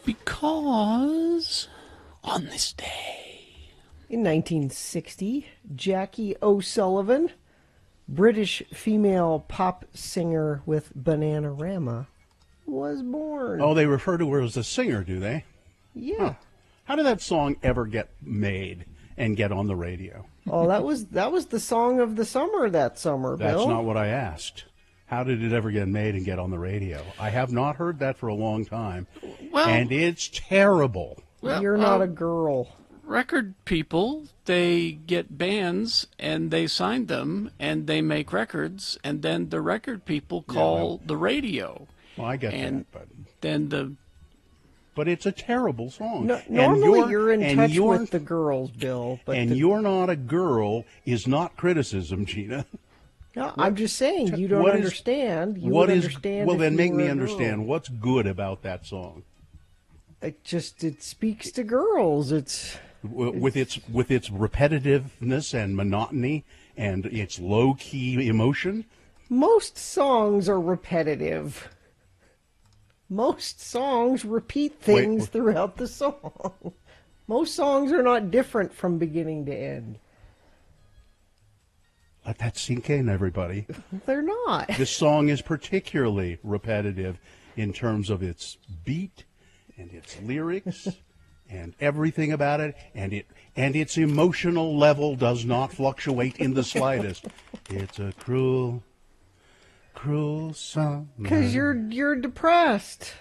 Because on this day, in 1960, Jackie O'Sullivan, British female pop singer with Bananarama, was born. Oh, they refer to her as a singer, do they? Yeah. Huh. How did that song ever get made and get on the radio? Oh, that was the song of the summer that summer, Bill. That's not what I asked. How did it ever get made and get on the radio? I have not heard that for a long time, and it's terrible. Well, you're not a girl. Record people, they get bands and they sign them and they make records, and then the record people call the radio. Well, I get and that, but then but it's a terrible song. No, normally you're in touch with the girls, Bill. But you're not a girl is not criticism, Gina. No, I'm just saying you don't understand. You would understand. Well, then make me understand. What's good about that song? It speaks to girls. With its repetitiveness and monotony and its low-key emotion. Most songs are repetitive. Most songs repeat things throughout the song. Most songs are not different from beginning to end. Let that sink in, everybody. They're not. This song is particularly repetitive in terms of its beat and its lyrics and everything about it, and its emotional level does not fluctuate in the slightest. It's a cruel, cruel summer. Because you're depressed.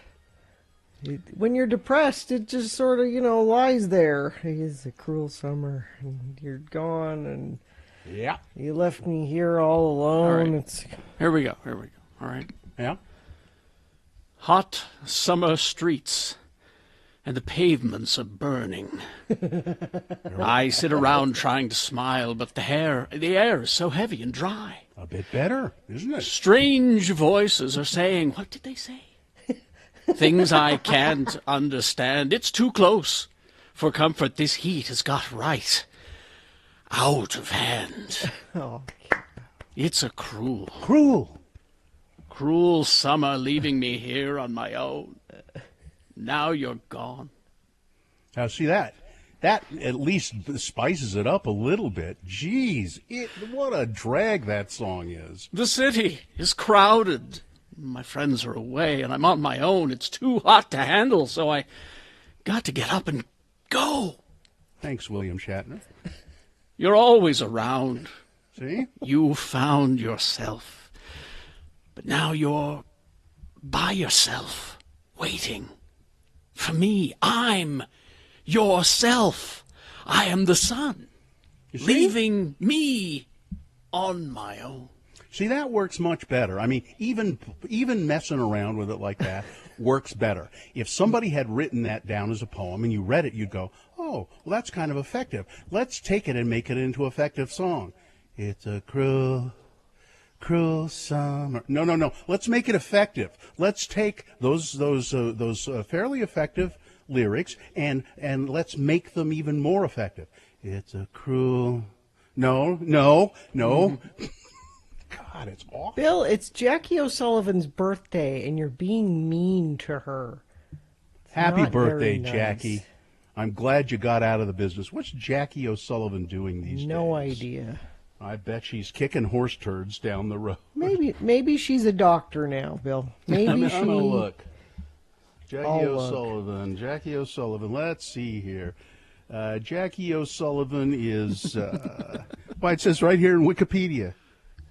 When you're depressed, it just sort of, lies there. It's a cruel summer, and you're gone, and yeah, you left me here all alone. Right. Here we go. All right. Yeah. Hot summer streets, and the pavements are burning. I sit around trying to smile, but the air is so heavy and dry. A bit better, isn't it? Strange voices are saying, what did they say? Things I can't understand. It's too close. For comfort, this heat has got right out of hand. Oh. It's a cruel summer, leaving me here on my own. Now you're gone. Now, see that at least spices it up a little bit. Jeez, what a drag that song is. The city is crowded. My friends are away, and I'm on my own. It's too hot to handle, so I got to get up and go. Thanks, William Shatner. You're always around. See? You found yourself. But now you're by yourself, waiting. For me, I'm yourself. I am the sun, leaving me on my own. See, that works much better. I mean, even messing around with it like that works better. If somebody had written that down as a poem and you read it, you'd go, oh, well, that's kind of effective. Let's take it and make it into an effective song. It's a cruel, cruel summer. No. Let's make it effective. Let's take those fairly effective lyrics and let's make them even more effective. It's a cruel. No. God, it's awful. Bill, it's Jackie O'Sullivan's birthday, and you're being mean to her. Happy birthday, Jackie. I'm glad you got out of the business. What's Jackie O'Sullivan doing these days? No idea. I bet she's kicking horse turds down the road. Maybe she's a doctor now, Bill. Maybe I'm she... gonna look. Jackie O'Sullivan. Let's see here. Jackie O'Sullivan is, well, it says right here in Wikipedia,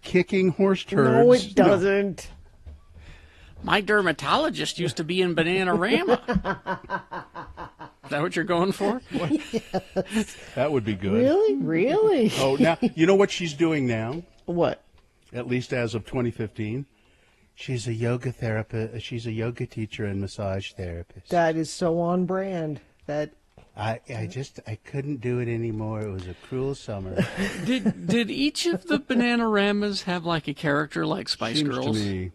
kicking horse turds. No, it doesn't. My dermatologist used to be in Bananarama. Is that what you're going for? Yes. That would be good. Really? Oh, now, you know what she's doing now? What? At least as of 2015. She's a yoga therapist. She's a yoga teacher and massage therapist. That is so on brand. I couldn't do it anymore. It was a cruel summer. Did each of the Bananaramas have like a character like Spice Girls? To me.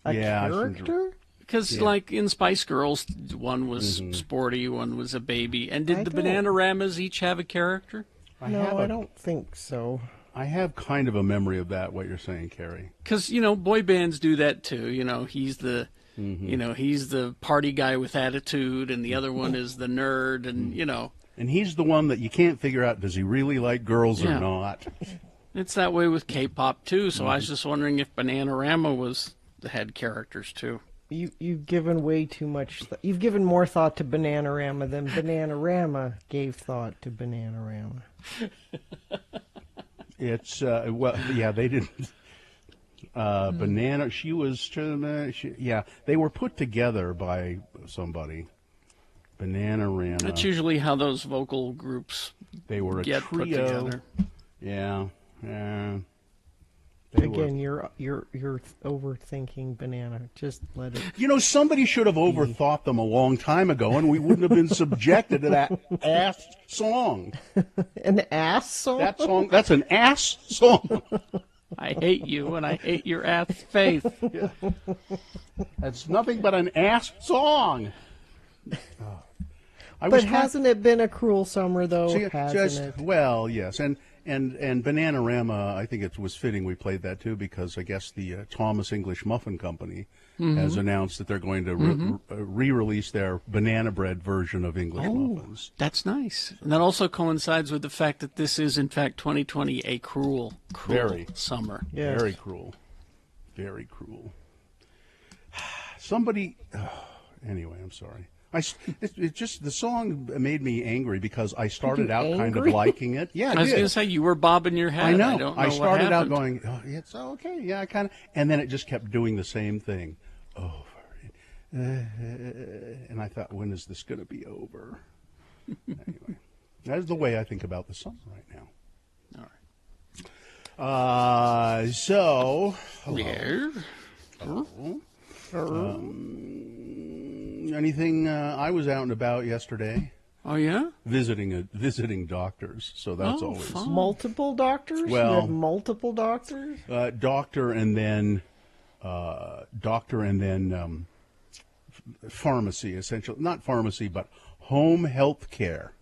A character? Because like in Spice Girls, one was sporty, one was a baby. And did the Bananaramas each have a character? I don't think so. I have kind of a memory of that, what you're saying, Carrie. Because, boy bands do that too. He's the, he's the party guy with attitude, and the other one is the nerd, and, And he's the one that you can't figure out, does he really like girls or Yeah. not? It's that way with K-pop too, so I was just wondering if Bananarama had characters too. You've given way too much. You've given more thought to Bananarama than Bananarama gave thought to Bananarama. It's, they didn't. Banana, she was, they were put together by somebody. Bananarama. That's usually how those vocal groups They were a get trio. put together. Yeah. Again, you're overthinking Banana. Just let it. Somebody should have overthought them a long time ago, and we wouldn't have been subjected to that ass song. An ass song? That's an ass song. I hate you, and I hate your ass faith. Yeah. That's nothing but an ass song. But hasn't it been a cruel summer, though? Hasn't it? Well, yes, and Bananarama, I think it was fitting we played that too, because I guess the Thomas English Muffin Company has announced that they're going to re-release their banana bread version of English muffins. That's nice. And that also coincides with the fact that this is, in fact, 2020, a cruel summer. Yes. Very cruel. Very cruel. Somebody... anyway, I'm sorry. It just the song made me angry because I started out kind of liking it. Yeah, I was going to say you were bobbing your head. I know. I don't know I started what out happened. going, oh, it's okay. Yeah, I kind of, and then it just kept doing the same thing over. And I thought, when is this going to be over? Anyway, that's the way I think about the summer right now. All right. So, hello. Yeah. Hello. Anything? I was out and about yesterday. Oh, yeah? Visiting doctors. So that's always fun. Multiple doctors? Well- You had multiple doctors? doctor and then pharmacy, essentially. Not pharmacy, but home health care.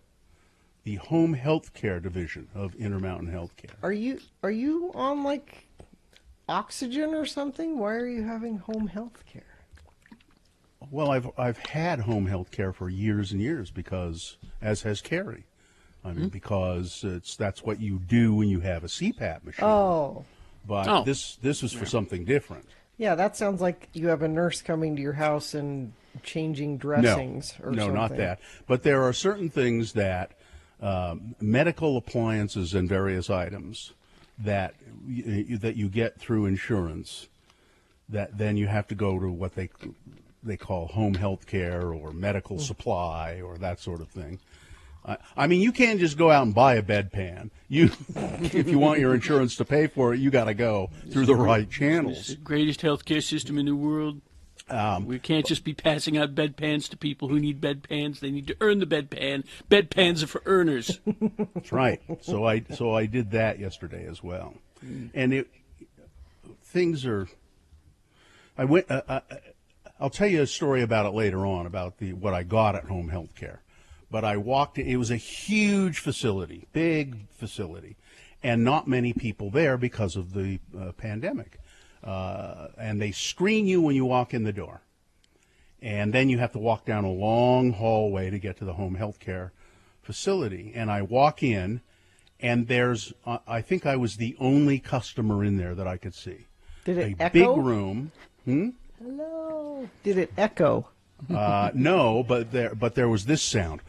The home health care division of Intermountain Healthcare. Are you on like oxygen or something? Why are you having home health care? Well, I've had home health care for years and years because, as has Carrie. I mean, because that's what you do when you have a CPAP machine. Oh. But this is for something different. Yeah, that sounds like you have a nurse coming to your house and changing dressings or something. No, not that. But there are certain things that medical appliances and various items that you get through insurance that then you have to go to what they call home health care or medical supply or that sort of thing. I mean, you can't just go out and buy a bedpan. If you want your insurance to pay for it, you got to go through the right It's channels. the greatest healthcare system in the world. We can't just be passing out bedpans to people who need bedpans. They need to earn the bedpan. Bedpans are for earners. That's right. So I did that yesterday as well, and things are. I went. I'll tell you a story about it later on about what I got at home health care. But I walked in, it was a huge facility, big facility, and not many people there because of the pandemic. And they screen you when you walk in the door. And then you have to walk down a long hallway to get to the home health care facility. And I walk in, and I think I was the only customer in there that I could see. Did it a echo? big room. Hello. Did it echo? No, but there was this sound.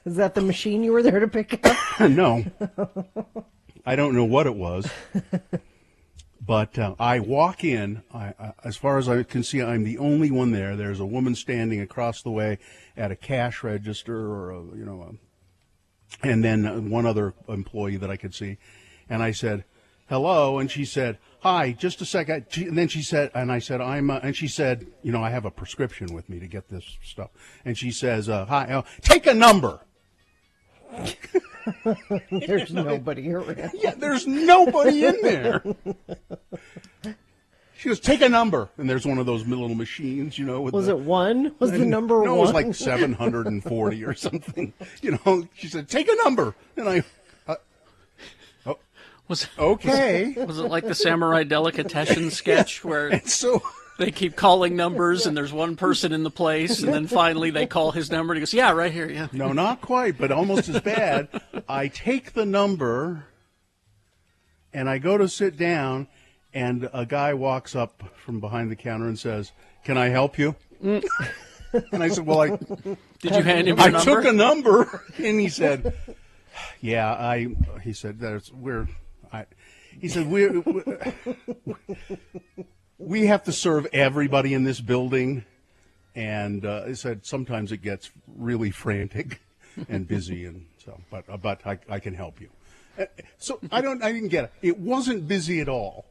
Is that the machine you were there to pick up? No. I don't know what it was. But I walk in. As far as I can see, I'm the only one there. There's a woman standing across the way at a cash register or and then one other employee that I could see. And I said, hello. And she said, hi, just a second. And then she said, and I said, and she said, I have a prescription with me to get this stuff. And she says, hi, take a number. There's nobody around. Yeah, there's nobody in there. She goes, take a number. And there's one of those little machines, you know. Was it one? Was the number one? No, it was like 740 or something. You know, she said, take a number. And I, okay. Was it like the Samurai Delicatessen sketch where And so they keep calling numbers and there's one person in the place and then finally they call his number and he goes, yeah, right here, yeah. No, not quite, but almost as bad. I take the number and I go to sit down, and a guy walks up from behind the counter and says, can I help you? And I said, well, Did you hand him your I number? took a number. And he said, yeah, he said, we have to serve everybody in this building. And he said, sometimes it gets really frantic and busy. And so, but I can help you. So I didn't get it. It wasn't busy at all.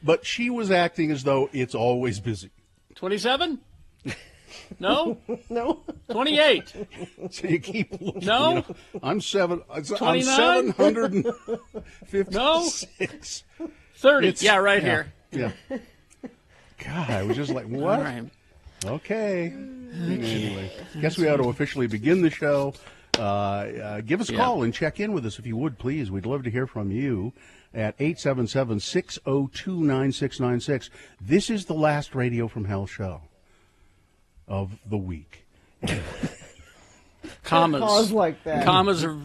But she was acting as though it's always busy. 27? No? No. 28? So you keep looking. No? You know, I'm 29? 756. No? 30. It's- Yeah, right here. Yeah. God, I was just like, what? All right. Okay. Anyway, guess we ought to officially begin the show. Give us a call and check in with us if you would, please. We'd love to hear from you at 877-602-9696. This is the last Radio from Hell show of the week. Commas. Pause like that. Commas are,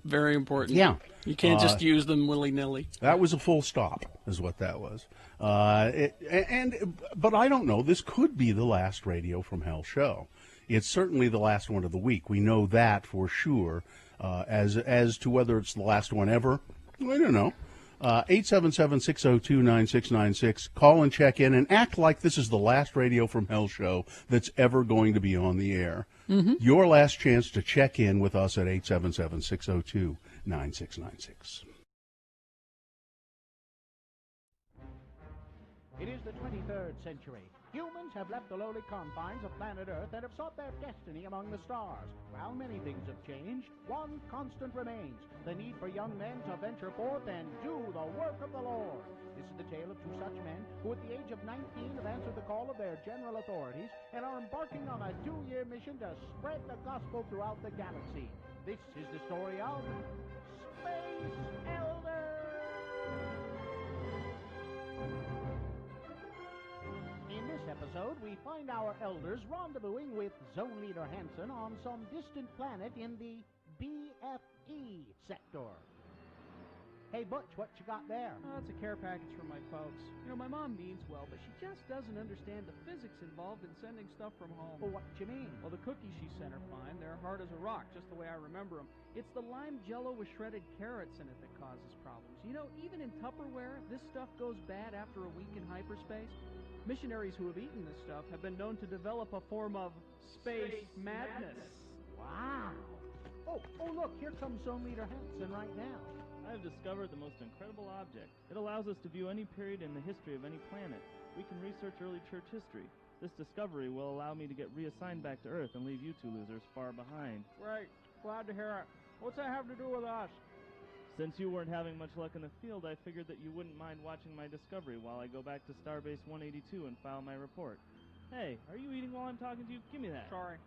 very important. Yeah. You can't just use them willy-nilly. That was a full stop, is what that was. But I don't know. This could be the last Radio from Hell show. It's certainly the last one of the week. We know that for sure. As to whether it's the last one ever, I don't know. 877-602-9696. Call and check in and act like this is the last Radio from Hell show that's ever going to be on the air. Mm-hmm. Your last chance to check in with us at 877-602-9696. It is the 23rd century. Humans have left the lowly confines of planet Earth and have sought their destiny among the stars. While many things have changed, one constant remains: the need for young men to venture forth and do the work of the Lord. This is the tale of two such men who at the age of 19 have answered the call of their general authorities and are embarking on a 2-year mission to spread the gospel throughout the galaxy. This is the story of Space Elders. In this episode, we find our elders rendezvousing with Zone Leader Hansen on some distant planet in the BFE sector. Hey, Butch, what you got there? Oh, it's a care package for my folks. My mom means well, but she just doesn't understand the physics involved in sending stuff from home. Well, what you mean? Well, the cookies she sent are fine. They're hard as a rock, just the way I remember them. It's the lime jello with shredded carrots in it that causes problems. Even in Tupperware, this stuff goes bad after a week in hyperspace. Missionaries who have eaten this stuff have been known to develop a form of space madness. Wow. Oh, look, here comes Zone Leader Hansen right now. I have discovered the most incredible object. It allows us to view any period in the history of any planet. We can research early church history. This discovery will allow me to get reassigned back to Earth and leave you two losers far behind. Right. Glad to hear it. What's that have to do with us? Since you weren't having much luck in the field, I figured that you wouldn't mind watching my discovery while I go back to Starbase 182 and file my report. Hey, are you eating while I'm talking to you? Give me that. Sorry.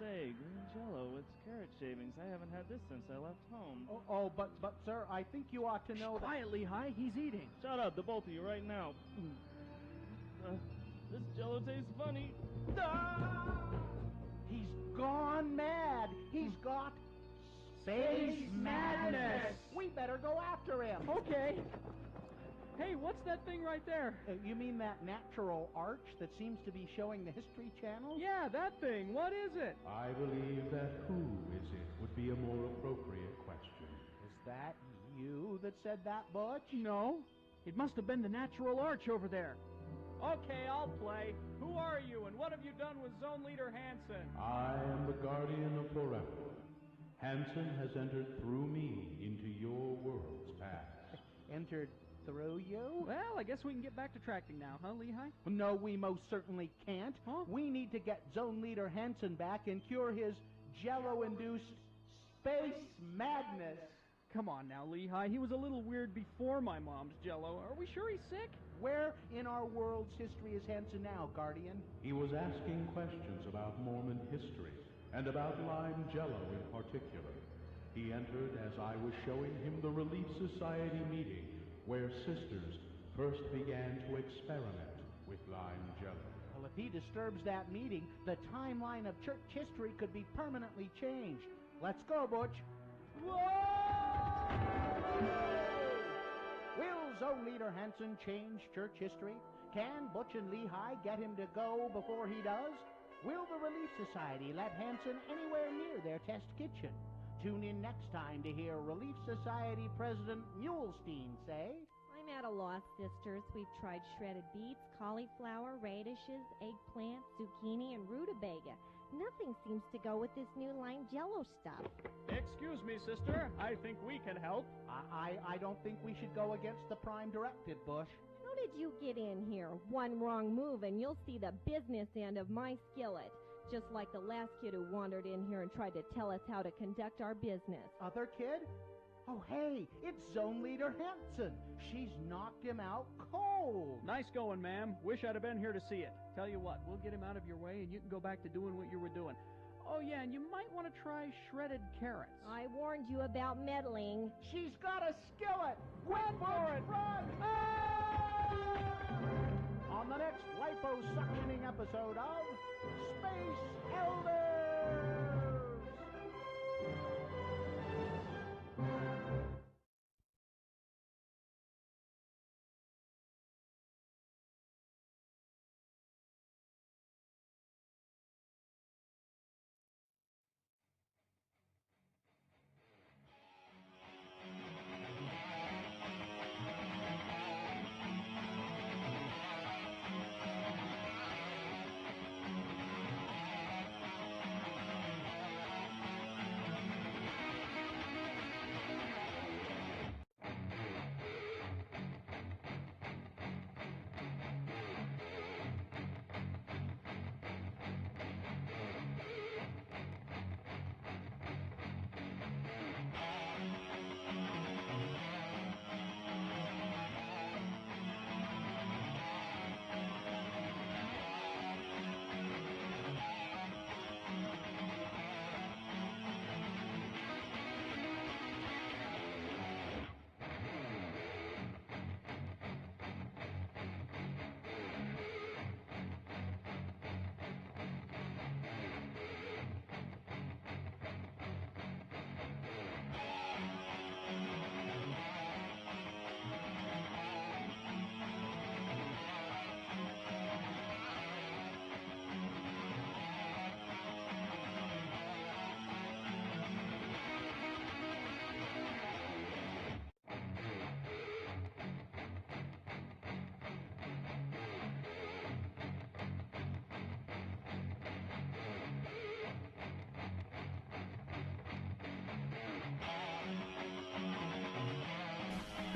Say, green jello with carrot shavings. I haven't had this since I left home. But sir, I think you ought to know that... Quietly, Hi. He's eating. Shut up, the both of you, right now. This jello tastes funny. He's gone mad. He's got space madness. We better go after him. Okay. Hey, what's that thing right there? You mean that natural arch that seems to be showing the History Channel? Yeah, that thing. What is it? I believe that who is it would be a more appropriate question. Is that you that said that, Butch? No. It must have been the natural arch over there. Okay, I'll play. Who are you, and what have you done with Zone Leader Hansen? I am the guardian of forever. Hansen has entered through me into your world's past. Entered through you? Well, I guess we can get back to tracking now, huh, Lehigh? No, we most certainly can't. Huh? We need to get Zone Leader Hansen back and cure his jello-induced space madness. come on now, Lehigh. He was a little weird before my mom's Jell-O. Are we sure he's sick? Where in our world's history is Hanson now, Guardian? He was asking questions about Mormon history and about lime jello in particular. He entered as I was showing him the Relief Society meeting where sisters first began to experiment with lime jello. Well, if he disturbs that meeting, the timeline of church history could be permanently changed. Let's go, Butch. Whoa! Will Zone Leader Hanson change church history? Can Butch and Lehigh get him to go before he does? Will the Relief Society let Hanson anywhere near their test kitchen? Tune in next time to hear Relief Society President Mulestein say... I'm at a loss, sisters. We've tried shredded beets, cauliflower, radishes, eggplant, zucchini, and rutabaga. Nothing seems to go with this new lime jello stuff. Excuse me, sister. I think we can help. I don't think we should go against the Prime Directive, Bush. How did you get in here? One wrong move and you'll see the business end of my skillet. Just like the last kid who wandered in here and tried to tell us how to conduct our business. Other kid? Oh, hey, it's Zone Leader Hanson. She's knocked him out cold. Nice going, ma'am. Wish I'd have been here to see it. Tell you what, we'll get him out of your way and you can go back to doing what you were doing. Oh, yeah, and you might want to try shredded carrots. I warned you about meddling. She's got a skillet. Run for it. Run. On the next liposuctioning episode of Space Elders.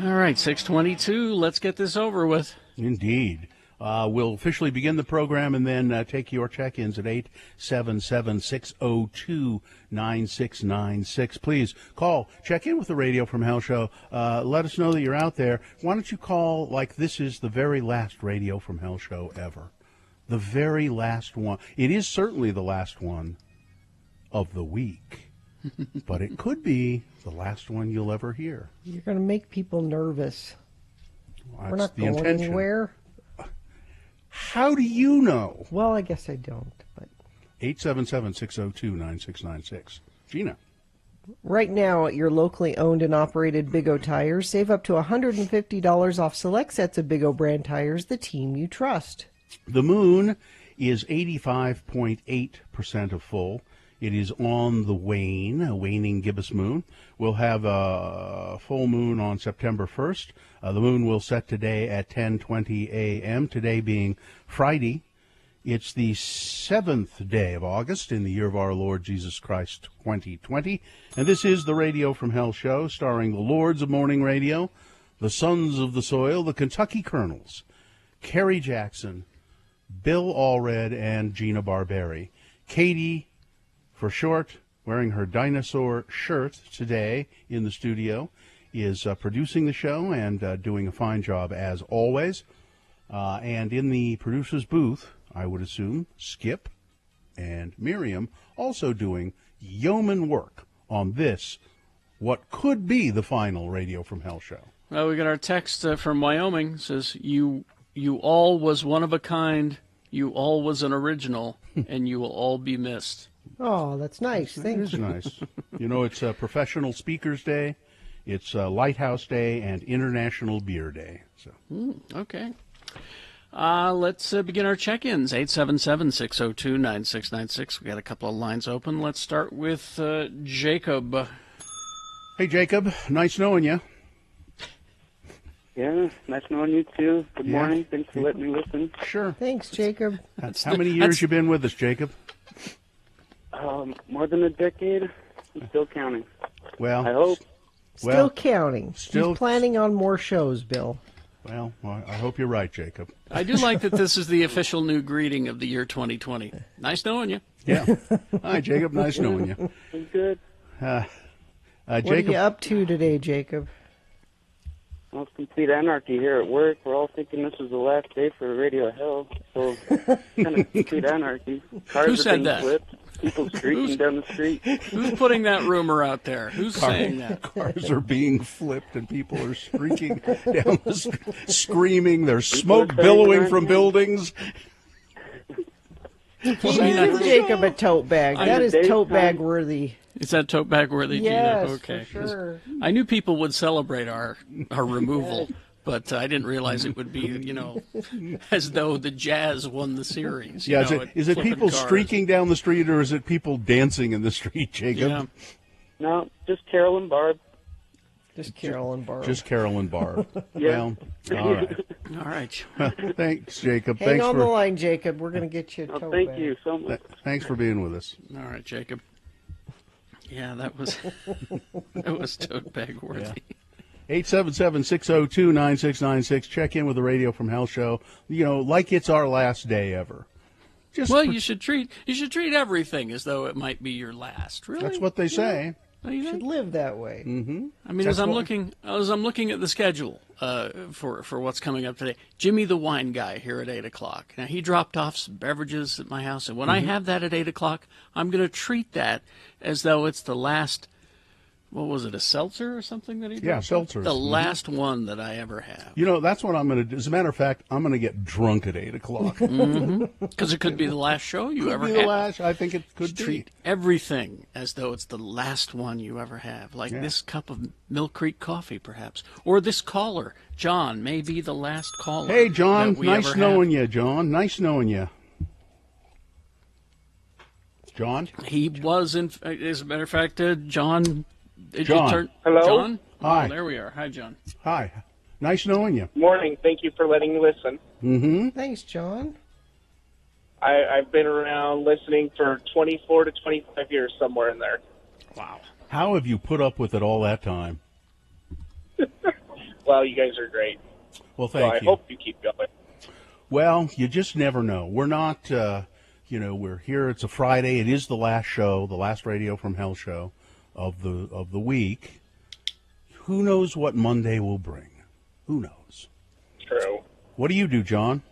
All right, 6:22. Let's get this over with. Indeed. We'll officially begin the program and then take your check-ins at 877-602-9696. Please call, check in with the Radio from Hell show. Let us know that you're out there. Why don't you call like this is the very last Radio from Hell show ever? The very last one. It is certainly the last one of the week. But it could be the last one you'll ever hear. You're going to make people nervous. Well, We're not the going intention. anywhere. How do you know? Well, I guess I don't. But 877-602-9696. Gina. right now at your locally owned and operated Big O Tires, save up to $150 off select sets of Big O brand tires, the team you trust. The moon is 85.8% of full. It is on the wane, a waning gibbous moon. We'll have a full moon on September 1st. The moon will set today at 10:20 a.m., today being Friday. It's the 7th day of August in the year of our Lord Jesus Christ, 2020. And this is the Radio from Hell show, starring the Lords of Morning Radio, the Sons of the Soil, the Kentucky Colonels, Kerry Jackson, Bill Allred, and Gina Barberi. Katie, for short, wearing her dinosaur shirt today in the studio, is producing the show and doing a fine job as always. And in the producer's booth, I would assume, Skip and Miriam also doing yeoman work on this, what could be the final Radio from Hell show. Well, we got our text from Wyoming. It says, you all was one of a kind, you all was an original, and you will all be missed. Oh, that's nice. Thanks. It is nice. You know, it's Professional Speakers Day, it's Lighthouse Day, and International Beer Day. So Okay. Let's begin our check-ins. 877-602-9696. We got a couple of lines open. Let's start with Jacob. Hey, Jacob. Nice knowing you. Yeah, nice knowing you too. Good morning. Thanks for letting me listen. Sure. Thanks, Jacob. How many years you been with us, Jacob? More than a decade. I'm still counting. Well, I hope. Still counting. still- He's planning on more shows, Bill. Well, I hope you're right, Jacob. I do like that this is the official new greeting of the year 2020. Nice knowing you. Yeah. Hi, Jacob. Nice knowing you. I'm good. What are Jacob. you up to today, Jacob? Well, it's complete anarchy here at work. We're all thinking this is the last day for Radio Hell. So, kind of complete anarchy. Cars Who are said being that? flipped. People streaking down the street. Who's putting that rumor out there? Who's saying that? Cars are being flipped and people are streaking down the screaming. There's smoke billowing from buildings. Give Jacob a tote bag. That is tote bag worthy. Is that tote bag worthy? Yes, okay. for sure. I knew people would celebrate our removal, but I didn't realize it would be, as though the Jazz won the series. Yeah, is it flipping people cars. streaking down the street or is it people dancing in the street, Jacob? Yeah. No, just Carol and Barb. Just Carol and Barb. Just Carol and Barb. Yeah. Well, all right. All right. Thanks, Jacob. Hang on the line, Jacob. We're going to get you a tote bag. Thank you so much. Thanks for being with us. All right, Jacob. Yeah, that was tote bag worthy. 877-602-9696. Check in with the Radio from Hell show. Like it's our last day ever. You should treat everything as though it might be your last. Really, That's what they say. You should live that way. Mm-hmm. I mean, as I'm looking at the schedule for what's coming up today, Jimmy the Wine Guy here at 8:00. Now he dropped off some beverages at my house, and when I have that at 8:00, I'm going to treat that as though it's the last. What was it, a seltzer or something that he did? Yeah, seltzers. The last one that I ever have. That's what I'm going to do. As a matter of fact, I'm going to get drunk at 8:00. Because it could be the last show you ever Could be have. the last. I think it could be. Treat everything as though it's the last one you ever have. Like this cup of Mill Creek coffee, perhaps. Or this caller, John, may be the last caller. Hey, John. that we Nice ever knowing have. you, John. Nice knowing you. John? He was, as a matter of fact, John. John. Hello? John? Hi. Oh, there we are. Hi, John. Hi. Nice knowing you. Morning. Thank you for letting me listen. Mm-hmm. Thanks, John. I've been around listening for 24 to 25 years, somewhere in there. Wow. How have you put up with it all that time? Well, you guys are great. Well, So thank I you. hope you keep going. Well, you just never know. We're not, we're here. It's a Friday. It is the last show, the last Radio from Hell show of the week. Who knows what Monday will bring? Who knows? True. What do you do, John?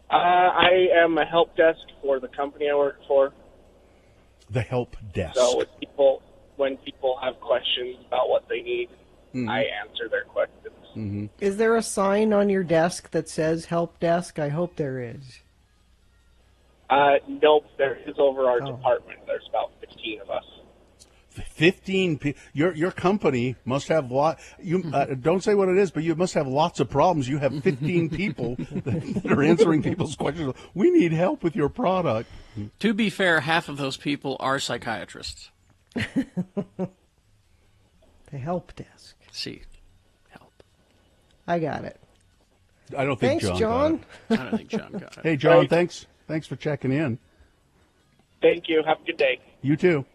I am a help desk for the company I work for. The help desk. So when people have questions about what they need, I answer their questions. Mm-hmm. Is there a sign on your desk that says help desk? I hope there is. Nope, there is over our department. There's about 15 of us. 15 people. Your company must have don't say what it is, but you must have lots of problems. You have 15 people that are answering people's questions. We need help with your product. To be fair, half of those people are psychiatrists. The help desk. See, help. I got it. I don't think Thanks, John got I don't think John got it. it. Hey, John, Right. thanks for checking in. Thank you. Have a good day. You too.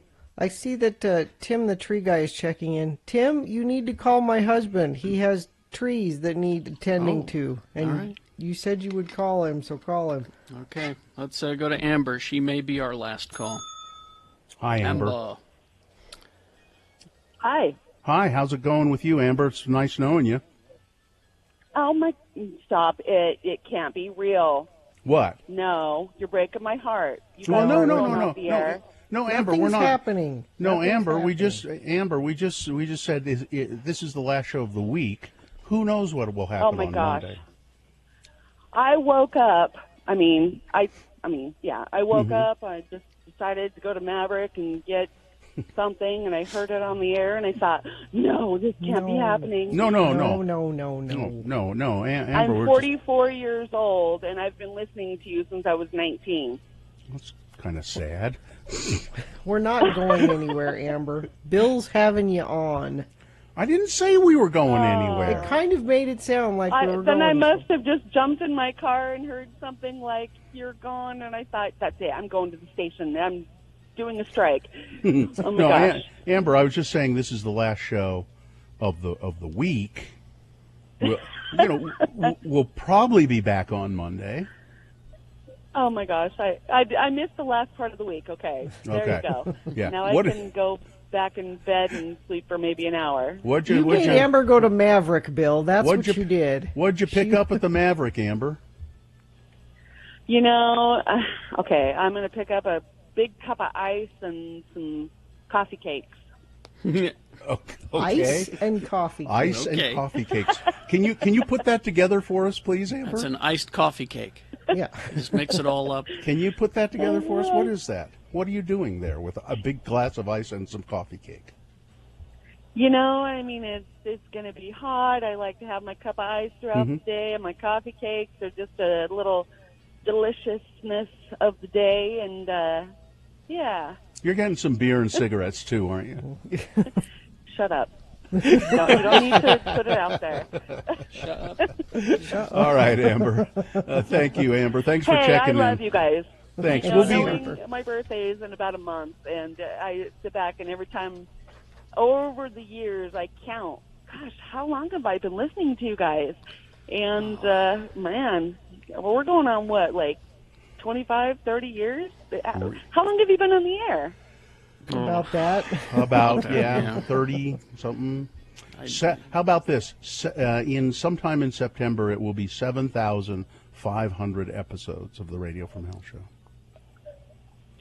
I see that Tim the tree guy is checking in. Tim, you need to call my husband. He has trees that need attending to. And all right. you said you would call him, so call him. Okay, let's go to Amber. She may be our last call. Hi, Amber. Hi. Hi, how's it going with you, Amber? It's nice knowing you. Oh, my... Stop it. It can't be real. What? No, you're breaking my heart. You Well, guys no, are no, going no, off the no, air. no, Amber, we're Nothing's not happening. No, Nothing's Amber, happening. we just said this is the last show of the week. Who knows what will happen Oh, my on gosh. Monday? I woke up. I woke up. I just decided to go to Maverick and get something, and I heard it on the air, and I thought, no, this can't be happening. No. Amber, I'm 44 years old, and I've been listening to you since I was 19. That's kind of sad. We're not going anywhere, Amber. Bill's having you on. I didn't say we were going anywhere. It kind of made it sound like we were Then going. I must have just jumped in my car and heard something like, you're gone, and I thought, that's it, I'm going to the station. I'm doing a strike. Oh, my gosh. Amber, I was just saying this is the last show of the week. We'll probably be back on Monday. Oh, my gosh. I missed the last part of the week. Okay. There you go. Yeah. Now I can go back in bed and sleep for maybe an hour. You made Amber go to Maverick, Bill. That's what you did. What'd you pick up at the Maverick, Amber? Okay, I'm going to pick up a big cup of ice and some coffee cakes. Okay. Ice and coffee cakes. Ice and coffee cakes. Can you put that together for us, please, Amber? It's an iced coffee cake. Yeah. Just mix it all up. Can you put that together for us? What is that? What are you doing there with a big glass of ice and some coffee cake? It's going to be hot. I like to have my cup of ice throughout the day, and my coffee cakes are just a little deliciousness of the day, and yeah. You're getting some beer and cigarettes too, aren't you? Shut up. No, you don't need to put it out there. Shut up. All right, Amber. Thank you, Amber. Thanks for checking in. I love you guys. Thanks. My birthday is in about a month, and I sit back, and every time over the years I count, gosh, how long have I been listening to you guys? And, man, we're going on what, like 25, 30 years? How long have you been on the air? About that. About 30-something. How about this? Sometime in September, it will be 7,500 episodes of the Radio from Hell show.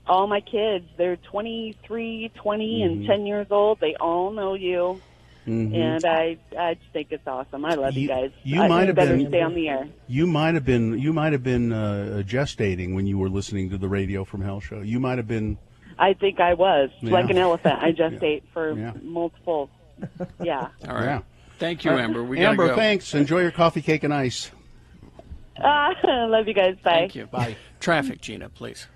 All my kids, they're 23, 20, and 10 years old. They all know you. And I just think it's awesome. I love you guys. You might have better been stay on the air. You might have been gestating when you were listening to the Radio from Hell show. You might have been. I think I was like an elephant. I gestate for multiple. Yeah. All right. Yeah. Thank you, Amber. We Amber, gotta go. thanks. Enjoy your coffee, cake, and ice. Love you guys. Bye. Thank you. Bye. Traffic, Gina, please.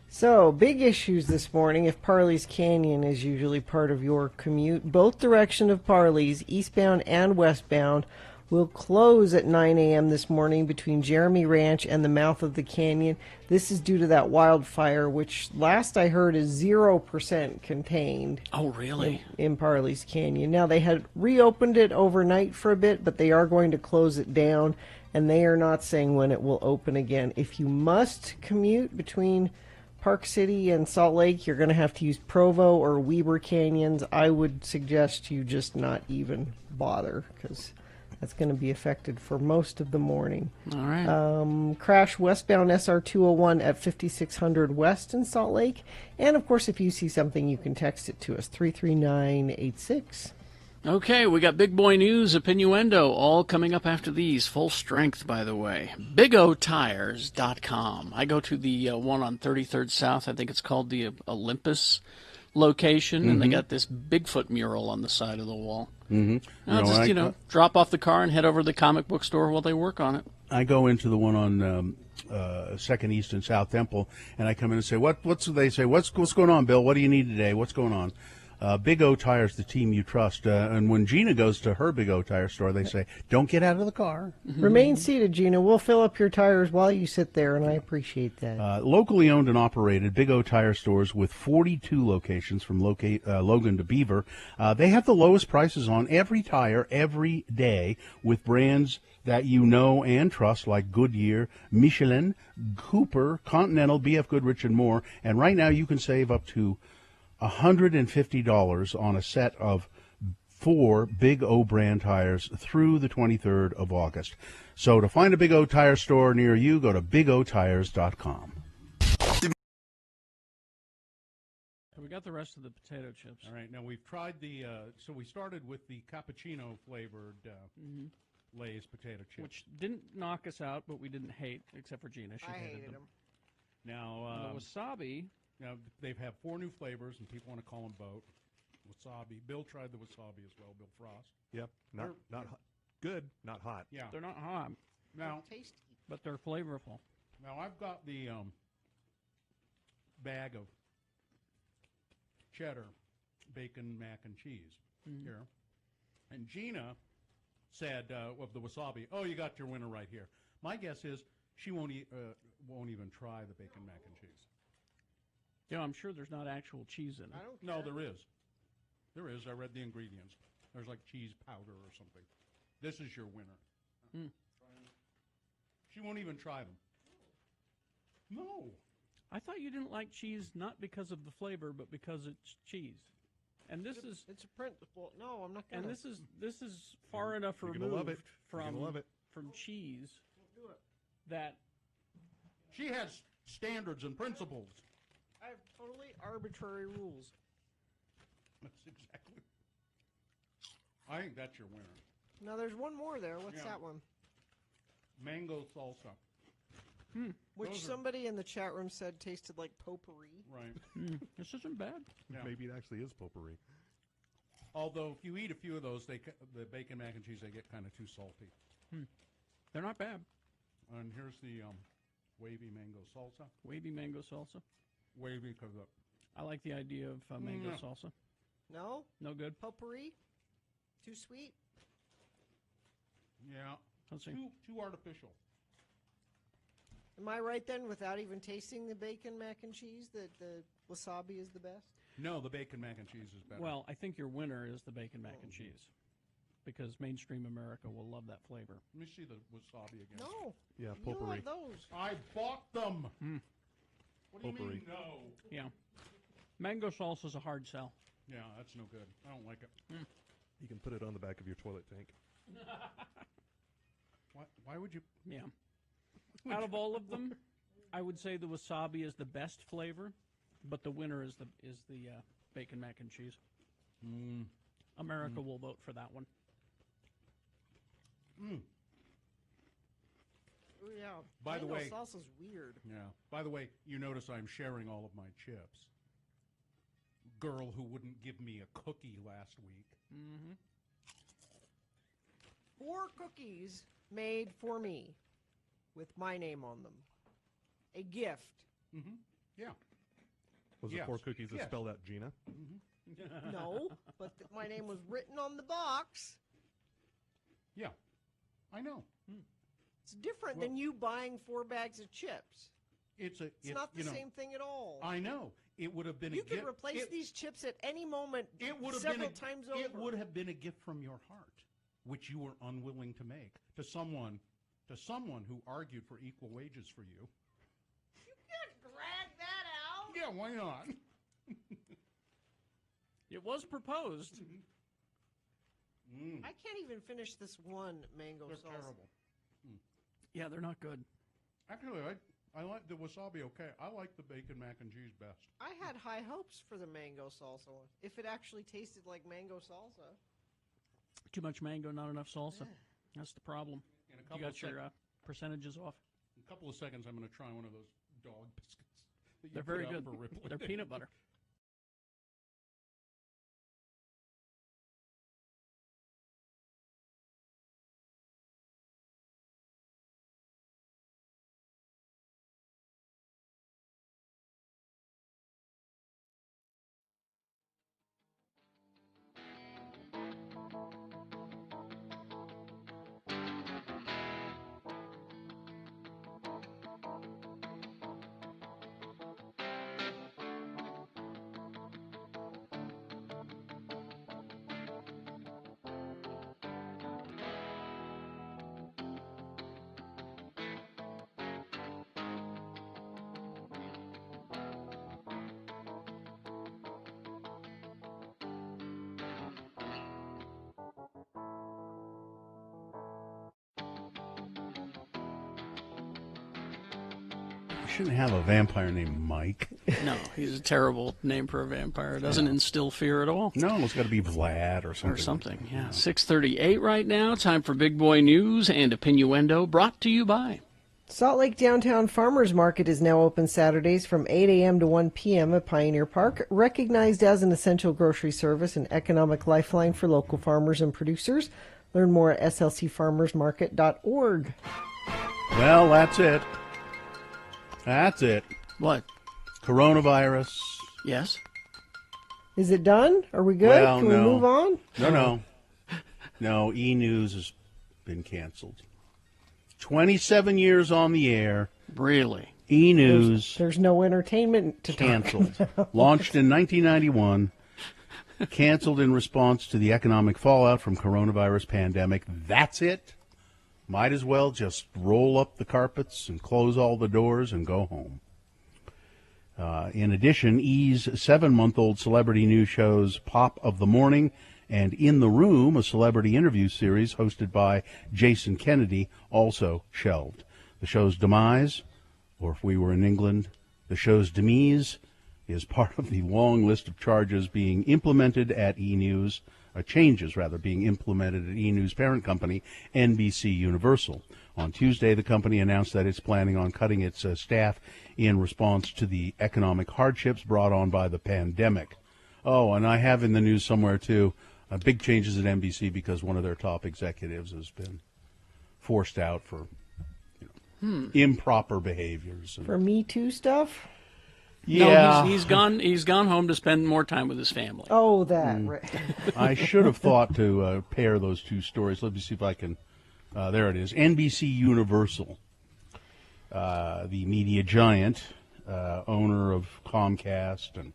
So, big issues this morning. If Parley's Canyon is usually part of your commute, both direction of Parley's, eastbound and westbound, will close at 9 a.m. this morning between Jeremy Ranch and the mouth of the canyon. This is due to that wildfire, which last I heard is 0% contained. Oh, really? In Parley's Canyon. Now, they had reopened it overnight for a bit, but they are going to close it down, and they are not saying when it will open again. If you must commute between Park City and Salt Lake, you're going to have to use Provo or Weber Canyons. I would suggest you just not even bother, because that's going to be affected for most of the morning. All right. Crash westbound SR 201 at 5600 West in Salt Lake. And, of course, if you see something, you can text it to us, 33986. Okay, we got big boy news, Opinioendo, all coming up after these. Full strength, by the way. BigOTires.com. I go to the one on 33rd South. I think it's called the Olympus location, and they got this Bigfoot mural on the side of the wall. Drop off the car and head over to the comic book store while they work on it. I go into the one on 2nd East and South Temple, and I come in and say, they say, what's going on, Bill? What do you need today? What's going on? Big O Tires, the team you trust. And when Gina goes to her Big O Tire store, they say, don't get out of the car. Remain seated, Gina. We'll fill up your tires while you sit there, and I appreciate that. Locally owned and operated Big O Tire stores with 42 locations from Logan to Beaver. They have the lowest prices on every tire every day with brands that you know and trust like Goodyear, Michelin, Cooper, Continental, BF Goodrich, and more. And right now you can save up to $150 on a set of 4 Big O brand tires through the 23rd of August. So to find a Big O tire store near you, go to bigotires.com. We got the rest of the potato chips. All right, now we've tried the, so we started with the cappuccino flavored Lay's potato chips. Which didn't knock us out, but we didn't hate, except for Gina. She I hated hated them. them. Now, The wasabi. now they've had 4 new flavors, and people want to call them both. Wasabi. Bill tried the wasabi as well, Bill Frost. Yep. Not hot. Good, not hot. Yeah. They're not hot, Now, Tasty. but they're flavorful. now I've got the bag of cheddar, bacon, mac and cheese here, and Gina said of the wasabi, "Oh, you got your winner right here." My guess is she won't even try the bacon mac and cheese. Yeah, I'm sure there's not actual cheese in it. I don't No, care. there is. There is. I read the ingredients. There's like cheese powder or something. This is your winner. She won't even try them. No. I thought you didn't like cheese not because of the flavor, but because it's cheese. And this is It's a principle. No, I'm not gonna. and this is far enough You're removed gonna love it. You're gonna love it. from cheese that She has standards and principles. I have totally arbitrary rules. That's exactly. I think that's your winner. Now there's one more there. What's Yeah. that one? Mango salsa. Which Those are- somebody in the chat room said tasted like potpourri. Right. this isn't bad. Yeah. Maybe it actually is potpourri. Although if you eat a few of those, the bacon mac and cheese, they get kind of too salty. They're not bad. And here's the wavy mango salsa. Wavy mango salsa. Wavy because of I like the idea of mango Yeah. salsa. No? No good. Potpourri? Too sweet? Let's see. too artificial. Am I right then, without even tasting the bacon mac and cheese, that the wasabi is the best? No, the bacon mac and cheese is better. Well, I think your winner is the bacon mac and cheese because mainstream America will love that flavor. Let me see the wasabi again. No. Yeah, You potpourri. love those. I bought them. What do you Potpourri. mean no? Yeah. Mango salsa is a hard sell. Yeah, that's no good. I don't like it. You can put it on the back of your toilet tank. Why would you? Yeah. Out of all of them, I would say the wasabi is the best flavor, but the winner is the bacon mac and cheese. America will vote for that one. Oh, yeah. By the Mango way- salsa's weird. Yeah. By the way, you notice I'm sharing all of my chips. Girl who wouldn't give me a cookie last week. 4 cookies made for me with my name on them. A gift. Yeah. Was Yes. it 4 cookies that Yes. spelled out Gina? No, but my name was written on the box. Yeah. I know. It's different than you buying 4 bags of chips. It's not the same thing at all. I know. It would have been You a gift. could replace these chips at any moment It would have several been times It over. would have been a gift from your heart, which you were unwilling to make to someone who argued for equal wages for you. You can't drag that out. Yeah, why not? It was proposed. I can't even finish this one mango They're salsa. terrible. Yeah, they're not good. Actually, I like the wasabi okay. I like the bacon mac and cheese best. I had high hopes for the mango salsa one. If it actually tasted like mango salsa. Too much mango, not enough salsa. That's the problem. In a You couple got of your percentages off. In a couple of seconds, I'm going to try one of those dog biscuits. That you They're put very out good. For Ripley. They're peanut butter. You shouldn't have a vampire named Mike. No, he's a terrible name for a vampire. It doesn't instill fear at all. No, it's got to be Vlad or something. Or something, yeah. 6:38 right now. Time for Big Boy News and Opinioendo, brought to you by... Salt Lake Downtown Farmers Market is now open Saturdays from 8 a.m. to 1 p.m. at Pioneer Park, recognized as an essential grocery service and economic lifeline for local farmers and producers. Learn more at slcfarmersmarket.org. Well, that's it. That's it. What? Coronavirus. Yes? Is it done? Are we good? Well, Can we move on? No. No, E-News has been canceled. 27 years on the air. Really? E-News. There's no entertainment to canceled. talk about. Launched in 1991. Canceled in response to the economic fallout from coronavirus pandemic. That's it. Might as well just roll up the carpets and close all the doors and go home. In addition, E's 7-month-old celebrity news shows Pop of the Morning and In the Room, a celebrity interview series hosted by Jason Kennedy, also shelved. The show's demise, or if we were in England, the show's demise, is part of the long list of charges being implemented at E-News, changes rather, being implemented at E-News parent company, NBC Universal. On Tuesday, the company announced that it's planning on cutting its staff in response to the economic hardships brought on by the pandemic. Oh, and I have in the news somewhere, too, big changes at NBC because one of their top executives has been forced out for improper behaviors. For Me Too stuff? Yeah. No, he's gone home to spend more time with his family. Oh, that. Right. I should have thought to pair those two stories. Let me see if I can. There it is. NBC Universal, the media giant, owner of Comcast and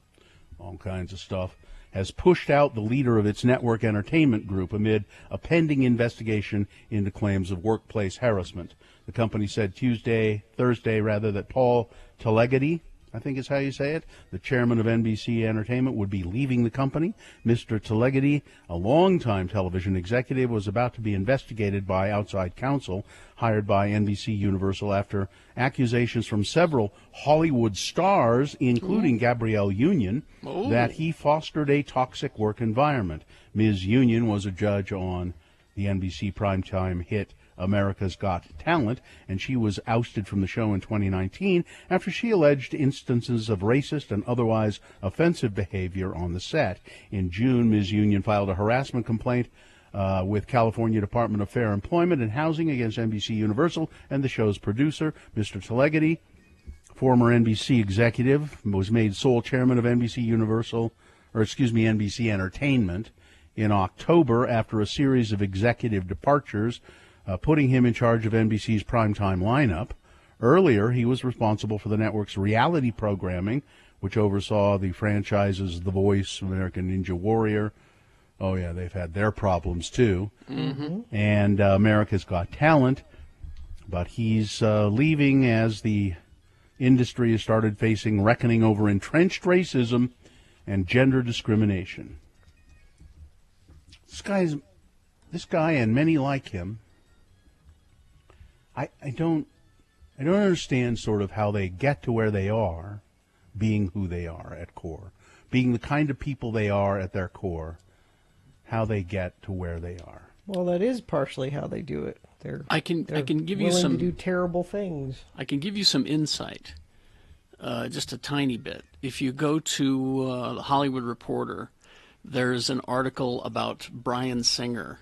all kinds of stuff, has pushed out the leader of its network entertainment group amid a pending investigation into claims of workplace harassment. The company said Thursday, that Paul Telegedy, I think is how you say it, the chairman of NBC Entertainment, would be leaving the company. Mr. Telegedy, a longtime television executive, was about to be investigated by outside counsel hired by NBC Universal after accusations from several Hollywood stars, including Gabrielle Union, that he fostered a toxic work environment. Ms. Union was a judge on the NBC primetime hit America's Got Talent, and she was ousted from the show in 2019 after she alleged instances of racist and otherwise offensive behavior on the set. In June, Ms. Union filed a harassment complaint with California Department of Fair Employment and Housing against NBC Universal and the show's producer. Mr. Telegedy, former NBC executive, was made sole chairman of NBC NBC Entertainment in October after a series of executive departures, putting him in charge of NBC's primetime lineup. Earlier, he was responsible for the network's reality programming, which oversaw the franchises The Voice, American Ninja Warrior. Oh, yeah, they've had their problems, too. Mm-hmm. And America's Got Talent. But he's leaving as the industry has started facing reckoning over entrenched racism and gender discrimination. This guy and many like him, I don't understand sort of how they get to where they are, being who they are at core, being the kind of people they are at their core, how they get to where they are. Well, that is partially how they do it. I can give you willing some to do terrible things. I can give you some insight, just a tiny bit. If you go to the Hollywood Reporter, there's an article about Bryan Singer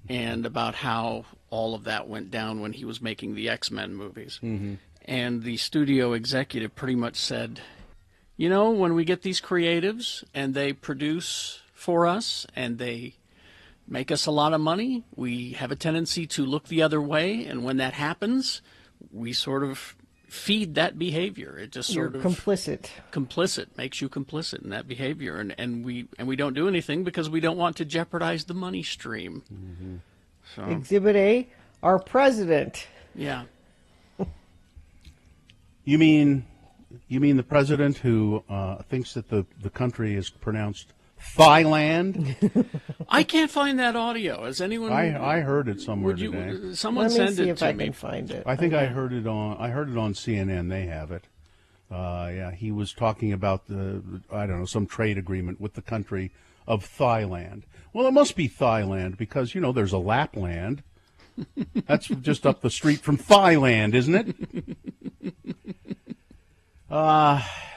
and about how all of that went down when he was making the X-Men movies. Mm-hmm. And the studio executive pretty much said, you know, when we get these creatives and they produce for us and they make us a lot of money, we have a tendency to look the other way. And when that happens, we sort of feed that behavior. It just sort of complicit. Makes you complicit in that behavior, and we don't do anything because we don't want to jeopardize the money stream. Mm-hmm. So. Exhibit A, our president. Yeah. You mean the president who thinks that the country is pronounced Thailand. I can't find that audio. Has anyone? I heard it somewhere today. Someone Let me send see it if to I me. can find it. I think I heard it on CNN. They have it. Yeah, he was talking about some trade agreement with the country of Thailand. Well, it must be Thailand because there's a Lapland. That's just up the street from Thailand, isn't it?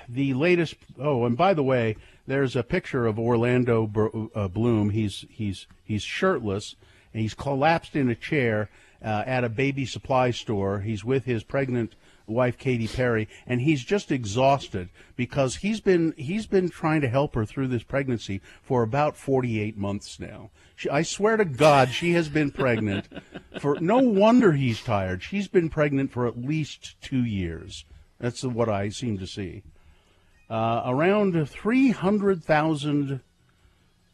The latest. Oh, and by the way, there's a picture of Orlando Bloom. He's shirtless and he's collapsed in a chair at a baby supply store. He's with his pregnant wife Katy Perry, and he's just exhausted because he's been trying to help her through this pregnancy for about 48 months now. I swear to God, she has been pregnant for. No wonder he's tired. She's been pregnant for at least 2 years. That's what I seem to see. Around 300,000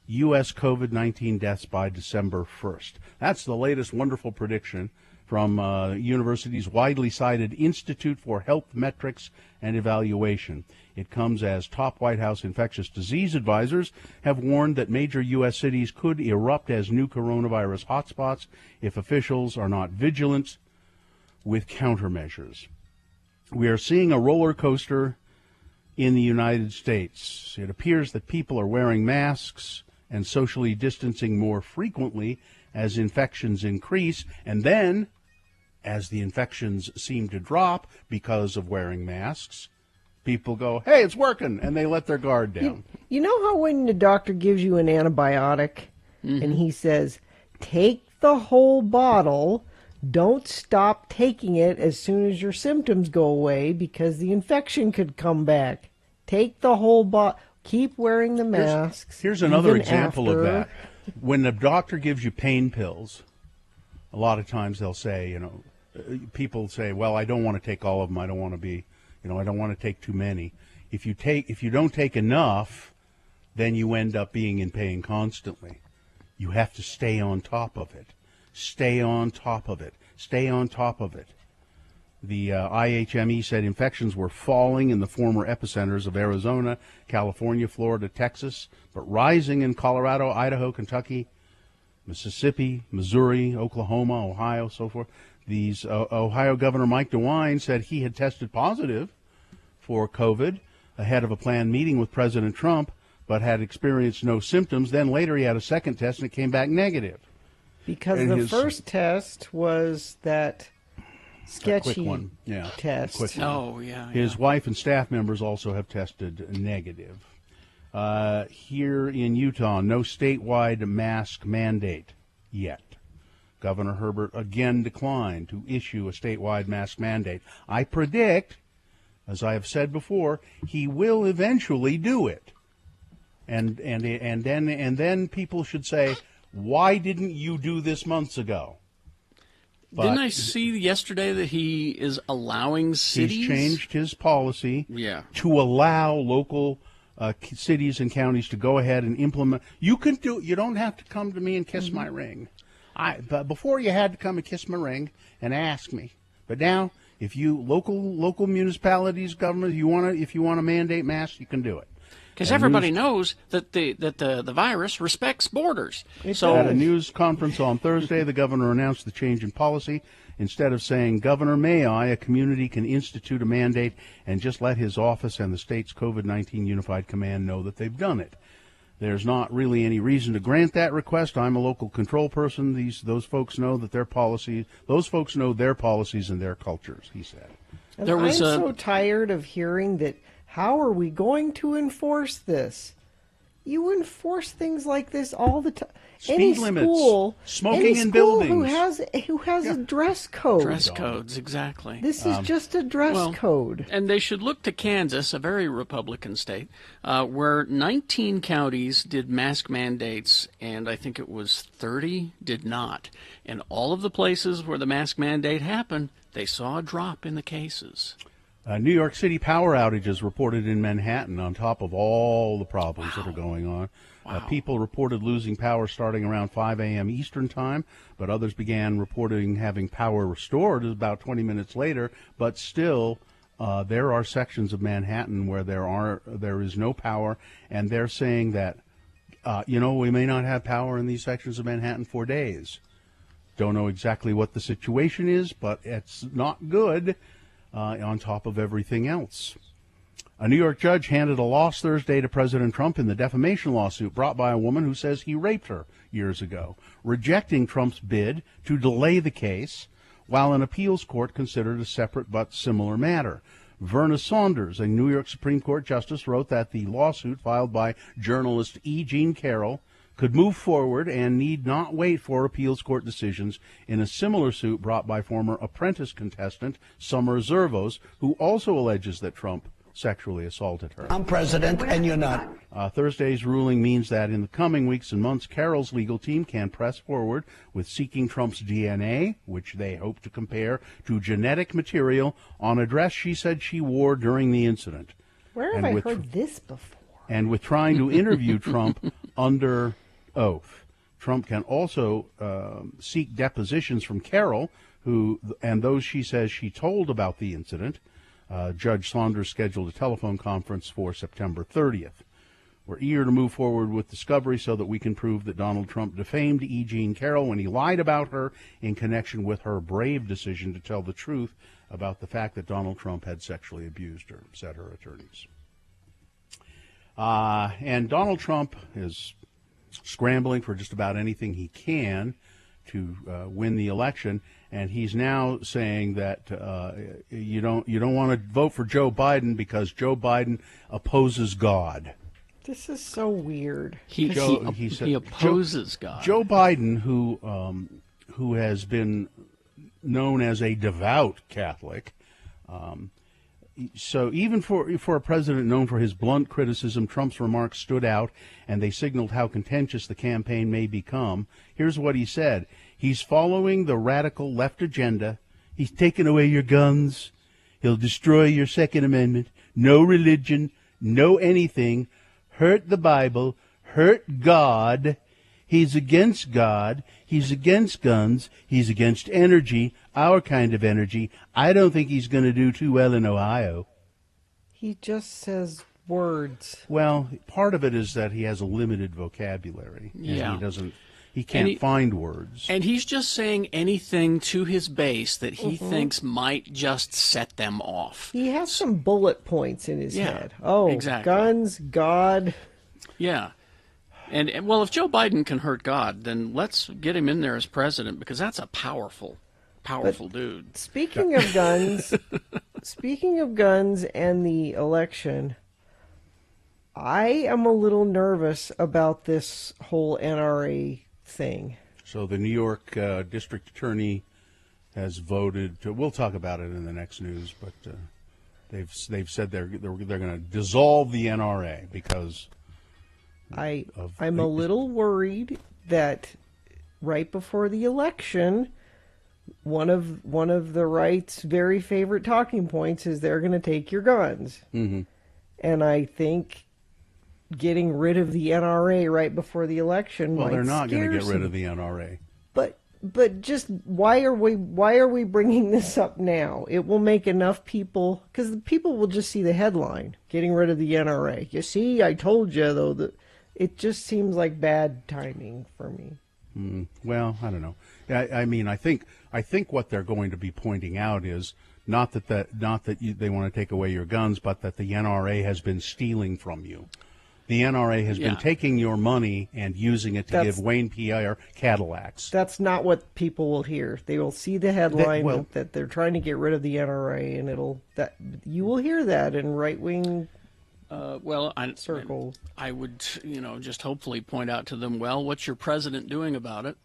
U.S. COVID-19 deaths by December 1st. That's the latest wonderful prediction from university's widely cited Institute for Health Metrics and Evaluation. It comes as top White House infectious disease advisors have warned that major U.S. cities could erupt as new coronavirus hotspots if officials are not vigilant with countermeasures. We are seeing a roller coaster in the United States. It appears that people are wearing masks and socially distancing more frequently as infections increase, and then, as the infections seem to drop because of wearing masks, people go, hey, it's working, and they let their guard down. You know how when the doctor gives you an antibiotic and he says, take the whole bottle, don't stop taking it as soon as your symptoms go away because the infection could come back. Take the whole bottle. Keep wearing the masks. Here's another even example after. of that. When the doctor gives you pain pills, a lot of times they'll say, people say, well, I don't want to take all of them. I don't want to be, I don't want to take too many. If you don't take enough, then you end up being in pain constantly. You have to stay on top of it. Stay on top of it. Stay on top of it. The IHME said infections were falling in the former epicenters of Arizona, California, Florida, Texas, but rising in Colorado, Idaho, Kentucky, Mississippi, Missouri, Oklahoma, Ohio, so forth. These Ohio Governor Mike DeWine said he had tested positive for COVID ahead of a planned meeting with President Trump, but had experienced no symptoms. Then later he had a second test and it came back negative. Because the first test was that sketchy quick one. Yeah, test. Quick one. Oh, yeah. His wife and staff members also have tested negative. Here in Utah, no statewide mask mandate yet. Governor Herbert again declined to issue a statewide mask mandate. I predict, as I have said before, he will eventually do it. And then people should say, why didn't you do this months ago? But didn't I see yesterday that he is allowing cities? He's changed his policy to allow local cities and counties to go ahead and implement. You can do. You don't have to come to me and kiss my ring. But before you had to come and kiss my ring and ask me. But now, if you local municipalities, government, if you want to mandate masks, you can do it. Because everybody knows that the virus respects borders. So at a news conference on Thursday, the governor announced the change in policy. Instead of saying, Governor, may I, a community can institute a mandate and just let his office and the state's COVID-19 Unified Command know that they've done it. There's not really any reason to grant that request. I'm a local control person. Those folks know that their policies. Those folks know their policies and their cultures, he said. And I'm so tired of hearing that. How are we going to enforce this? You enforce things like this all the time. Speed limits, smoking in buildings. Who has a dress code? Dress codes, exactly. This is just a dress code. And they should look to Kansas, a very Republican state, where 19 counties did mask mandates, and I think it was 30 did not. And all of the places where the mask mandate happened, they saw a drop in the cases. New York City power outages reported in Manhattan on top of all the problems that are going on. People reported losing power starting around 5 a.m. Eastern time, but others began reporting having power restored about 20 minutes later. But still, there are sections of Manhattan where there is no power, and they're saying that we may not have power in these sections of Manhattan for days. Don't know exactly what the situation is, but it's not good on top of everything else. A New York judge handed a loss Thursday to President Trump in the defamation lawsuit brought by a woman who says he raped her years ago, rejecting Trump's bid to delay the case while an appeals court considered a separate but similar matter. Verna Saunders, a New York Supreme Court justice, wrote that the lawsuit filed by journalist E. Jean Carroll could move forward and need not wait for appeals court decisions in a similar suit brought by former Apprentice contestant Summer Zervos, who also alleges that Trump sexually assaulted her. I'm president and you're not. Thursday's ruling means that in the coming weeks and months, Carroll's legal team can press forward with seeking Trump's DNA, which they hope to compare to genetic material on a dress she said she wore during the incident. Where have I heard this before? And with trying to interview Trump under oath. Trump can also seek depositions from Carroll, and those she says she told about the incident. Judge Saunders scheduled a telephone conference for September 30th. We're eager to move forward with discovery so that we can prove that Donald Trump defamed E. Jean Carroll when he lied about her in connection with her brave decision to tell the truth about the fact that Donald Trump had sexually abused her, said her attorneys. And Donald Trump is scrambling for just about anything he can to win the election, and he's now saying that you don't want to vote for Joe Biden because Joe Biden opposes God. This is so weird. He opposes God. Joe Biden, who has been known as a devout Catholic, so even for a president known for his blunt criticism, Trump's remarks stood out, and they signaled how contentious the campaign may become. Here's what he said. He's following the radical left agenda. He's taking away your guns. He'll destroy your Second Amendment. No religion, no anything. Hurt the Bible. Hurt God. He's against God. He's against guns. He's against energy, our kind of energy. I don't think he's going to do too well in Ohio. He just says words. Well, part of it is that he has a limited vocabulary. Yeah. He can't find words. And he's just saying anything to his base that he thinks might just set them off. He has some bullet points in his head. Oh, exactly. Guns, God. Yeah. And well, if Joe Biden can hurt God, then let's get him in there as president, because that's a powerful dude. Speaking of guns, and the election, I am a little nervous about this whole NRA thing. So the New York district attorney has voted. We'll talk about it in the next news, but they've said they're going to dissolve the NRA because. I'm a little worried that right before the election, one of the right's very favorite talking points is they're going to take your guns. Mm-hmm. And I think getting rid of the NRA right before the election might they're not going to get some. rid of the NRA. But just why are we bringing this up now? It will make enough people, because the people will just see the headline, getting rid of the NRA. You see, I told you though that. It just seems like bad timing for me. Well, I don't know. I mean, I think what they're going to be pointing out is not that they want to take away your guns, but that the NRA has been stealing from you. The NRA has been taking your money and using it to give Wayne Pierre Cadillacs. That's not what people will hear. They will see the headline that they're trying to get rid of the NRA, and you will hear that in right-wing. Circle. I would, just hopefully point out to them, well, what's your president doing about it?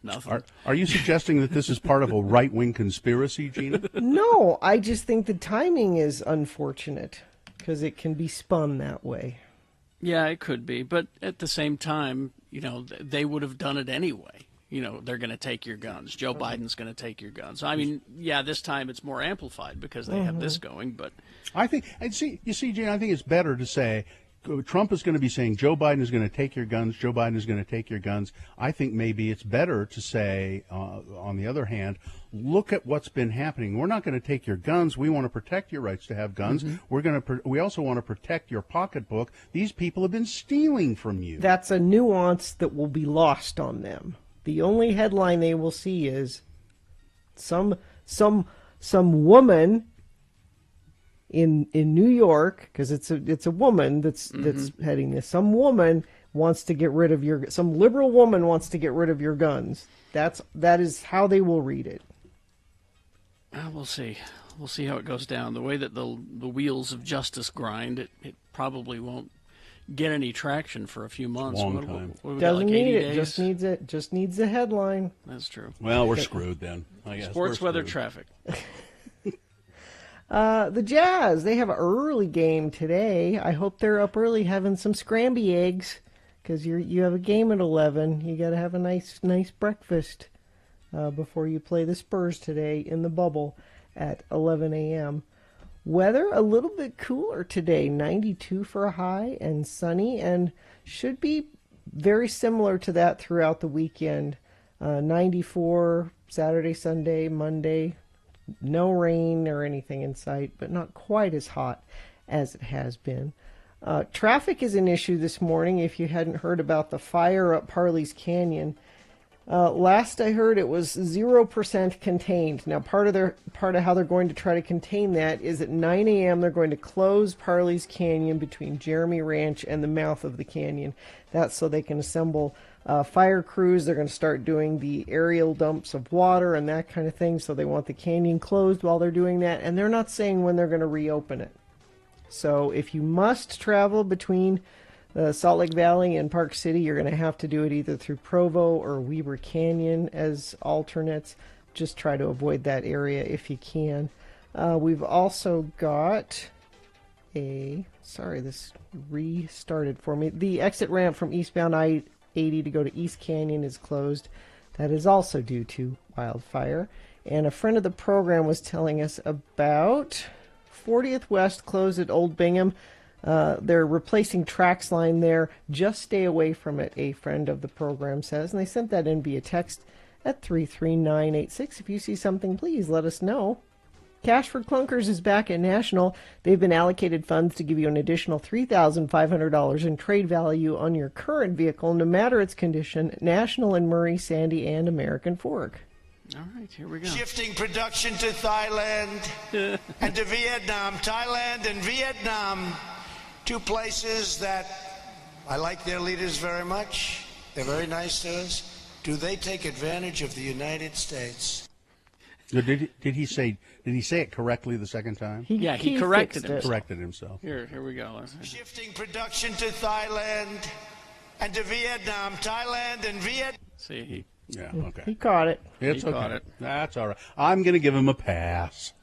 Nothing. Are you suggesting that this is part of a right-wing conspiracy, Gina? No, I just think the timing is unfortunate because it can be spun that way. Yeah, it could be. But at the same time, they would have done it anyway. They're going to take your guns. Joe Biden's going to take your guns. I mean, this time it's more amplified because they have this going, but I think, Gene, I think it's better to say, Trump is going to be saying Joe Biden is going to take your guns. Joe Biden is going to take your guns. I think maybe it's better to say, on the other hand, look at what's been happening. We're not going to take your guns. We want to protect your rights to have guns. We also want to protect your pocketbook. These people have been stealing from you. That's a nuance that will be lost on them. The only headline they will see is some woman in New York, because it's a woman that's heading this. Some woman wants to get rid of some liberal woman wants to get rid of your guns. That is how they will read it. We'll see. We'll see how it goes down. The way that the wheels of justice grind, it probably won't get any traction for a few months. Long time. What we got, Doesn't like 80 need it. days? Just needs a headline. That's true. Well, we're screwed then, I guess. Sports, weather, traffic. The Jazz, they have an early game today. I hope they're up early having some scramby eggs, because you have a game at 11. You got to have a nice breakfast before you play the Spurs today in the bubble at 11 a.m. Weather a little bit cooler today, 92 for a high and sunny, and should be very similar to that throughout the weekend. 94 Saturday, Sunday, Monday. No rain or anything in sight, but not quite as hot as it has been. Traffic is an issue this morning. If you hadn't heard about the fire up Parley's Canyon, last I heard it was 0% contained. Now, part of how they're going to try to contain that is at 9 a.m. they're going to close Parley's Canyon between Jeremy Ranch and the mouth of the canyon. That's so they can assemble fire crews. They're going to start doing the aerial dumps of water and that kind of thing. So they want the canyon closed while they're doing that. And they're not saying when they're going to reopen it. So if you must travel between Salt Lake Valley and Park City, you're going to have to do it either through Provo or Weber Canyon as alternates. Just try to avoid that area if you can. We've also got this restarted for me. The exit ramp from eastbound I-80 to go to East Canyon is closed. That is also due to wildfire. And a friend of the program was telling us about 40th West closed at Old Bingham. They're replacing Trax line there. Just stay away from it, a friend of the program says. And they sent that in via text at 33986. If you see something, please let us know. Cash for Clunkers is back at National. They've been allocated funds to give you an additional $3,500 in trade value on your current vehicle, no matter its condition. National in Murray, Sandy, and American Fork. All right, here we go. Shifting production to Thailand and to Vietnam. Thailand and Vietnam, two places that I like their leaders very much. They're very nice to us. Do they take advantage of the United States? Did he say it correctly the second time? He corrected himself. Corrected himself. Here we go. Shifting production to Thailand and to Vietnam. Thailand and Vietnam. See, yeah, okay. He caught it. It's He okay. caught it. That's all right. I'm going to give him a pass.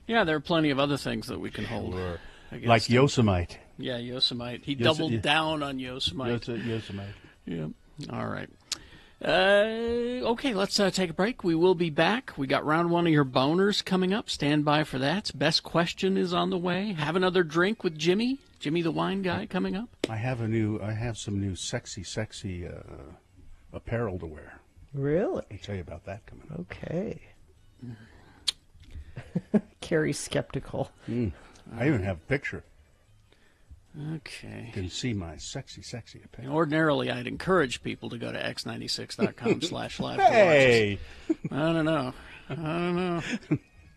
Yeah, there are plenty of other things that we can hold. Sure. Against Like him. Yosemite. Yeah, Yosemite. He doubled down on Yosemite. Yosemite. Yeah. All right. Okay, let's take a break. We will be back. We got round one of your boners coming up. Stand by for that. Best question is on the way. Have another drink with Jimmy the wine guy, coming up. I have some new sexy apparel to wear. Really? I'll tell you about that coming up. Okay. Carrie's skeptical. I even have a picture. Okay. You can see my sexy apparel. Ordinarily, I'd encourage people to go to x96.com/live. Hey! I don't know.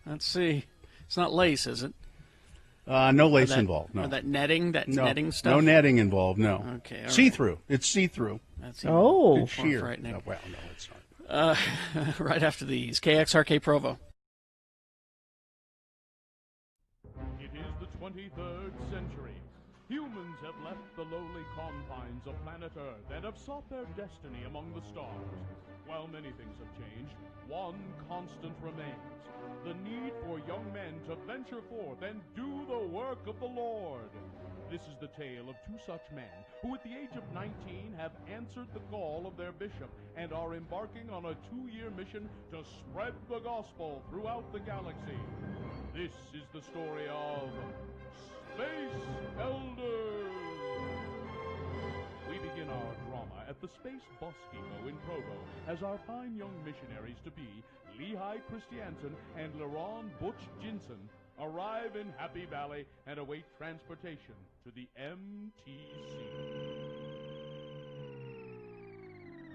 Let's see. It's not lace, is it? No lace involved. No. Or that netting stuff? No netting involved, no. Okay. All see-through. right. It's see-through. That's It's sheer. frightening. No, well, no, it's not. Right after these. KXRK Provo. It is the 23rd century. Humans have left the lowly confines of planet Earth and have sought their destiny among the stars. While many things have changed, one constant remains: the need for young men to venture forth and do the work of the Lord. This is the tale of two such men who at the age of 19 have answered the call of their bishop and are embarking on a 2-year mission to spread the gospel throughout the galaxy. This is the story of Space Elders! We begin our drama at the Space Bus Depot in Provo as our fine young missionaries-to-be, Lehigh Christiansen and Laron Butch Jinson, arrive in Happy Valley and await transportation to the MTC.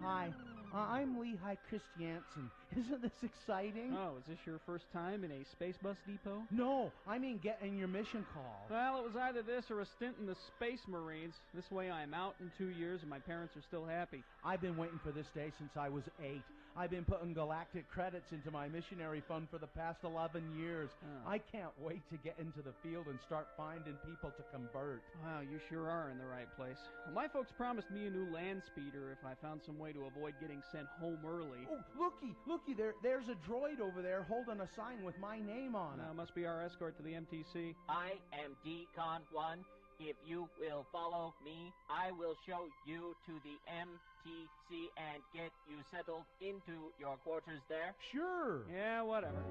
Hi, I'm Lehigh Christiansen. Isn't this exciting? Oh, is this your first time in a space bus depot? No, I mean getting your mission call. Well, it was either this or a stint in the Space Marines. This way I'm out in 2 years and my parents are still happy. I've been waiting for this day since I was 8. I've been putting galactic credits into my missionary fund for the past 11 years. Oh. I can't wait to get into the field and start finding people to convert. Wow, you sure are in the right place. Well, my folks promised me a new land speeder if I found some way to avoid getting sent home early. Oh, looky, there's a droid over there holding a sign with my name on it. Must be our escort to the MTC. I am Decon 1. If you will follow me, I will show you to the MTC and get you settled into your quarters there. Sure. Yeah, whatever.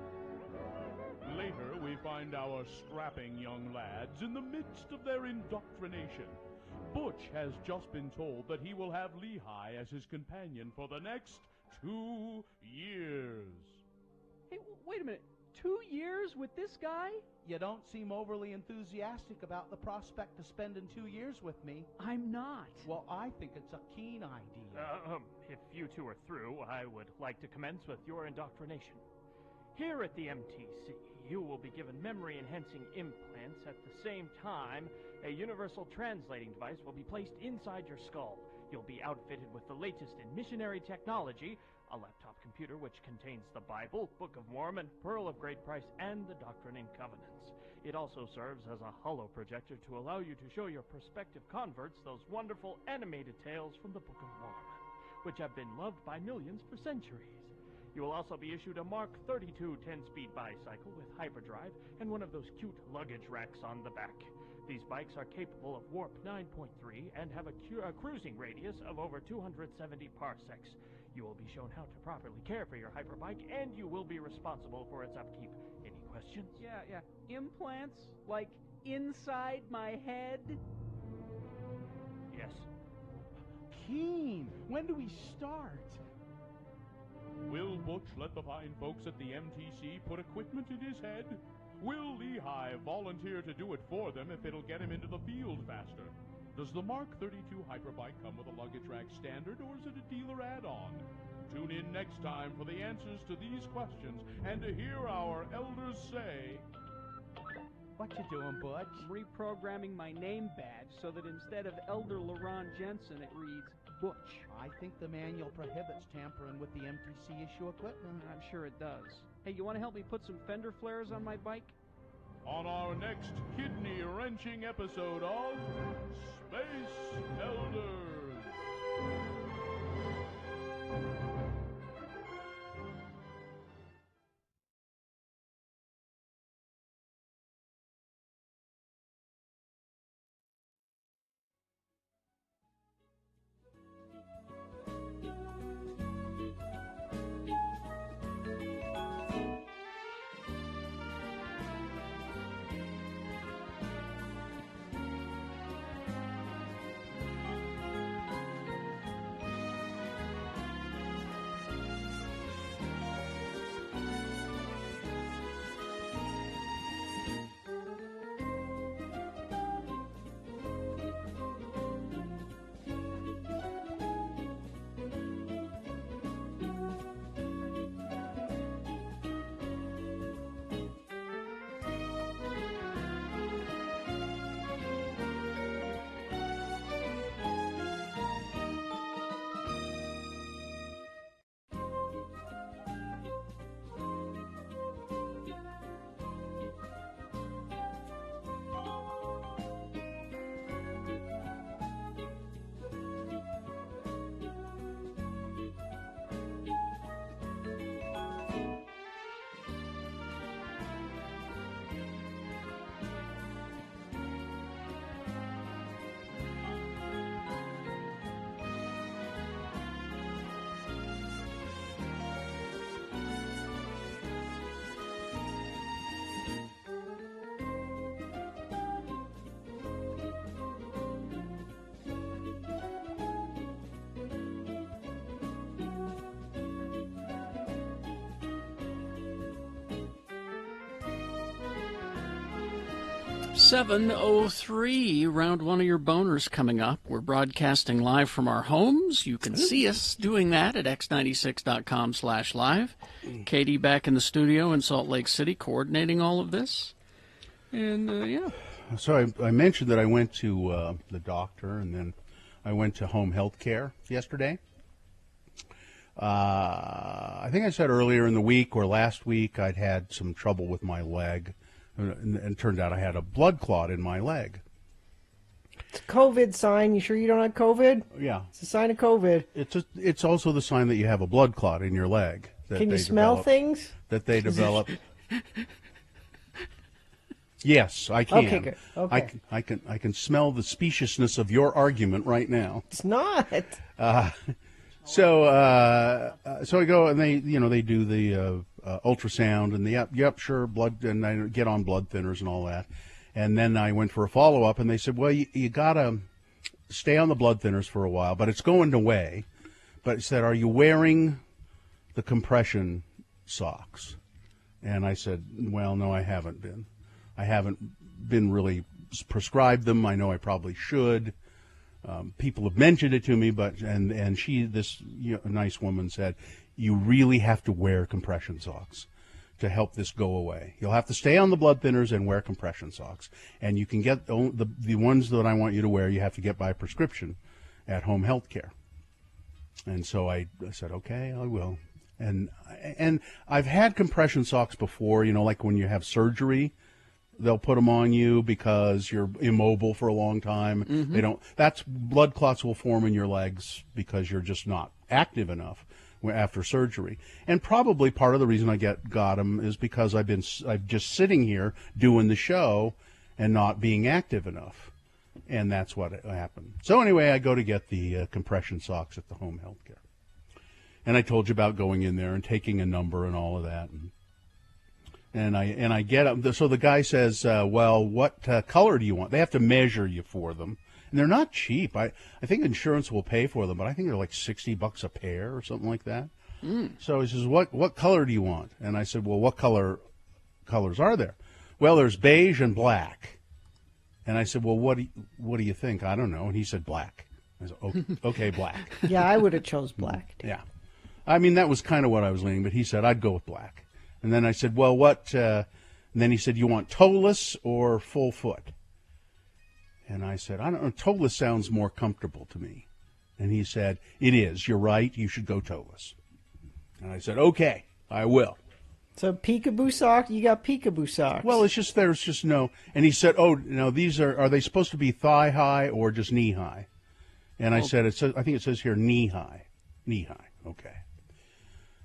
Later, we find our strapping young lads in the midst of their indoctrination. Butch has just been told that he will have Lehigh as his companion for the next 2 years. Hey, wait a minute. 2 years with this guy? You don't seem overly enthusiastic about the prospect of spending 2 years with me. I'm not. Well, I think it's a keen idea. If you two are through, I would like to commence with your indoctrination. Here at the MTC, you will be given memory-enhancing implants. At the same time, a universal translating device will be placed inside your skull. You'll be outfitted with the latest in missionary technology, a laptop computer which contains the Bible, Book of Mormon, Pearl of Great Price, and the Doctrine and Covenants. It also serves as a holo projector to allow you to show your prospective converts those wonderful animated tales from the Book of Mormon, which have been loved by millions for centuries. You will also be issued a Mark 32 10-speed bicycle with hyperdrive and one of those cute luggage racks on the back. These bikes are capable of warp 9.3 and have a cruising radius of over 270 parsecs. You will be shown how to properly care for your hyperbike, and you will be responsible for its upkeep. Any questions? Yeah. Implants? Like inside my head? Yes. Keen, when do we start? Will Butch let the fine folks at the MTC put equipment in his head? Will Lehigh volunteer to do it for them if it'll get him into the field faster? Does the Mark 32 Hyperbike come with a luggage rack standard, or is it a dealer add-on? Tune in next time for the answers to these questions and to hear our elders say... What you doing, Butch? Reprogramming my name badge so that instead of Elder Laron Jensen, it reads Butch. I think the manual prohibits tampering with the MTC issue equipment. I'm sure it does. Hey, you want to help me put some fender flares on my bike? On our next kidney-wrenching episode of Space Elders. 7:03, round one of your boners coming up. We're broadcasting live from our homes. You can see us doing that at x96.com/live. Katie back in the studio in Salt Lake City coordinating all of this. And, yeah. So I mentioned that I went to the doctor, and then I went to home health care yesterday. I think I said earlier in the week or last week I'd had some trouble with my leg, and it turned out I had a blood clot in my leg. It's a COVID sign. You sure you don't have COVID? Yeah. It's a sign of COVID. It's also the sign that you have a blood clot in your leg. Can you smell things? That they develop. Yes, I can. Okay, good. Okay. I can smell the speciousness of your argument right now. It's not. So I go and they do the ultrasound and the yep sure blood, and I get on blood thinners and all that, and then I went for a follow up and they said, well, you gotta stay on the blood thinners for a while, but it's going away. But it said, are you wearing the compression socks? And I said, well, no, I haven't been. I haven't been really prescribed them. I know I probably should. People have mentioned it to me, but and she, this nice woman, said, you really have to wear compression socks to help this go away. You'll have to stay on the blood thinners and wear compression socks. And you can get the ones that I want you to wear, you have to get by prescription at home health care. And so I said, okay, I will. And I've had compression socks before, like when you have surgery. They'll put them on you because you're immobile for a long time. Mm-hmm. Blood clots will form in your legs because you're just not active enough after surgery. And probably part of the reason I got them is because I'm just sitting here doing the show and not being active enough. And that's what happened. So anyway, I go to get the compression socks at the home health care. And I told you about going in there and taking a number and all of that. And I get up. So the guy says, well, what color do you want? They have to measure you for them. And they're not cheap. I think insurance will pay for them, but I think they're like $60 a pair or something like that. So he says, what color do you want? And I said, well, what colors are there? Well, there's beige and black. And I said, well, what do you think? I don't know. And he said, black. I said, okay, black. Yeah, I would have chose black. Yeah. I mean, that was kind of what I was leaning, but he said, I'd go with black. And then I said, well, what? And then he said, you want toeless or full foot? And I said, I don't know. Toeless sounds more comfortable to me. And he said, it is. You're right. You should go toeless. And I said, okay, I will. So peekaboo sock, you got peekaboo socks. Well, there's just no. And he said, oh, no, these are they supposed to be thigh high or just knee high? And I said, I think it says here knee high. Knee high. Okay.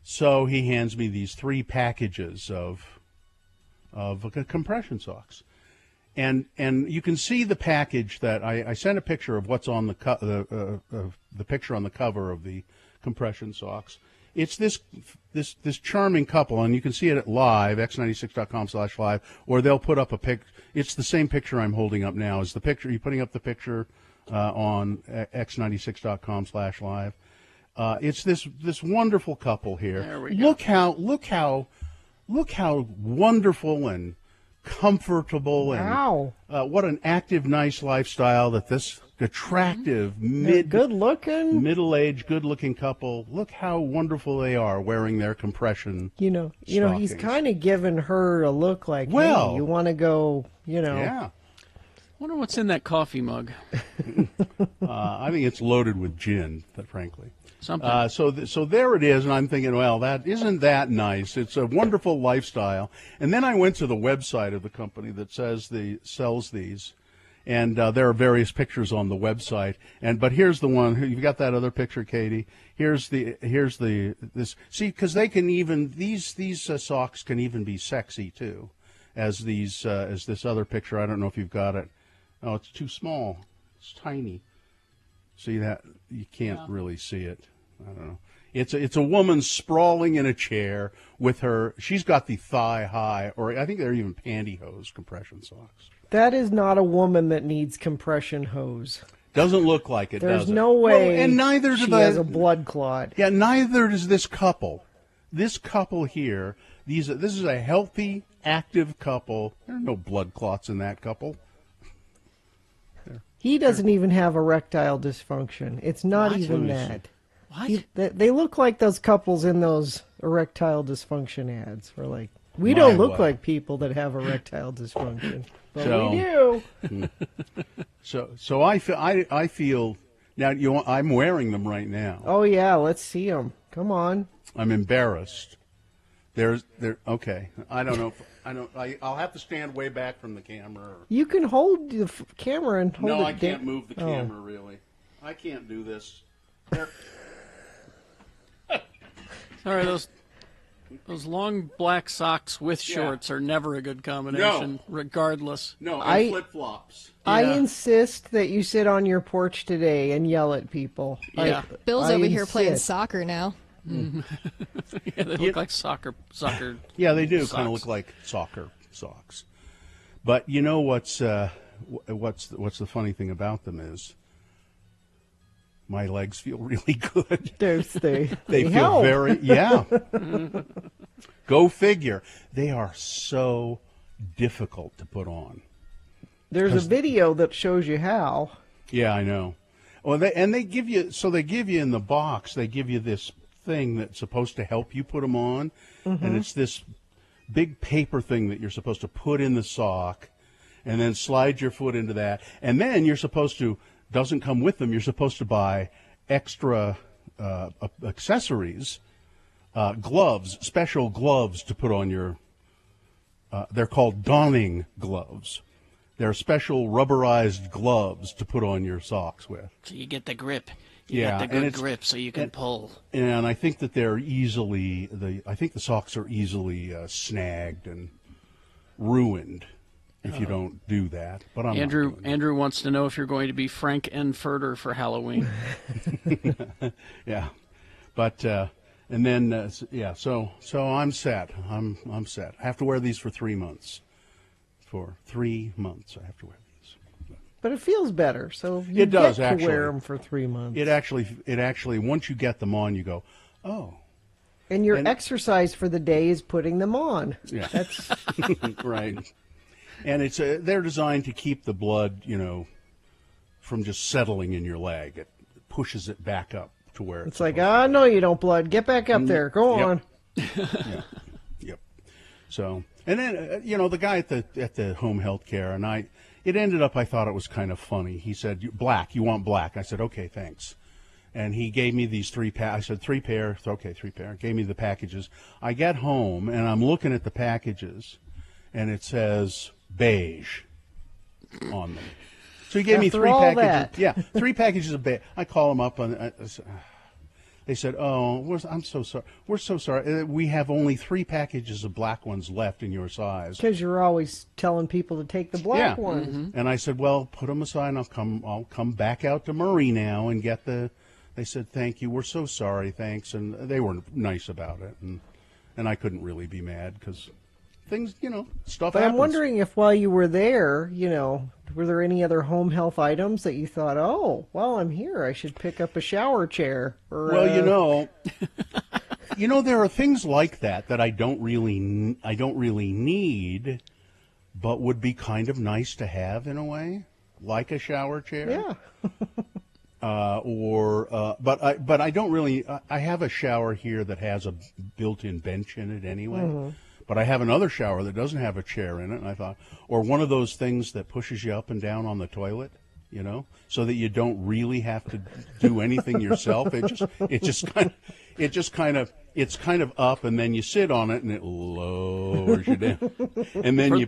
So he hands me these 3 packages of compression socks, and you can see the package that I sent a picture of what's on the picture on the cover of the compression socks. It's this charming couple, and you can see it at live x96.com/live, or they'll put up a pic. It's the same picture I'm holding up now. Is the picture you're putting up the picture on x96.com/live? It's this wonderful couple here. There we go. Look how wonderful and comfortable and what an active, nice lifestyle that this attractive, good-looking, middle-aged, good-looking couple. Look how wonderful they are wearing their compression. He's kind of giving her a look like, hey, you want to go, Yeah. Wonder what's in that coffee mug. I think it's loaded with gin, frankly. Something. So there it is, and I'm thinking, well, that isn't that nice. It's a wonderful lifestyle. And then I went to the website of the company that sells these, and there are various pictures on the website. But here's the one. You've got that other picture, Katie. Here's this. See, because they can even these socks can even be sexy too, as this other picture. I don't know if you've got it. Oh, it's too small. It's tiny. See that? You can't really see it. I don't know. It's a woman sprawling in a chair with her. She's got the thigh high, or I think they're even pantyhose compression socks. That is not a woman that needs compression hose. Doesn't look like it. There's does it? no way. Well, and neither she has a blood clot. Yeah, neither does this couple. this couple here, this is a healthy, active couple. There are no blood clots in that couple. He doesn't even have erectile dysfunction. It's not What? even that. What? They look like those couples in those erectile dysfunction ads. We're like, we don't look like people that have erectile dysfunction, but we do. So I feel now. I'm wearing them right now. Oh yeah, let's see them. Come on. I'm embarrassed. Okay. I don't know. I'll have to stand way back from the camera. You can hold the camera and hold it. No, I can't move the camera. Really, I can't do this. Sorry, those long black socks with shorts are never a good combination, regardless. No, and flip-flops. I insist that you sit on your porch today and yell at people. Yeah. Bill's over here playing soccer now. Yeah, they look like soccer. Yeah, they do socks. kind of look like soccer socks. But you know what's the funny thing about them is my legs feel really good. They feel help. very Go figure. They are so difficult to put on. There's a video that shows you how. Yeah, I know. Well, they give you in the box. They give you this thing that's supposed to help you put them on, and it's this big paper thing that you're supposed to put in the sock, and then slide your foot into that, and then you're supposed to. Doesn't come with them. You're supposed to buy extra accessories, gloves, special gloves to put on your. They're called donning gloves. They're special rubberized gloves to put on your socks with. So you get the grip. You get the good grip so you can pull. And I think that I think the socks are easily snagged and ruined if you don't do that. But Andrew wants to know if you're going to be Frank Furter for Halloween. Yeah. But and then so I'm set. I'm set. I have to wear these for 3 months. For 3 months, I have to wear these. But it feels better, so you It does, get to actually. wear them for 3 months. It actually, once you get them on, you go, oh. And your exercise for the day is putting them on. Yeah, that's right. And they're designed to keep the blood, from just settling in your leg. It pushes it back up to where it's like, no, you don't, blood. Get back up there. Go on. Yep. So. And then, the guy at the home health care, and I thought it was kind of funny. He said, black, you want black? I said, okay, thanks. And he gave me these 3 I said, 3 pair. Okay, 3 pair. Gave me the packages. I get home, and I'm looking at the packages, and it says beige on them. So he gave me 3 packages. That. Yeah, 3 packages of beige. I call him up, and they said, "Oh, I'm so sorry. We're so sorry. We have only 3 packages of black ones left in your size." Because you're always telling people to take the black ones. Mm-hmm. And I said, "Well, put them aside. And I'll come back out to Murray now and get the." They said, "Thank you. We're so sorry. Thanks." And they were nice about it, and I couldn't really be mad because things, stuff. But happens. I'm wondering if while you were there, were there any other home health items that you thought, oh, while I'm here, I should pick up a shower chair? Or, well, there are things like that I don't really need, but would be kind of nice to have in a way, like a shower chair. Yeah. But I don't really. I have a shower here that has a built-in bench in it anyway. Mm-hmm. But I have another shower that doesn't have a chair in it, and I thought, or one of those things that pushes you up and down on the toilet, so that you don't really have to do anything yourself. It's kind of up, and then you sit on it, and it lowers you down, and then you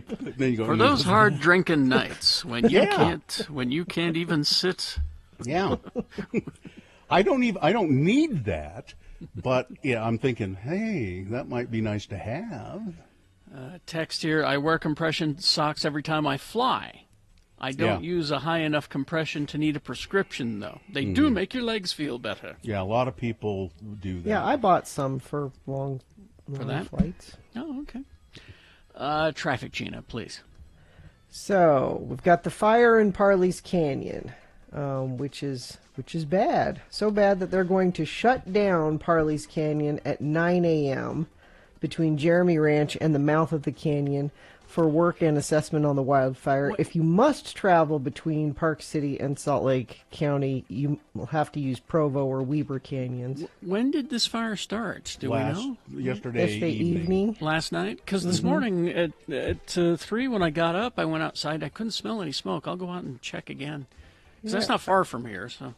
go. For those hard drinking nights when you can't even sit. Yeah, I don't need that. But, I'm thinking, hey, that might be nice to have. Text here, I wear compression socks every time I fly. I don't use a high enough compression to need a prescription, though. They do make your legs feel better. Yeah, a lot of people do that. Yeah, I bought some for long flights. Oh, okay. Traffic, Gina, please. So, we've got the fire in Parley's Canyon. which is bad. So bad that they're going to shut down Parley's Canyon at 9 a.m. between Jeremy Ranch and the mouth of the canyon for work and assessment on the wildfire. If you must travel between Park City and Salt Lake County, you will have to use Provo or Weber Canyons. When did this fire start? Do we know? Yesterday evening. Last night? Because this morning at 3 when I got up, I went outside. I couldn't smell any smoke. I'll go out and check again. Because that's not far from here. So,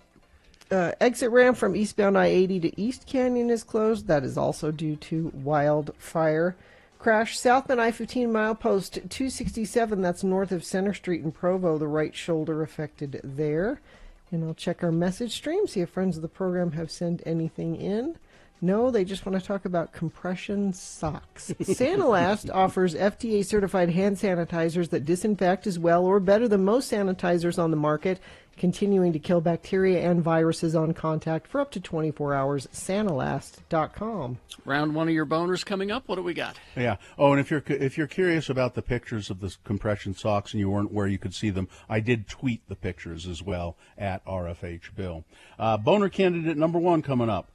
exit ramp from eastbound I-80 to East Canyon is closed. That is also due to wildfire. Crash southbound I-15 milepost 267. That's north of Center Street in Provo. The right shoulder affected there. And I'll check our message stream, see if friends of the program have sent anything in. No, they just want to talk about compression socks. Santalast offers FDA-certified hand sanitizers that disinfect as well or better than most sanitizers on the market, continuing to kill bacteria and viruses on contact for up to 24 hours. Santalast.com. Round one of your boners coming up. What do we got? Yeah. Oh, and if you're curious about the pictures of the compression socks and you weren't where you could see them, I did tweet the pictures as well at RFH Bill. Boner candidate number 1 coming up.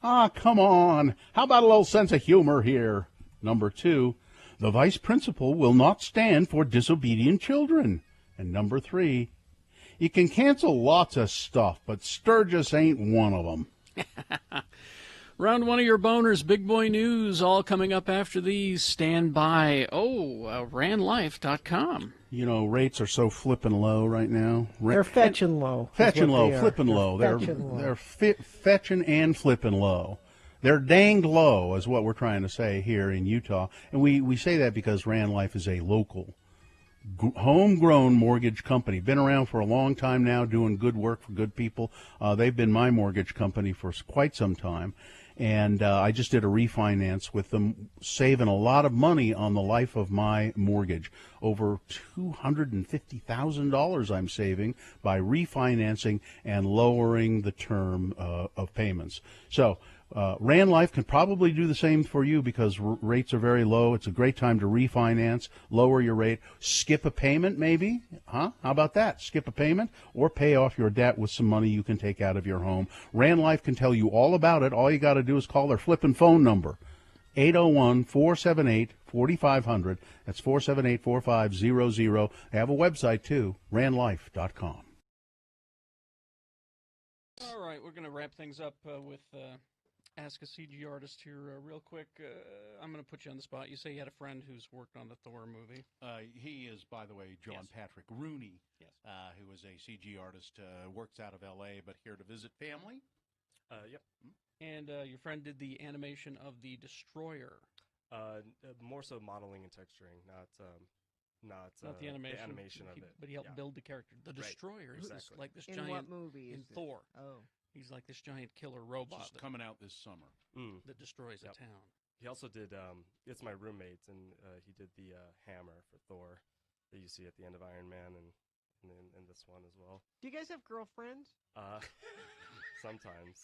Ah, come on. How about a little sense of humor here? Number 2, the vice principal will not stand for disobedient children. And number 3, you can cancel lots of stuff, but Sturgis ain't one of them. Round one of your boners, big boy news, all coming up after these. Stand by. ranlife.com. You know, rates are so flippin' low right now. They're fetching low. Fetching low, flippin' low. They're fetching and flippin' low. They're danged low is what we're trying to say here in Utah. And we say that because Rand Life is a local, homegrown mortgage company. Been around for a long time now, doing good work for good people. They've been my mortgage company for quite some time. And I just did a refinance with them, saving a lot of money on the life of my mortgage. Over $250,000 I'm saving by refinancing and lowering the term of payments. So Rand Life can probably do the same for you because rates are very low. It's a great time to refinance, lower your rate, skip a payment maybe. Huh? How about that? Skip a payment or pay off your debt with some money you can take out of your home. Rand Life can tell you all about it. All you got to do is call their flipping phone number, 801-478-4500. That's 478-4500. They have a website too, randlife.com. All right, we're going to wrap things up with Ask a CG Artist here real quick. I'm going to put you on the spot. You say you had a friend who's worked on the Thor movie. He is, by the way, John Patrick Rooney, who is a CG artist, works out of L.A., but here to visit family. Yep. And your friend did the animation of the Destroyer. More so modeling and texturing, not the animation. The animation of it. But he helped build the character. The Destroyer is like this giant. In what movie? In Thor. Oh. He's like this giant killer robot. It's coming out this summer. That destroys a town. He also did, it's my roommate, and he did the hammer for Thor that you see at the end of Iron Man and in this one as well. Do you guys have girlfriends? Sometimes.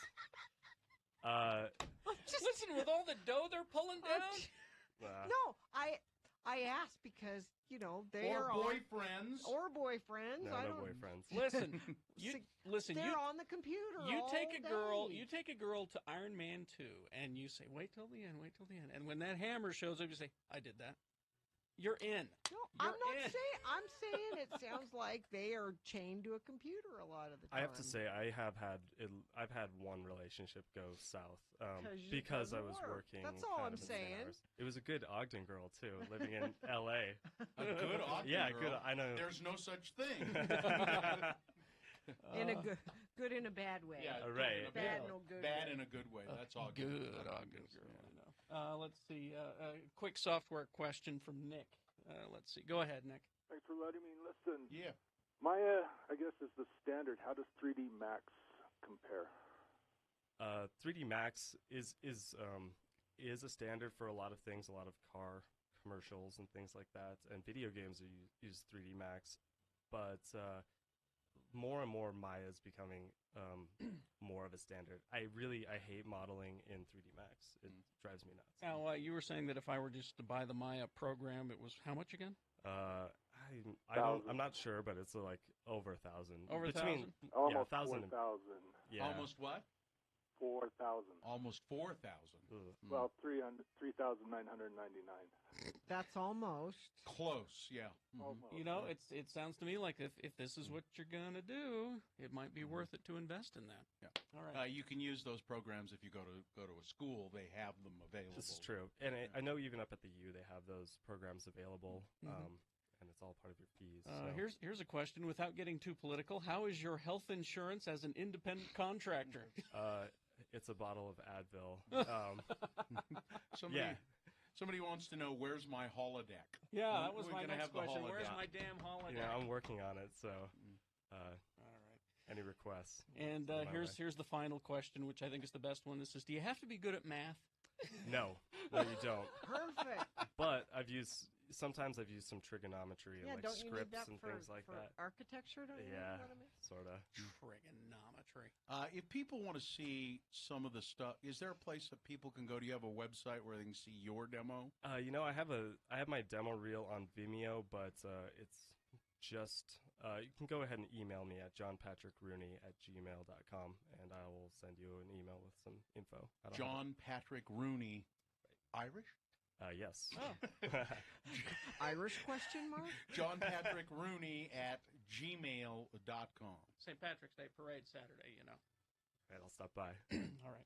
Listen, with all the dough they're pulling down? No, I asked because, you know, they're boyfriends. Or boyfriends. No, no boyfriends. Listen, they're on the computer. You all take a girl. day. You take a girl to Iron Man 2, and you say, "Wait till the end. Wait till the end." And when that hammer shows up, you say, "I did that." You're in. No, I'm not saying. I'm saying it sounds like they are chained to a computer a lot of the time. I have to say, I've had one relationship go south because I was working. That's all I'm saying. It was a good Ogden girl too, living in L.A. A good Ogden girl? Good. I know. There's no such thing. In a good in a bad way. Yeah, right. Bad in a good. Bad way. in a good way. That's all. Good Ogden girl. Let's see. Quick software question from Nick. Let's see. Go ahead, Nick. Thanks for letting me listen. Yeah. Maya, I guess, is the standard. How does 3D Max compare? 3D Max is a standard for a lot of things, a lot of car commercials and things like that, and video games use 3D Max, but more and more Maya is becoming more of a standard. I hate modeling in 3D Max. It drives me nuts. Now, you were saying that if I were just to buy the Maya program, it was how much again? I I'm not sure, but it's like over 1,000. Over 1,000? Almost 1,000. 4,000. Yeah. Almost what? 4,000. Almost 4,000. Well, 3,999. That's almost close. Yeah. Almost. You know, it sounds to me like if this is what you're gonna do, it might be worth it to invest in that. Yeah. All right. You can use those programs if you go to a school. They have them available. This is true, and I know even up at the U they have those programs available, and it's all part of your fees. So. Here's a question without getting too political. How is your health insurance as an independent contractor? It's a bottle of Advil. Somebody wants to know, where's my holodeck? Yeah, that was my gonna next have the question. Where's holodeck? my damn holodeck? Yeah, I'm working on it. So, all right. Any requests? And here's the final question, which I think is the best one. This is: do you have to be good at math? No, you don't. perfect. But sometimes I've used some trigonometry and like don't you need scripts that and for, things like for that. architecture, don't you? Yeah, Know what I mean? sort of. Trigonometry. If people want to see some of the stuff, is there a place that people can go? Do you have a website where they can see your demo? I have my demo reel on Vimeo, but it's just you can go ahead and email me at johnpatrickrooney@gmail.com, and I will send you an email with some info. John Patrick Rooney, Irish? Yes. Oh. Irish question mark? John Patrick Rooney at gmail.com. St. Patrick's Day Parade Saturday, you know. Right, I'll stop by. All right.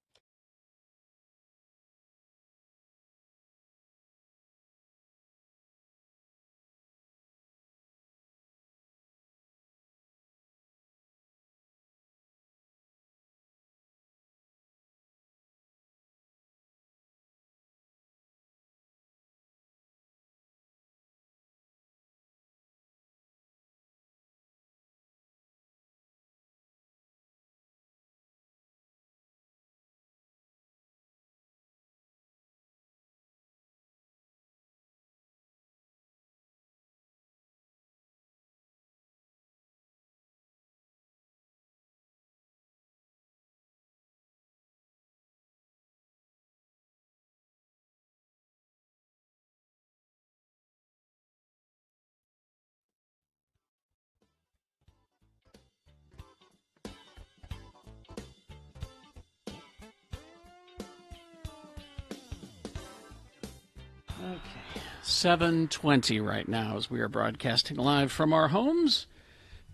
Okay, 7:20 right now as we are broadcasting live from our homes.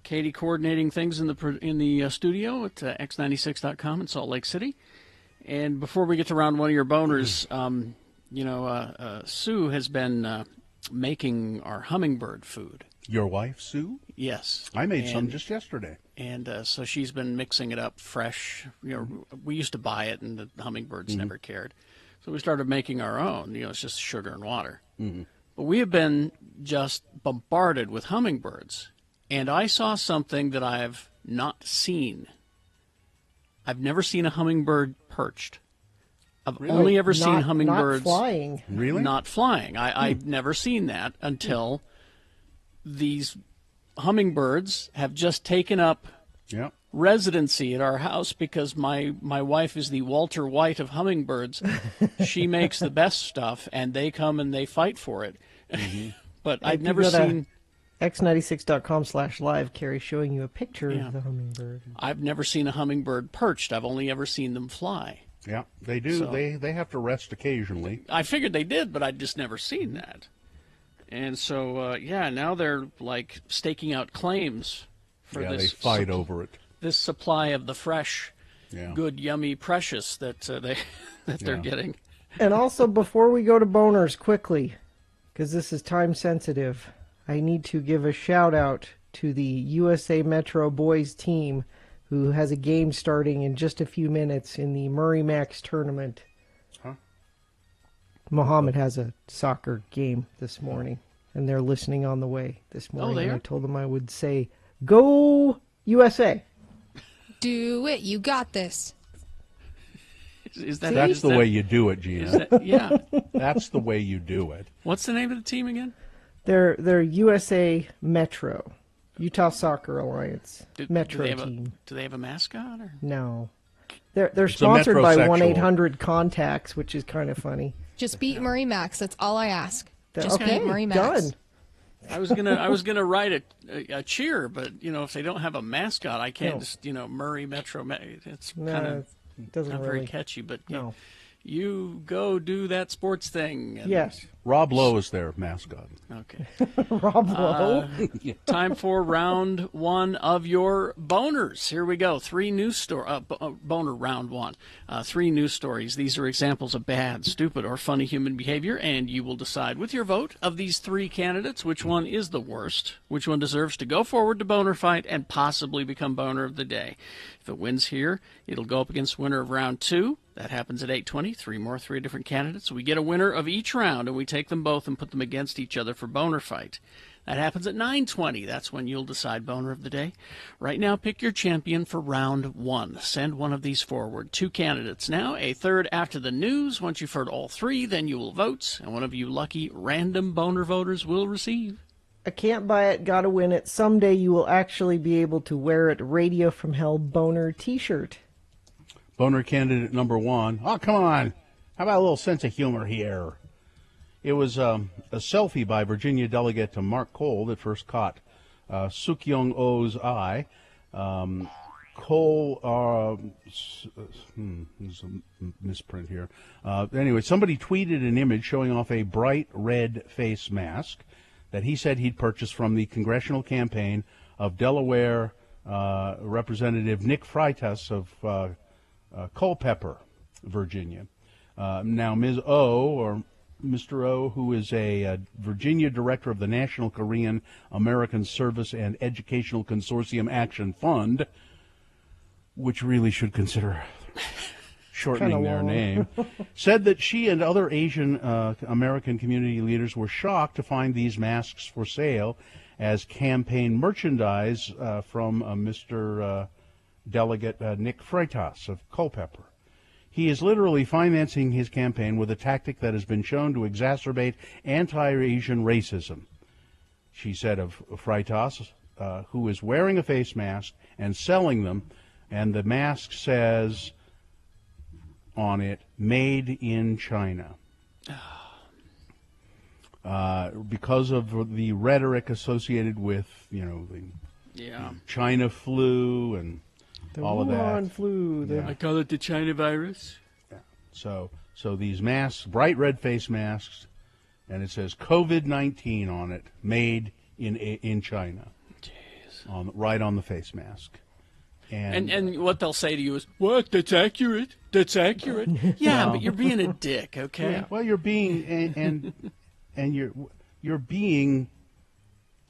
Katie coordinating things in the studio at x96.com in Salt Lake City. And before we get to round one of your boners, Sue has been making our hummingbird food. Your wife, Sue? Yes. I made some just yesterday. And so she's been mixing it up fresh. You know, we used to buy it, and the hummingbirds never cared. So we started making our own. You know, it's just sugar and water. But we have been just bombarded with hummingbirds. And I saw something that I've not seen. I've never seen a hummingbird perched. I've only ever seen hummingbirds not flying. Really? Not flying. I've never seen that until these hummingbirds have just taken up residency at our house because my wife is the Walter White of hummingbirds. She makes the best stuff, and they come and they fight for it. But I've never seen... x96.com/live, Carrie, showing you a picture of the hummingbird. I've never seen a hummingbird perched. I've only ever seen them fly. Yeah, they do. So, they have to rest occasionally. I figured they did, but I'd just never seen that. And so, now they're like staking out claims for this. They fight over it. This supply of the fresh, good, yummy, precious that they're getting. And also, before we go to boners, quickly, because this is time sensitive, I need to give a shout out to the USA Metro boys team, who has a game starting in just a few minutes in the Murray Max tournament. Mohammed has a soccer game this morning, and they're listening on the way this morning. They are? I told them I would say, "Go USA!" Do it. You got this. That's the way you do it, Gina. That's the way you do it. What's the name of the team again? They're USA Metro, Utah Soccer Alliance Metro team. Do they have a mascot? Or? No. They're sponsored by 1-800-CONTACTS, which is kind of funny. Just beat Murray Max. That's all I ask. Just okay, beat Murray Max. Done. I was gonna write a cheer, but if they don't have a mascot, I can't just Murray Metro. It's kind of doesn't not really very catchy, but no. You go do that sports thing. And yes. Rob Lowe is their mascot. Okay. Rob Lowe. Time for round one of your boners. Here we go. Boner round one. 3 news stories. These are examples of bad, stupid, or funny human behavior, and you will decide with your vote of these 3 candidates which one is the worst, which one deserves to go forward to boner fight and possibly become boner of the day. If it wins here, it'll go up against winner of round 2. That happens at 8:20. 3 different candidates. We get a winner of each round, and we take them both and put them against each other for boner fight. That happens at 9:20. That's when you'll decide boner of the day. Right now, pick your champion for round 1. Send one of these forward. 2 candidates now, a third after the news. Once you've heard all 3, then you will vote, and one of you lucky random boner voters will receive. I can't buy it, gotta win it. Someday you will actually be able to wear it. Radio from Hell boner t-shirt. Boner candidate number 1. Oh, come on. How about a little sense of humor here? It was a selfie by Virginia delegate Mark Cole that first caught Suk-Young Oh's eye. Cole, there's a misprint here. Anyway, somebody tweeted an image showing off a bright red face mask that he said he'd purchased from the congressional campaign of Delaware Representative Nick Freitas of Culpeper, Virginia. Now, Ms. O, or Mr. O, who is a Virginia director of the National Korean American Service and Educational Consortium Action Fund, which really should consider shortening their name, said that she and other Asian American community leaders were shocked to find these masks for sale as campaign merchandise from Mr. Delegate Nick Freitas of Culpeper. He is literally financing his campaign with a tactic that has been shown to exacerbate anti-Asian racism, she said of Freitas, who is wearing a face mask and selling them, and the mask says on it, "Made in China." Because of the rhetoric associated with, the China flu and all of that. Wuhan flu. I call it the China virus. Yeah. So these masks, bright red face masks, and it says COVID-19 on it, made in China. Jeez. Right on the face mask. And what they'll say to you is, "What? That's accurate. That's accurate." Yeah, but you're being a dick, okay? Yeah. Well, you're being and you're being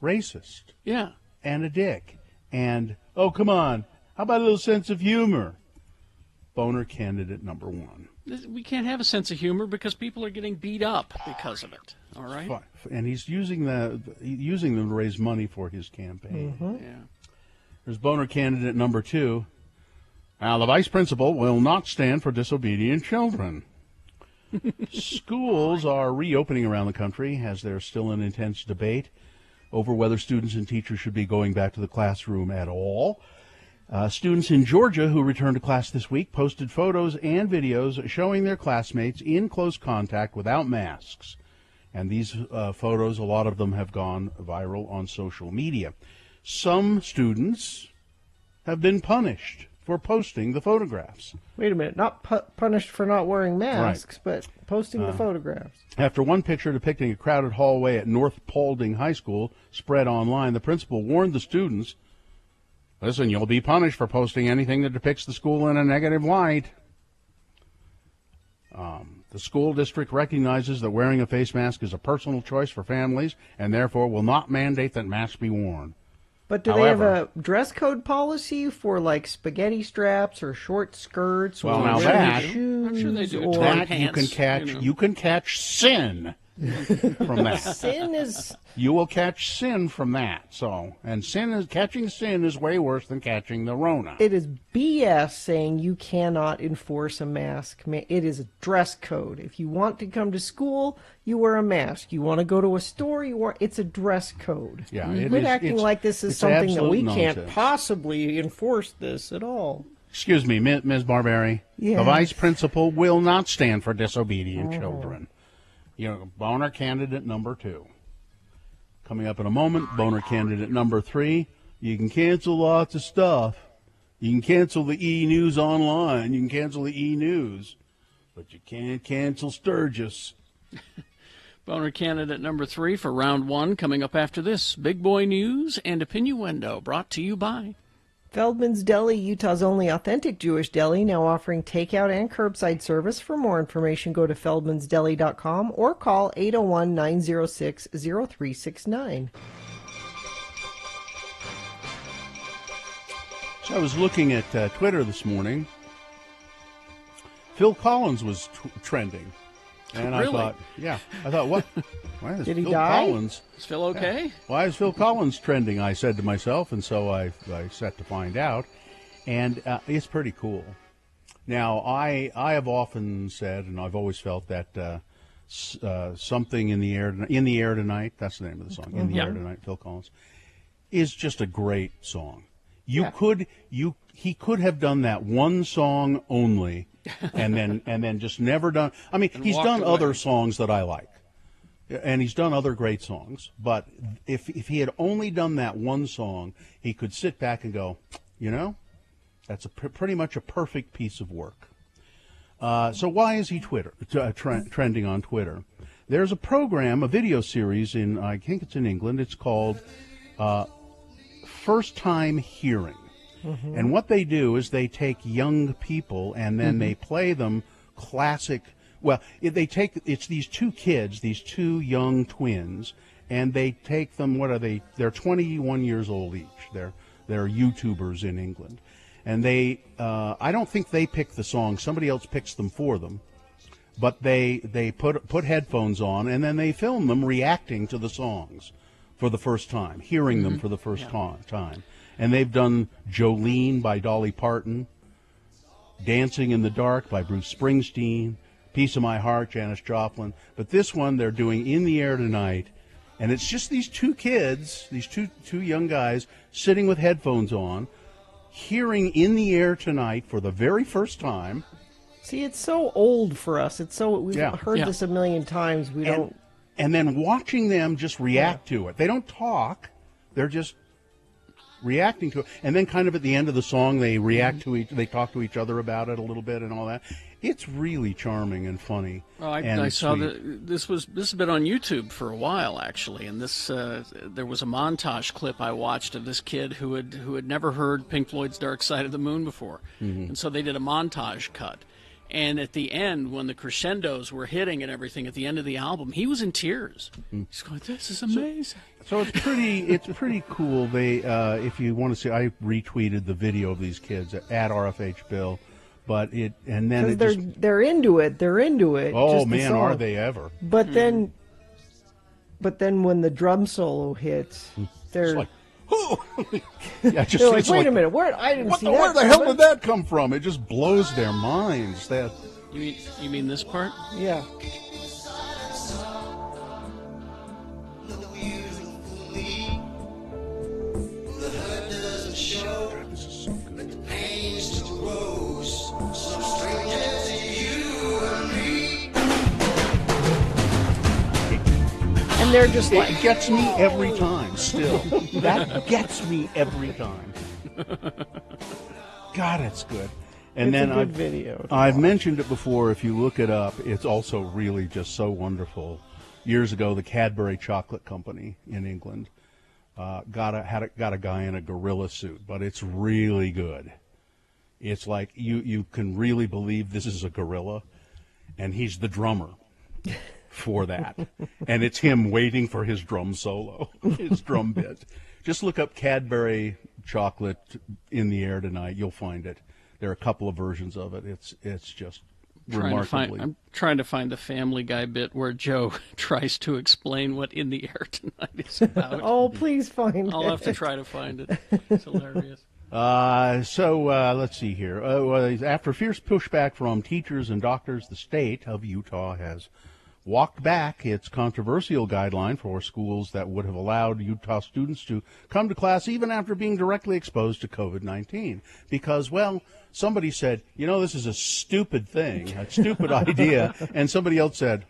racist. Yeah. And a dick. And oh, come on. How about a little sense of humor? Boner candidate number 1. We can't have a sense of humor because people are getting beat up because of it. All right. Fine. And he's using them to raise money for his campaign. Mm-hmm. Yeah. There's boner candidate number 2. Now, the vice principal will not stand for disobedient children. Schools are reopening around the country as there's still an intense debate over whether students and teachers should be going back to the classroom at all. Students in Georgia who returned to class this week posted photos and videos showing their classmates in close contact without masks. And these photos, a lot of them have gone viral on social media. Some students have been punished for posting the photographs. Wait a minute, not punished for not wearing masks, but posting the photographs. After one picture depicting a crowded hallway at North Paulding High School spread online, the principal warned the students, "Listen, you'll be punished for posting anything that depicts the school in a negative light." The school district recognizes that wearing a face mask is a personal choice for families and therefore will not mandate that masks be worn. But do they have a dress code policy for like spaghetti straps or short skirts? Well, or now that, shoes, I'm sure they do. or that Pants, you can catch sin from that. Sin is... You will catch sin from that. And catching sin is way worse than catching the Rona. It is BS saying you cannot enforce a mask. It is a dress code. If you want to come to school, you wear a mask. You want to go to a store, it's a dress code. Yeah, Quit acting like this is something that we nonsense. can't possibly enforce this at all. Excuse me, Ms. Barberry. Yes. The vice principal will not stand for disobedient children. Boner candidate number 2. Coming up in a moment, boner candidate number 3. You can cancel lots of stuff. You can cancel the E-News online. You can cancel the E-News. But you can't cancel Sturgis. Boner candidate number 3 for round 1 coming up after this. Big Boy News and Opinioendo brought to you by Feldman's Deli, Utah's only authentic Jewish deli, now offering takeout and curbside service. For more information, go to feldmansdeli.com or call 801-906-0369. So I was looking at Twitter this morning. Phil Collins was trending. And Really? I thought, what? Why is Did he Phil die? Collins? Is Phil okay? Yeah. Why is Phil Collins trending? I said to myself, and so I set to find out. And it's pretty cool. Now, I have often said, and I've always felt that something in the air tonight. That's the name of the song. In the Air Tonight, Phil Collins, is just a great song. He could have done that one song only, and then just never done. I mean, he's done other songs that I like, and he's done other great songs. But if he had only done that one song, he could sit back and go, that's pretty much a perfect piece of work. So why is he trending on Twitter? There's a program, a video series I think it's in England. It's called First Time Hearing. Mm-hmm. And what they do is they take young people and then they play them classic. Well, it's these two kids, these two young twins, and they take them. What are they? They're 21 years old each. They're YouTubers in England, and I don't think they pick the song. Somebody else picks them for them, but they put headphones on and then they film them reacting to the songs for the first time, hearing them for the first time. And they've done Jolene by Dolly Parton, Dancing in the Dark by Bruce Springsteen, Piece of My Heart, Janis Joplin. But this one they're doing In the Air Tonight, and it's just these two kids, these two young guys, sitting with headphones on, hearing In the Air Tonight for the very first time. See, it's so old for us. We've heard this a million times. And then watching them just react to it. They don't talk. They're just reacting to it. And then kind of at the end of the song, they they talk to each other about it a little bit and all that. It's really charming and funny. Well, I saw this has been on YouTube for a while, actually. And there was a montage clip I watched of this kid who had never heard Pink Floyd's Dark Side of the Moon before. Mm-hmm. And so they did a montage cut. And at the end, when the crescendos were hitting and everything, at the end of the album, he was in tears. He's going, "This is amazing." So it's pretty cool. They, if you want to see, I retweeted the video of these kids at RFH Bill, but they're into it. They're into it. Oh man, are they ever? But then when the drum solo hits, they're like, yeah, just, they're like, wait a minute, where the hell did that come from? It just blows their minds. You mean this part? Yeah. They're just like, it gets me every time. Still, that gets me every time. God, it's good. And it's then a good video. I've mentioned it before. If you look it up, it's also really just so wonderful. Years ago, the Cadbury Chocolate Company in England got a guy in a gorilla suit, but it's really good. It's like you can really believe this is a gorilla, and he's the drummer for that. And it's him waiting for his drum solo, his drum bit. Just look up Cadbury Chocolate In the Air Tonight. You'll find it. There are a couple of versions of it. It's just remarkably. I'm trying to find the Family Guy bit where Joe tries to explain what In the Air Tonight is about. Oh, please find it. I'll have to try to find it. It's hilarious. Let's see here. After fierce pushback from teachers and doctors, the state of Utah has walked back its controversial guideline for schools that would have allowed Utah students to come to class even after being directly exposed to COVID-19. Because, well, somebody said, this is a stupid thing, a stupid idea. And somebody else said,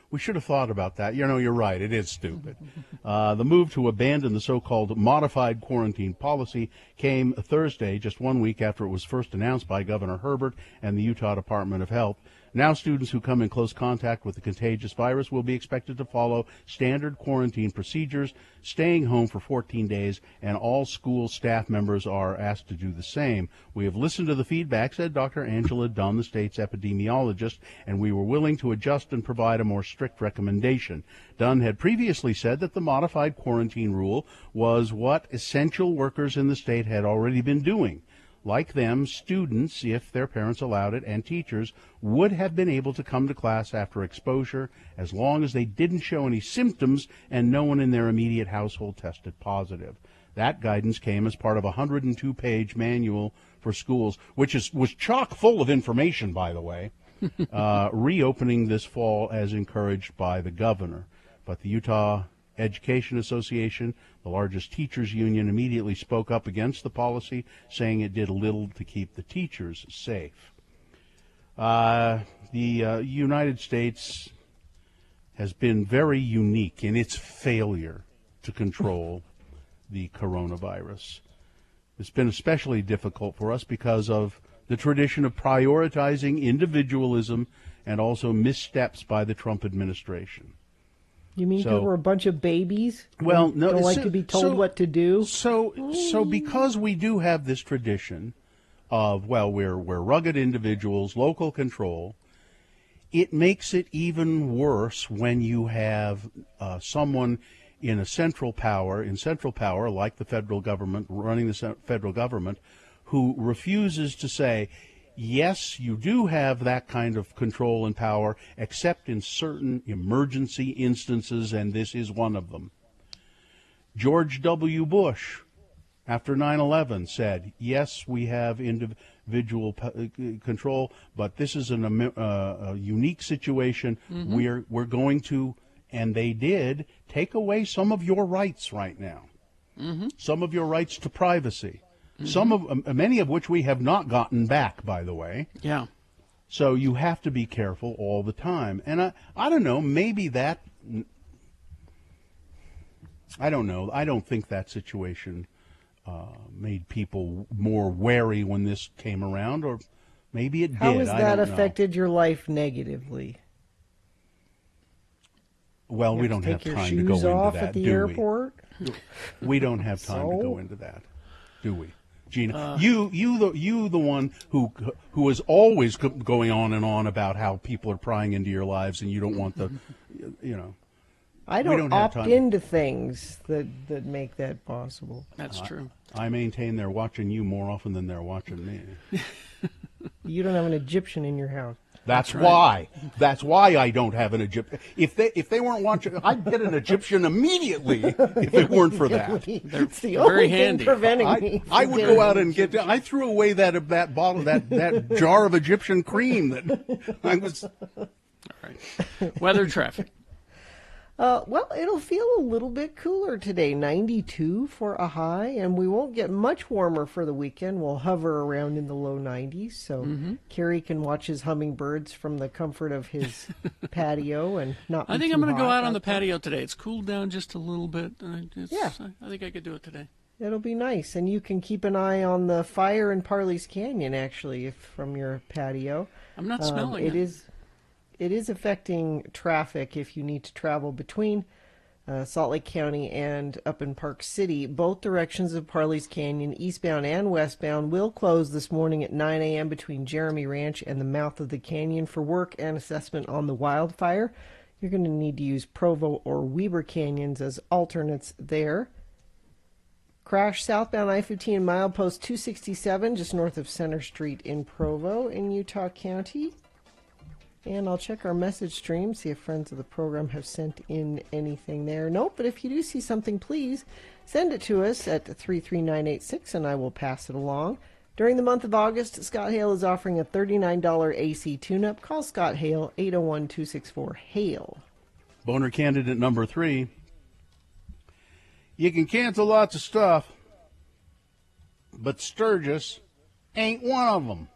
We should have thought about that. You're right. It is stupid. The move to abandon the so-called modified quarantine policy came Thursday, just 1 week after it was first announced by Governor Herbert and the Utah Department of Health. Now students who come in close contact with the contagious virus will be expected to follow standard quarantine procedures, staying home for 14 days, and all school staff members are asked to do the same. We have listened to the feedback, said Dr. Angela Dunn, the state's epidemiologist, and we were willing to adjust and provide a more strict recommendation. Dunn had previously said that the modified quarantine rule was what essential workers in the state had already been doing. Like them, students, if their parents allowed it, and teachers would have been able to come to class after exposure as long as they didn't show any symptoms and no one in their immediate household tested positive. That guidance came as part of a 102-page manual for schools, which was chock full of information, by the way, reopening this fall as encouraged by the governor. But the Utah Education Association, the largest teachers union, immediately spoke up against the policy, saying it did little to keep the teachers safe. The United States has been very unique in its failure to control the coronavirus. It's been especially difficult for us because of the tradition of prioritizing individualism and also missteps by the Trump administration. You mean because we're a bunch of babies? Well, no, don't like to be told what to do. So because we do have this tradition of, we're rugged individuals, local control, it makes it even worse when you have someone in central power, like the federal government, running the federal government, who refuses to say, yes, you do have that kind of control and power, except in certain emergency instances, and this is one of them. George W. Bush, after 9/11, said, yes, we have individual control, but this is a unique situation. Mm-hmm. We're going to, and they did, take away some of your rights right now, some of your rights to privacy. Many of which we have not gotten back, by the way. Yeah. So you have to be careful all the time. And I don't know, maybe that, I don't know. I don't think that situation made people more wary when this came around, or maybe it did. How has that affected your life negatively? Well, we don't have time to go into that, do we? Airport? We don't have time to go into that, do we? Gina, you the one who is always going on and on about how people are prying into your lives, and you don't want the, I don't opt into things that make that possible. That's true. I maintain they're watching you more often than they're watching me. You don't have an Egyptian in your house. That's why. That's why I don't have an Egyptian. If they weren't watching, I'd get an Egyptian immediately if it weren't for that. It's the only thing preventing me. I would go out and get. I threw away that bottle, that jar of Egyptian cream that I was. All right. Weather, traffic. Well, it'll feel a little bit cooler today, 92 for a high, and we won't get much warmer for the weekend. We'll hover around in the low 90s, so Kerry can watch his hummingbirds from the comfort of his patio and not be I think too I'm going to go hot out on the patio today. It's cooled down just a little bit. Yeah. I think I could do it today. It'll be nice, and you can keep an eye on the fire in Parley's Canyon, actually, from your patio. I'm not smelling it. It is affecting traffic if you need to travel between Salt Lake County and up in Park City. Both directions of Parley's Canyon, eastbound and westbound, will close this morning at 9 a.m. between Jeremy Ranch and the mouth of the canyon for work and assessment on the wildfire. You're going to need to use Provo or Weber Canyons as alternates there. Crash southbound I-15 milepost 267 just north of Center Street in Provo in Utah County. And I'll check our message stream, see if friends of the program have sent in anything there. Nope, but if you do see something, please send it to us at 33986 and I will pass it along. During the month of August, Scott Hale is offering a $39 AC tune-up. Call Scott Hale, 801-264-HALE. Boner candidate number 3. You can cancel lots of stuff, but Sturgis ain't one of them.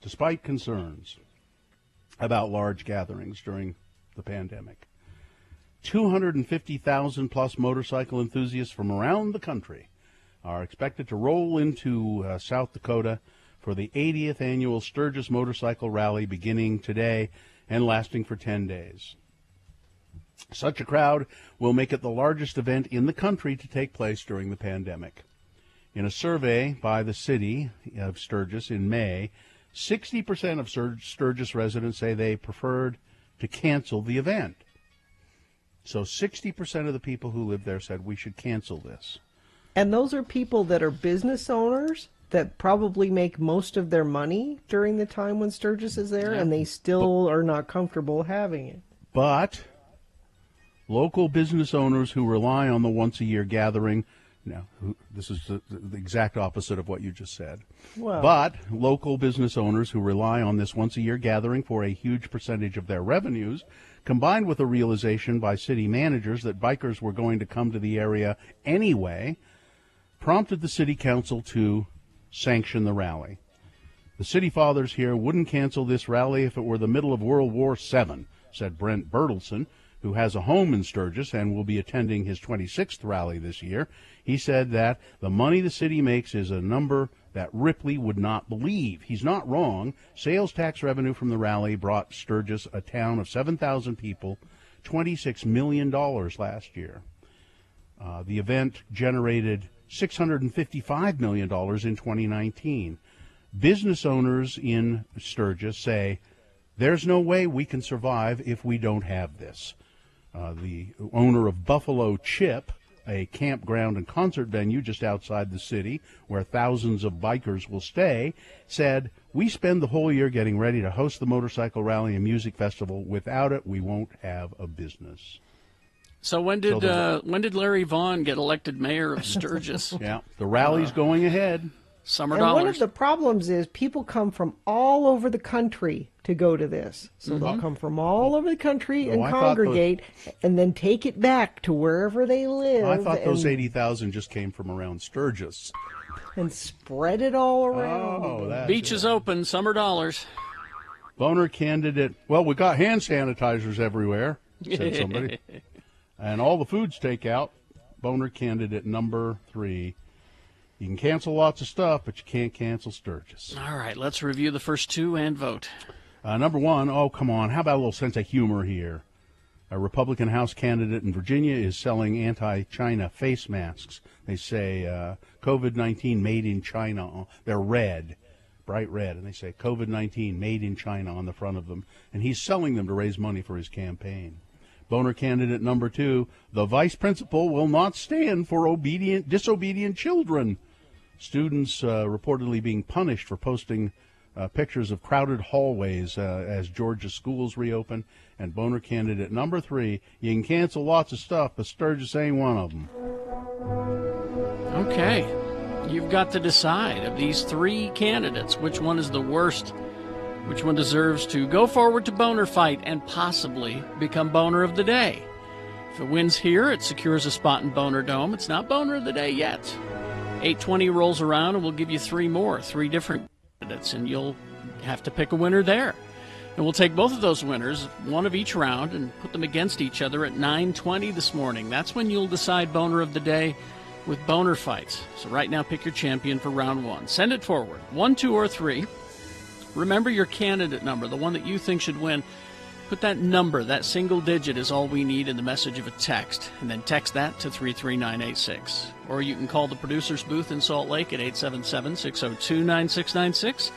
Despite concerns about large gatherings during the pandemic. 250,000 plus motorcycle enthusiasts from around the country are expected to roll into South Dakota for the 80th annual Sturgis Motorcycle Rally beginning today and lasting for 10 days. Such a crowd will make it the largest event in the country to take place during the pandemic. In a survey by the city of Sturgis in May, 60% of Sturgis residents say they preferred to cancel the event. So 60% of the people who live there said we should cancel this. And those are people that are business owners that probably make most of their money during the time when Sturgis is there, and they still are not comfortable having it. But local business owners who rely on the once-a-year gathering, this is the exact opposite of what you just said. Well, but local business owners who rely on this once-a-year gathering for a huge percentage of their revenues, combined with a realization by city managers that bikers were going to come to the area anyway, prompted the city council to sanction the rally. The city fathers here wouldn't cancel this rally if it were the middle of World War VII, said Brent Bertelson, who has a home in Sturgis and will be attending his 26th rally this year. He said that the money the city makes is a number that Ripley would not believe. He's not wrong. Sales tax revenue from the rally brought Sturgis, a town of 7,000 people, $26 million last year. The event generated $655 million in 2019. Business owners in Sturgis say, there's no way we can survive if we don't have this. The owner of Buffalo Chip, a campground and concert venue just outside the city where thousands of bikers will stay, said, we spend the whole year getting ready to host the motorcycle rally and music festival. Without it, we won't have a business. So when did Larry Vaughn get elected mayor of Sturgis? Yeah, the rally's going ahead. Summer and dollars. one of the problems is people come from all over the country to go to this. So they'll come from all over the country and congregate and then take it back to wherever they live. I thought those 80,000 just came from around Sturgis. And spread it all around. Oh, that's Beach is open, summer dollars. Boner candidate, well, we got hand sanitizers everywhere, said somebody. And all the food's takeout. Boner candidate number 3. You can cancel lots of stuff, but you can't cancel Sturgis. All right, let's review the first two and vote. Number 1, oh, come on, how about a little sense of humor here? A Republican House candidate in Virginia is selling anti-China face masks. They say COVID-19 made in China. They're red, bright red, and they say COVID-19 made in China on the front of them. And he's selling them to raise money for his campaign. Boner candidate number 2, the vice principal will not stand for disobedient children. Students reportedly being punished for posting pictures of crowded hallways as Georgia schools reopen. And Boner candidate number 3, you can cancel lots of stuff, but Sturgis ain't one of them. Okay, you've got to decide of these 3 candidates, which one is the worst. Which one deserves to go forward to Boner Fight and possibly become Boner of the Day? If it wins here, it secures a spot in Boner Dome. It's not Boner of the Day yet. 8:20 rolls around, and we'll give you 3 more, 3 different candidates, and you'll have to pick a winner there. And we'll take both of those winners, one of each round, and put them against each other at 9:20 this morning. That's when you'll decide Boner of the Day with Boner Fights. So right now, pick your champion for round 1. Send it forward, 1, 2, or 3. Remember your candidate number, the one that you think should win. Put that number, that single digit is all we need in the message of a text, and then text that to 33986. Or you can call the producer's booth in Salt Lake at 877-602-9696,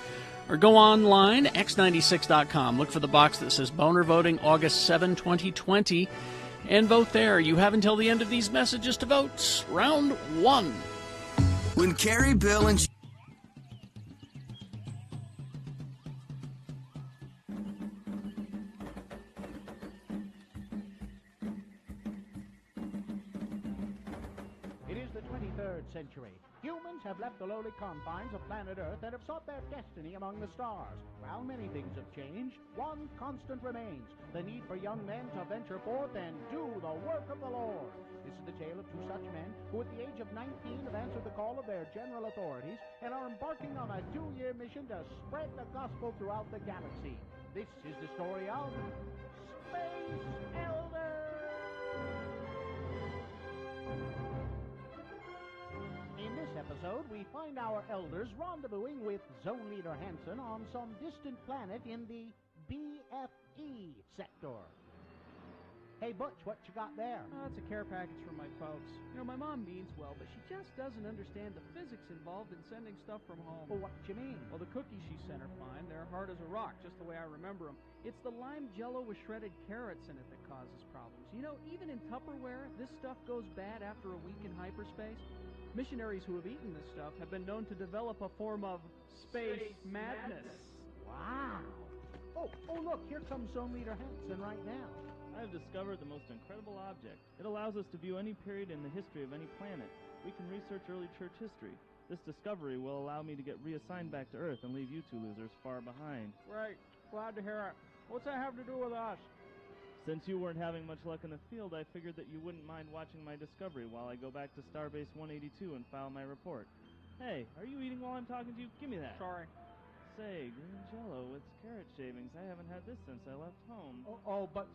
or go online, x96.com. Look for the box that says Boner Voting August 7, 2020, and vote there. You have until the end of these messages to vote. Round 1. When Carrie, Bill, and century. Humans have left the lowly confines of planet Earth and have sought their destiny among the stars. While many things have changed, one constant remains: the need for young men to venture forth and do the work of the Lord. This is the tale of 2 such men who at the age of 19 have answered the call of their general authorities and are embarking on a 2-year mission to spread the gospel throughout the galaxy. This is the story of Space Elders. In this episode, we find our elders rendezvousing with Zone Leader Hansen on some distant planet in the BFE sector. Hey, Butch, what you got there? It's a care package from my folks. You know, my mom means well, but she just doesn't understand the physics involved in sending stuff from home. Well, what you mean? Well, the cookies she sent are fine. They're hard as a rock, just the way I remember them. It's the lime jello with shredded carrots in it that causes problems. You know, even in Tupperware, this stuff goes bad after a week in hyperspace. Missionaries who have eaten this stuff have been known to develop a form of space madness. Wow. Oh, look, here comes Zone Leader Hansen right now. I have discovered the most incredible object. It allows us to view any period in the history of any planet. We can research early church history. This discovery will allow me to get reassigned back to Earth and leave you two losers far behind. Right. Glad to hear it. What's that have to do with us? Since you weren't having much luck in the field, I figured that you wouldn't mind watching my discovery while I go back to Starbase 182 and file my report. Hey, are you eating while I'm talking to you? Give me that. Sorry. Say, green jello with carrot shavings. I haven't had this since I left home.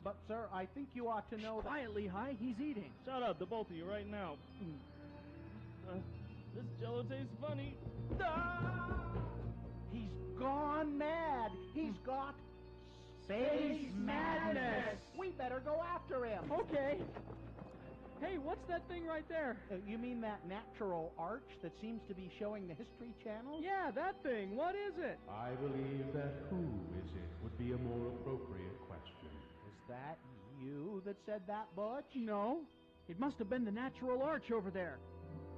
But sir, I think you ought to know that... Quietly, Hi, he's eating. Shut up, the both of you, right now. This jello tastes funny. He's gone mad. He's got space madness. We better go after him. Okay. Hey, what's that thing right there? You mean that natural arch that seems to be showing the History Channel? Yeah, that thing. What is it? I believe that who is it would be a more appropriate question. Is that you that said that, Butch? No. It must have been the natural arch over there.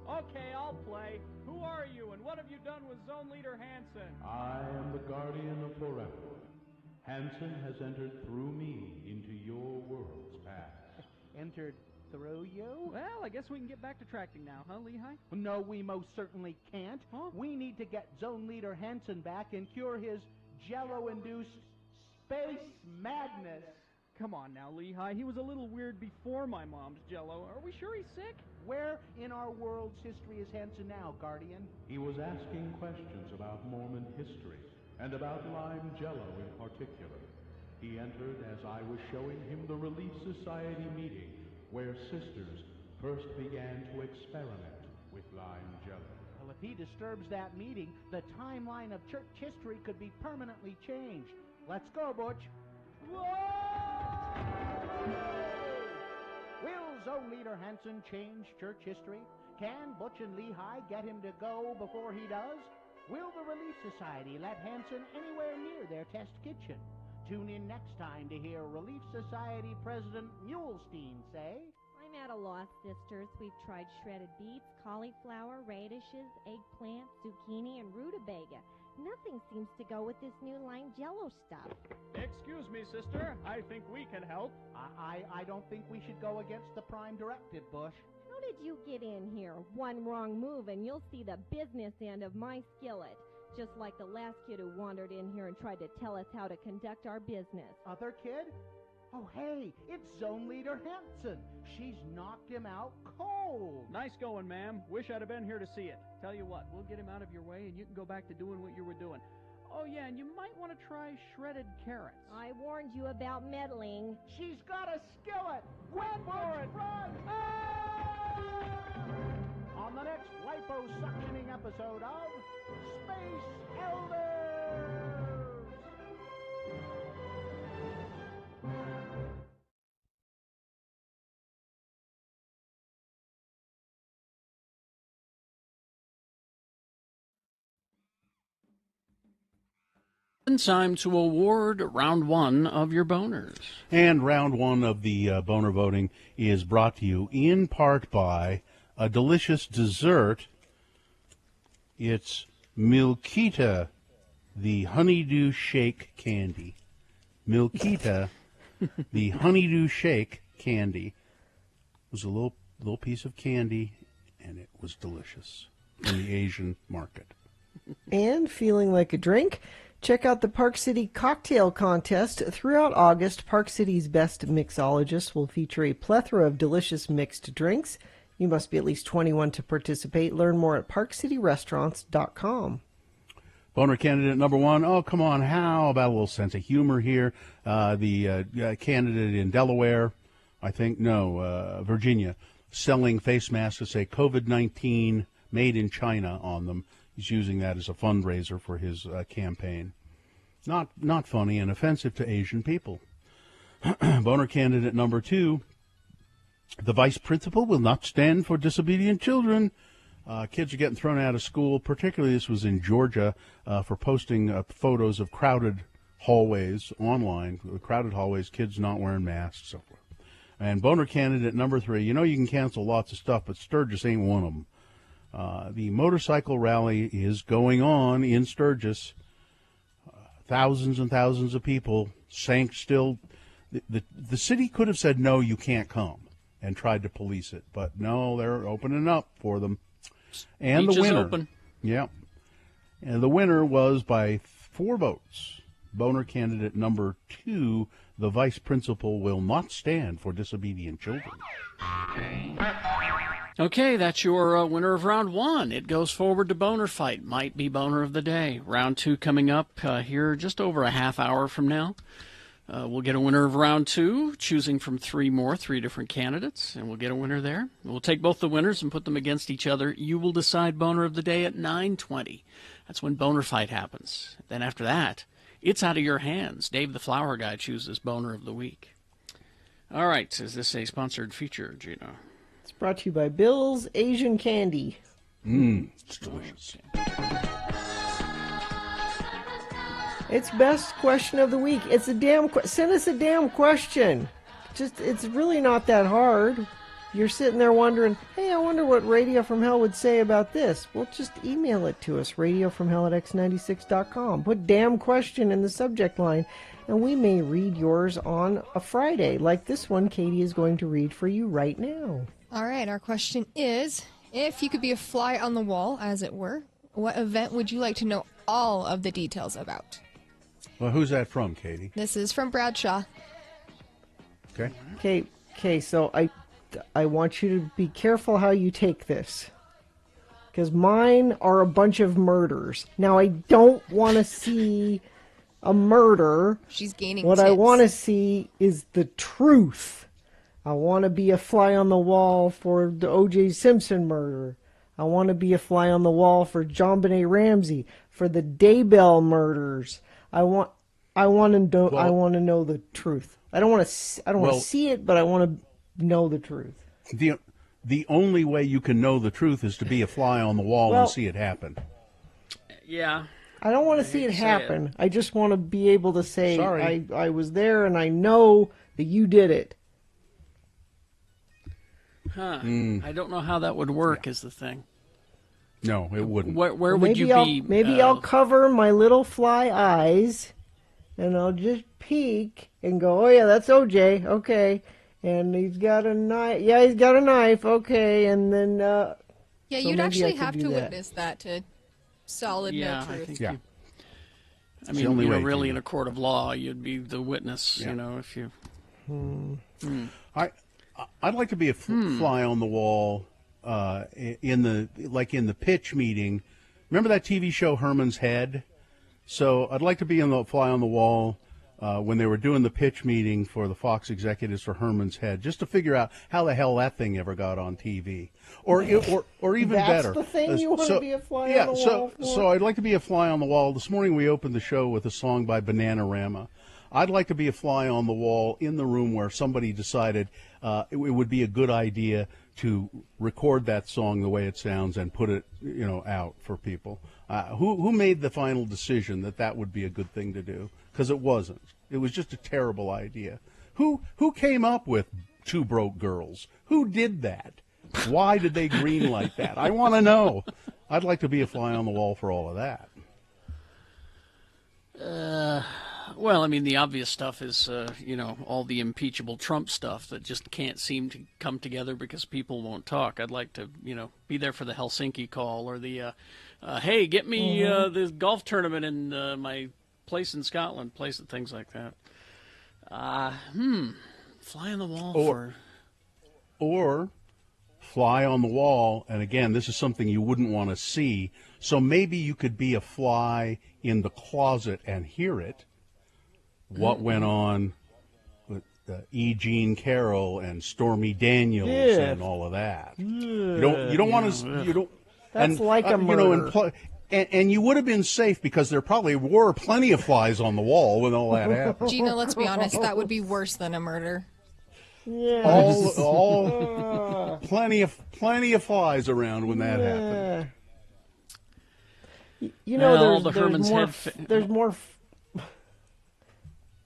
Okay, I'll play. Who are you, and what have you done with Zone Leader Hansen? I am the guardian of forever. Hansen has entered through me into your world's past. Entered through you? Well, I guess we can get back to tracking now, huh, Lehigh? No, we most certainly can't. Huh? We need to get Zone Leader Hansen back and cure his jello-induced space madness. Come on now, Lehigh. He was a little weird before my mom's jello. Are we sure he's sick? Where in our world's history is Hansen now, Guardian? He was asking questions about Mormon history and about lime jello in particular. He entered as I was showing him the Relief Society meeting where sisters first began to experiment with lime jello. Well, if he disturbs that meeting, the timeline of church history could be permanently changed. Let's go, Butch. Whoa! Will Zone Leader Hansen change church history? Can Butch and Lehigh get him to go before he does? Will the Relief Society let Hansen anywhere near their test kitchen? Tune in next time to hear Relief Society President Mulestein say... I'm at a loss, sisters. We've tried shredded beets, cauliflower, radishes, eggplant, zucchini, and rutabaga. Nothing seems to go with this new lime jello stuff. Excuse me, sister. I think we can help. I don't think we should go against the Prime Directive, Bush. How did you get in here? One wrong move and you'll see the business end of my skillet. Just like the last kid who wandered in here and tried to tell us how to conduct our business. Other kid? Oh, hey, it's Zone Leader Hansen. She's knocked him out cold. Nice going, ma'am. Wish I'd have been here to see it. Tell you what, we'll get him out of your way and you can go back to doing what you were doing. Oh, yeah, and you might want to try shredded carrots. I warned you about meddling. She's got a skillet. Run for it. Run. On the next liposuctioning episode of Space Elders. It's time to award round one of your boners. And round one of the boner voting is brought to you in part by a delicious dessert. It's Milkita, the honeydew shake candy. Milkita, the honeydew shake candy. It was a little piece of candy, and it was delicious in the Asian market. And feeling like a drink? Check out the Park City Cocktail Contest. Throughout August, Park City's best mixologists will feature a plethora of delicious mixed drinks. You must be at least 21 to participate. Learn more at parkcityrestaurants.com. Boner candidate number 1. Oh, come on. How about a little sense of humor here? The candidate in Delaware, I think, no, Virginia, selling face masks that say COVID-19 made in China on them. He's using that as a fundraiser for his campaign. Not funny and offensive to Asian people. Boner candidate number 2. The vice principal will not stand for disobedient children. Kids are getting thrown out of school, particularly this was in Georgia, for posting photos of crowded hallways online, crowded hallways, kids not wearing masks, so forth. And Boner candidate number 3, you can cancel lots of stuff, but Sturgis ain't one of them. The motorcycle rally is going on in Sturgis. Thousands and thousands of people sank still. The city could have said, no, you can't come, and tried to police it. But no, they're opening up for them. And Beach the winner, is open. Yeah, and the winner was by 4 votes. Boner candidate number 2, the vice principal will not stand for disobedient children. Okay, that's your winner of round 1. It goes forward to Boner Fight. Might be Boner of the Day. Round 2 coming up here just over a half hour from now. We'll get a winner of round 2, choosing from 3 different candidates, and we'll get a winner there. We'll take both the winners and put them against each other. You will decide Boner of the Day at 9:20. That's when Boner Fight happens. Then after that, it's out of your hands. Dave the Flower Guy chooses Boner of the Week. All right, is this a sponsored feature, Gina? It's brought to you by Bill's Asian Candy. It's delicious. It's best question of the week. It's a damn send us a damn question. It's really not that hard. You're sitting there wondering, hey, I wonder what Radio from Hell would say about this. Well, just email it to us, radiofromhell@x96.com. Put damn question in the subject line, and we may read yours on a Friday, like this one Katie is going to read for you right now. All right, our question is, if you could be a fly on the wall, as it were, what event would you like to know all of the details about? Well, who's that from, Katie? This is from Bradshaw. Okay. Okay, so I want you to be careful how you take this, because mine are a bunch of murders. Now, I don't want to see a murder. She's gaining What tips. I want to see is the truth. I want to be a fly on the wall for the O.J. Simpson murder. I want to be a fly on the wall for JonBenet Ramsey, for the Daybell murders. I want to know the truth. I don't want to see it, but I want to know the truth. The only way you can know the truth is to be a fly on the wall and see it happen. Yeah. I don't want to see it happen. I just want to be able to say, Sorry. I was there and I know that you did it. Huh. I don't know how that would work is the thing. No, it wouldn't. Where would you be? Maybe I'll cover my little fly eyes, and I'll just peek and go, oh, yeah, that's OJ. Okay. And he's got a knife. Yeah, he's got a knife. Okay. And then... yeah, so you'd maybe actually I could have do to that. witness that to solid Yeah, no I truth. think Yeah. I mean, really in a court of law, you'd be the witness, Yeah. if you... I'd like to be a fly on the wall in the pitch meeting. Remember that TV show Herman's Head? So I'd like to be in the fly on the wall when they were doing the pitch meeting for the Fox executives for Herman's Head, just to figure out how the hell that thing ever got on TV, or even better. That's the thing you want to be a fly on the wall for? So I'd like to be a fly on the wall. This morning we opened the show with a song by Bananarama. I'd like to be a fly on the wall in the room where somebody decided it would be a good idea to record that song the way it sounds and put it, out for people. Who made the final decision that would be a good thing to do? Because it wasn't. It was just a terrible idea. Who came up with Two Broke Girls? Who did that? Why did they greenlight that? I want to know. I'd like to be a fly on the wall for all of that. Well, I mean, the obvious stuff is, all the impeachable Trump stuff that just can't seem to come together because people won't talk. I'd like to, be there for the Helsinki call or the, hey, get me this golf tournament in my place in Scotland, things like that. Fly on the wall Or fly on the wall, and again, this is something you wouldn't want to see. So maybe you could be a fly in the closet and hear it. What went on with E. Jean Carroll and Stormy Daniels and all of that. You don't want to. You don't. That's like a murder. And you would have been safe because there probably were plenty of flies on the wall when all that happened. Gina, let's be honest, that would be worse than a murder. Yeah. All plenty of flies around when that happened. You know, Well, there's more.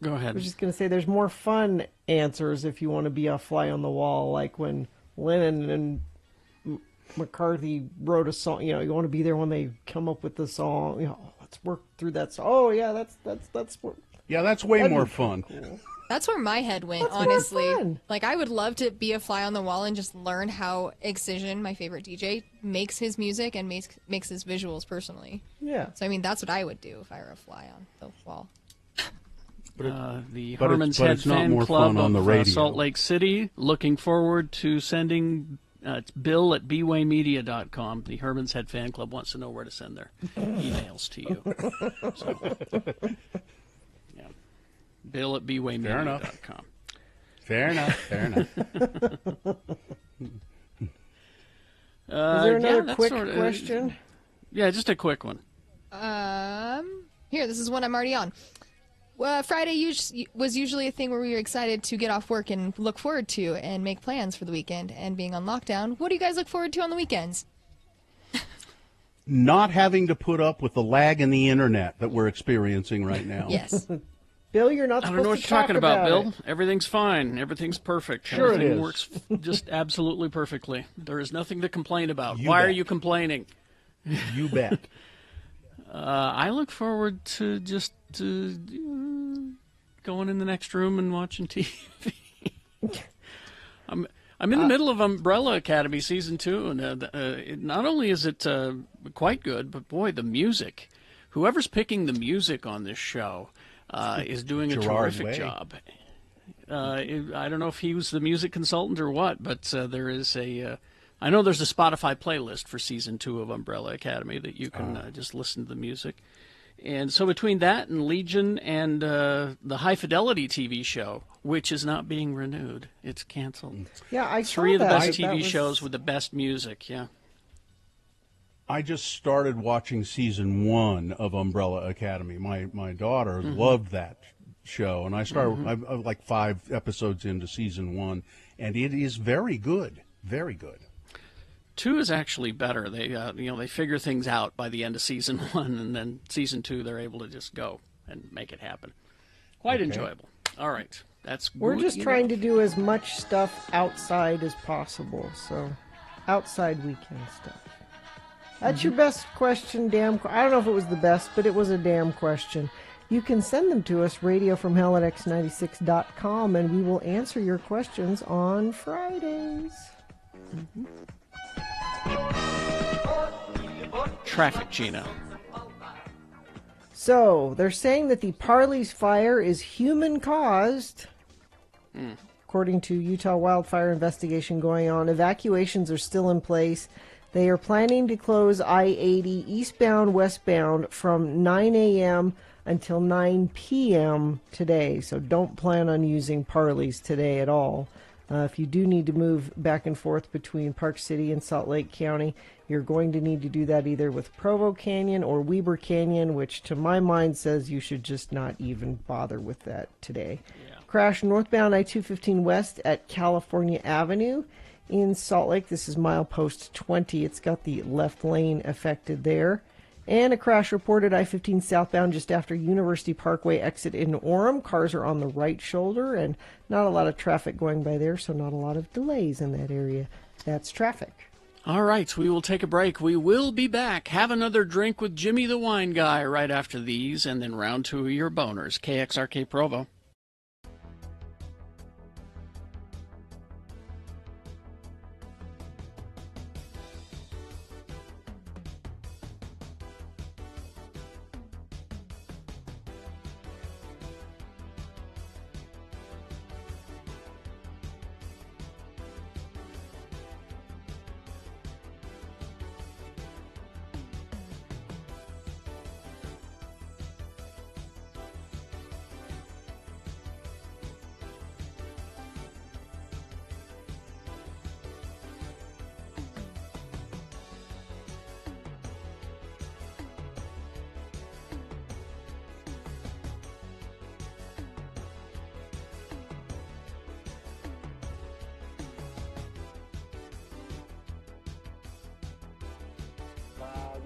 Go ahead. I was just going to say there's more fun answers if you want to be a fly on the wall, like when Lennon and McCarthy wrote a song. You know, you want to be there when they come up with the song. You know, let's work through that song. Oh yeah, that's what. Yeah, that's way more fun. Cool. That's where my head went, honestly. Like, I would love to be a fly on the wall and just learn how Excision, my favorite DJ, makes his music and makes his visuals personally. Yeah. So, I mean, that's what I would do if I were a fly on the wall. The Herman's Head Fan Club of Salt Lake City, looking forward to sending Bill at bwaymedia.com. The Herman's Head Fan Club wants to know where to send their emails to you. So, yeah. Bill at bwaymedia.com. Fair enough. Is there another quick question? Yeah, just a quick one. Here, this is one I'm already on. Friday was usually a thing where we were excited to get off work and look forward to and make plans for the weekend. And being on lockdown, what do you guys look forward to on the weekends? Not having to put up with the lag in the internet that we're experiencing right now. Yes. Bill, you're not I supposed don't know what to you're talk talking about, Bill. it. Everything's fine. Everything's perfect. Sure Everything it is. works just absolutely perfectly. There is nothing to complain about. You Why bet. are you complaining? You bet. I look forward to just going in the next room and watching TV. I'm in the middle of Umbrella Academy season 2, and not only is it quite good, but boy, the music. Whoever's picking the music on this show is doing a Gerard terrific Way. job. I don't know if he was the music consultant or what, but there is I know there's a Spotify playlist for season 2 of Umbrella Academy that you can just listen to the music. And so between that and Legion and the High Fidelity TV show, which is not being renewed, it's canceled. Yeah, I saw 3 of the that. best That TV was- shows with the best music, yeah. I just started watching season 1 of Umbrella Academy. My daughter loved that show, and I started I'm like 5 episodes into season 1, and it is very good, very good. 2 is actually better. They they figure things out by the end of season 1, and then season 2 they're able to just go and make it happen. Quite enjoyable. All right, that's We're good, just trying to do as much stuff outside as possible, so outside weekend stuff. That's your best question, I don't know if it was the best, but it was a damn question. You can send them to us, radiofromhell at x96.com, and we will answer your questions on Fridays. Traffic, Gina. So, they're saying that the Parley's fire is human-caused. According to Utah wildfire investigation going on, evacuations are still in place. They are planning to close I-80 eastbound, westbound from 9 a.m. until 9 p.m. today. So don't plan on using Parley's today at all. If you do need to move back and forth between Park City and Salt Lake County, you're going to need to do that either with Provo Canyon or Weber Canyon, which to my mind says you should just not even bother with that today. Crash northbound I-215 west at California Avenue in Salt Lake. This is milepost 20. It's got the left lane affected there. And a crash reported I-15 southbound just after University Parkway exit in Orem. Cars are on the right shoulder and not a lot of traffic going by there, so not a lot of delays in that area. That's traffic. All right, we will take a break. We will be back. Have another drink with Jimmy the Wine Guy right after these, and then round 2 of your boners. KXRK Provo.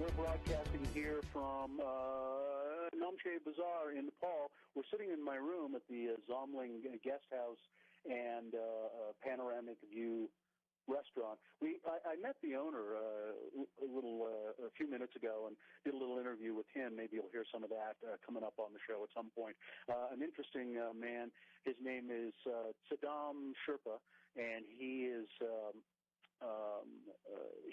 We're broadcasting here from Namche Bazaar in Nepal. We're sitting in my room at the Zomling Guest House and Panoramic View restaurant. I met the owner a few minutes ago and did a little interview with him. Maybe you'll hear some of that coming up on the show at some point. An interesting man. His name is Saddam Sherpa, and he is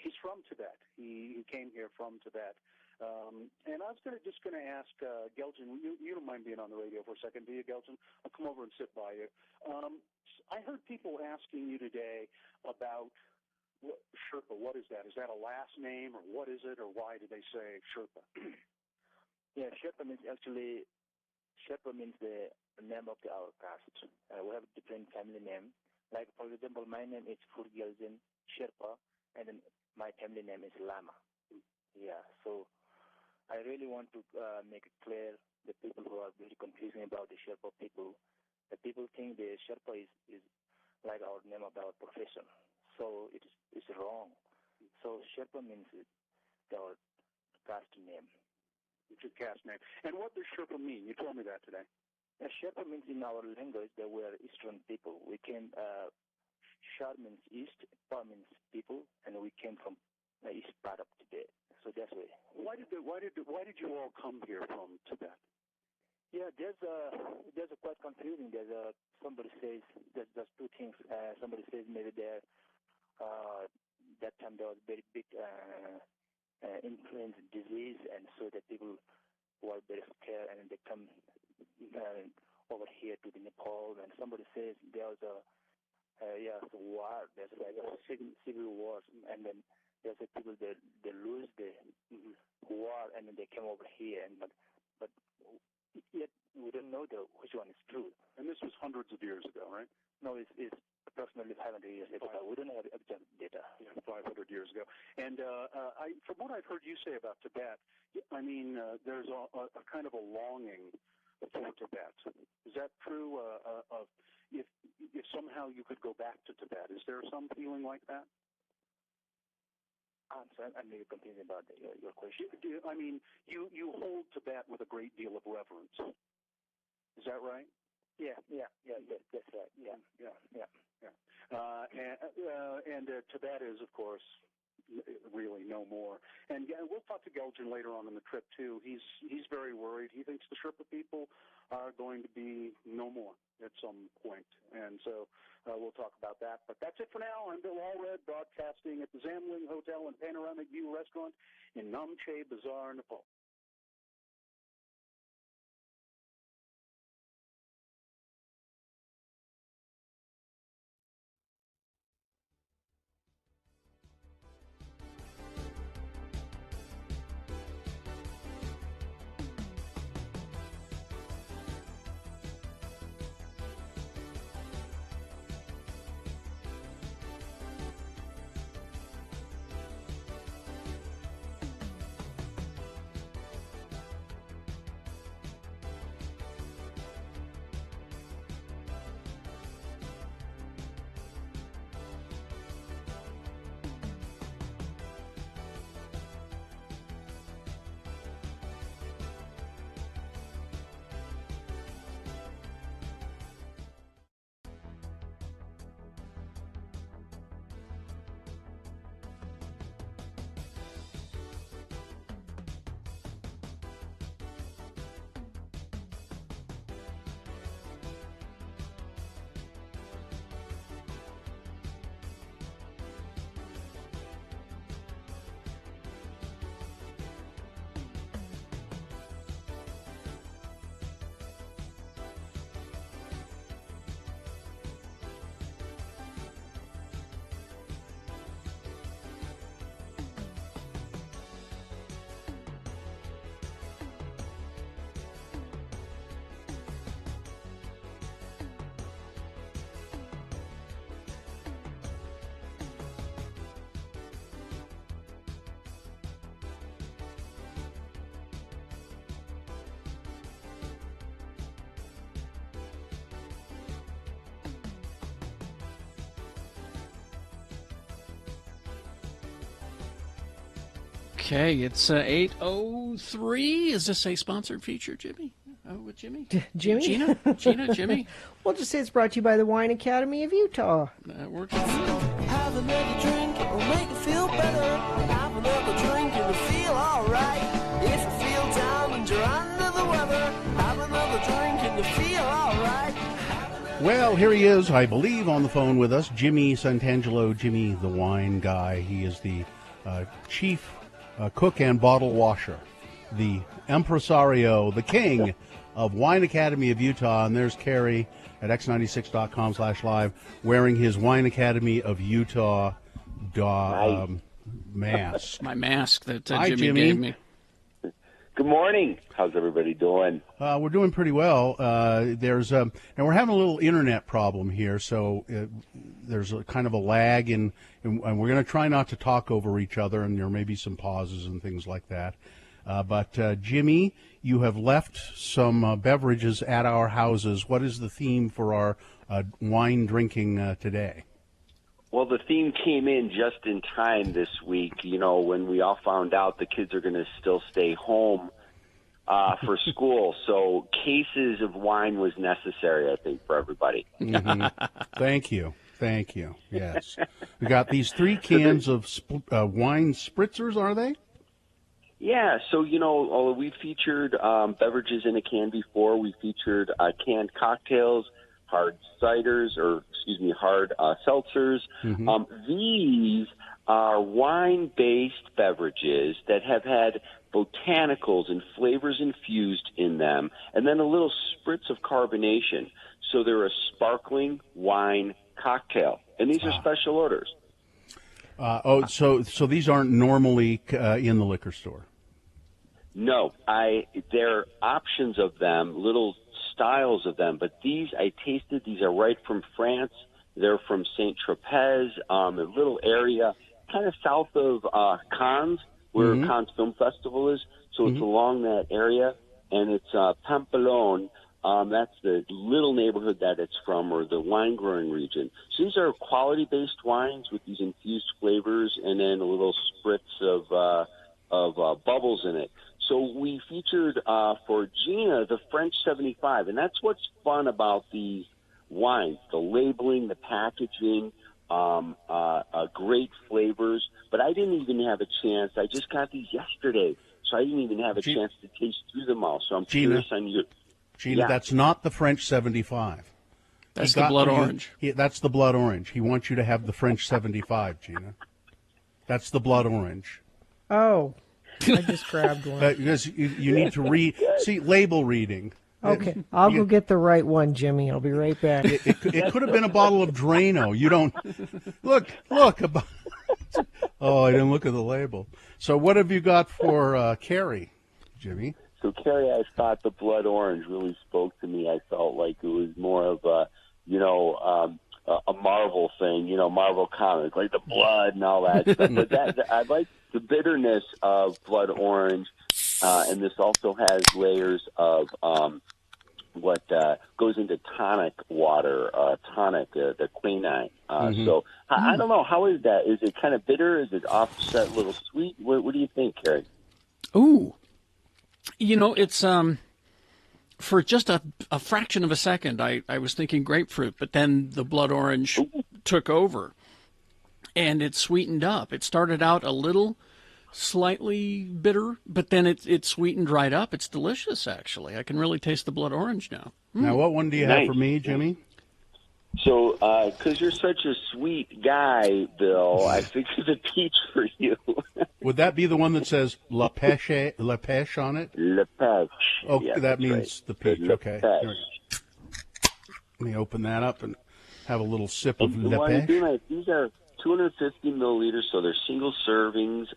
he's from Tibet. He came here from Tibet. And I was just going to ask Geljan, you don't mind being on the radio for a second, do you, Geljan? I'll come over and sit by you. I heard people asking you today about Sherpa. What is that? Is that a last name, or what is it, or why do they say Sherpa? Yeah, Sherpa means the name of our caste. We have a different family name. Like, for example, my name is Geljan Sherpa, and then my family name is Lama. Yeah, so I really want to make it clear the people who are very confusing about the Sherpa people. The people think the Sherpa is like our name of our profession. So it's wrong. So Sherpa means our caste name. It's a caste name. And what does Sherpa mean? You told me that today. Sherpa means in our language that we are Eastern people. We came, Shar means East, Pa means people, and we came from the east part of Tibet. So that's why. Why did you all come here from Tibet? Yeah, there's a quite confusing. Somebody says there's two things. Somebody says maybe that time there was very big influenza disease, and so that people were very scared, and they come over here to the Nepal. And somebody says there was a war. There's like a civil war, and then there's a people that they lose the war, and then they came over here, and but yet we don't know which one is true. And this was hundreds of years ago, right? No, it's approximately 500 years ago. We don't have exact data. Yeah, 500 years ago. And from what I've heard you say about Tibet, I mean, there's a kind of a longing for Tibet. Is that true? If somehow you could go back to Tibet, is there some feeling like that? I'm sorry, I'm really confused about your question. I mean, you hold Tibet with a great deal of reverence. Is that right? Yeah, that's right. Yeah. And Tibet is, of course, really no more. And we'll talk to Geljan later on in the trip too. He's very worried. He thinks the Sherpa people are going to be no more at some point, and so we'll talk about that. But that's it for now. I'm Bill Allred, broadcasting at the Zamling Hotel and Panoramic View Restaurant in Namche Bazaar, Nepal. Okay, it's 8:03. Is this a sponsored feature, Jimmy? With Jimmy? Jimmy? Gina, Jimmy? We'll just say it's brought to you by the Wine Academy of Utah. That works. Have another drink, it'll make you feel better. Have another drink, and you'll feel alright. If you feel down and you're under the weather, have another drink, and you'll feel alright. Well, here he is, I believe, on the phone with us, Jimmy Santangelo, Jimmy the wine guy. He is the chief cook and bottle washer, the impresario, the king of Wine Academy of Utah. And there's Carrie at x96.com/live wearing his Wine Academy of Utah mask. My mask that Hi, Jimmy Jimmy gave me. Good morning. How's everybody doing? We're doing pretty well. And we're having a little internet problem here, so there's a kind of a lag, and we're going to try not to talk over each other, and there may be some pauses and things like that. But Jimmy, you have left some beverages at our houses. What is the theme for our wine drinking today? Well, the theme came in just in time this week, when we all found out the kids are going to still stay home for school. So cases of wine was necessary, I think, for everybody. Mm-hmm. Thank you. Yes. We got these 3 cans of wine spritzers, are they? Yeah, so, we featured beverages in a can before. We featured canned cocktails, hard seltzers. Mm-hmm. These are wine-based beverages that have had botanicals and flavors infused in them, and then a little spritz of carbonation. So they're a sparkling wine cocktail, and these are special orders. So these aren't normally in the liquor store? No, there are options of them, little styles of them, but these I tasted. These are right from France. They're from Saint Tropez, a little area kind of south of Cannes, where Cannes Film Festival is. So it's along that area, and it's Pampelonne. That's the little neighborhood that it's from, or the wine growing region. So these are quality-based wines with these infused flavors, and then a little spritz of bubbles in it. So we featured for Gina the French 75, and that's what's fun about these wines, the labeling, the packaging, great flavors. But I didn't even have a chance. I just got these yesterday, so I didn't even have a chance to taste through them all. So I'm curious on you. Gina, that's not the French 75. That's the blood orange. That's the blood orange. He wants you to have the French 75, Gina. That's the blood orange. Oh, I just grabbed one. Because you need to read, label reading. Okay, I'll go get the right one, Jimmy. I'll be right back. It could have been a bottle of Drano. You don't look. Oh, I didn't look at the label. So what have you got for Carrie, Jimmy? So Carrie, I thought the blood orange really spoke to me. I felt like it was more of a Marvel thing, Marvel comic, like the blood and all that stuff. But I like the bitterness of blood orange, and this also has layers of what goes into tonic water, the quinine. So I don't know, how is that? Is it kind of bitter? Is it offset a little sweet? What do you think, Carrie? Ooh, it's for just a fraction of a second, I was thinking grapefruit, but then the blood orange took over, and it sweetened up. It started out a little slightly bitter, but then it sweetened right up. It's delicious, actually. I can really taste the blood orange now. Now, what one do you have for me, Jimmy? So, because you're such a sweet guy, Bill, I figured the peach for you. Would that be the one that says La Pêche on it? La Pêche. Oh, yeah, that means the peach. La Okay. Pêche. Let me open that up and have a little sip of And La while you're Pêche. doing that, these are 250 milliliters, so they're single servings.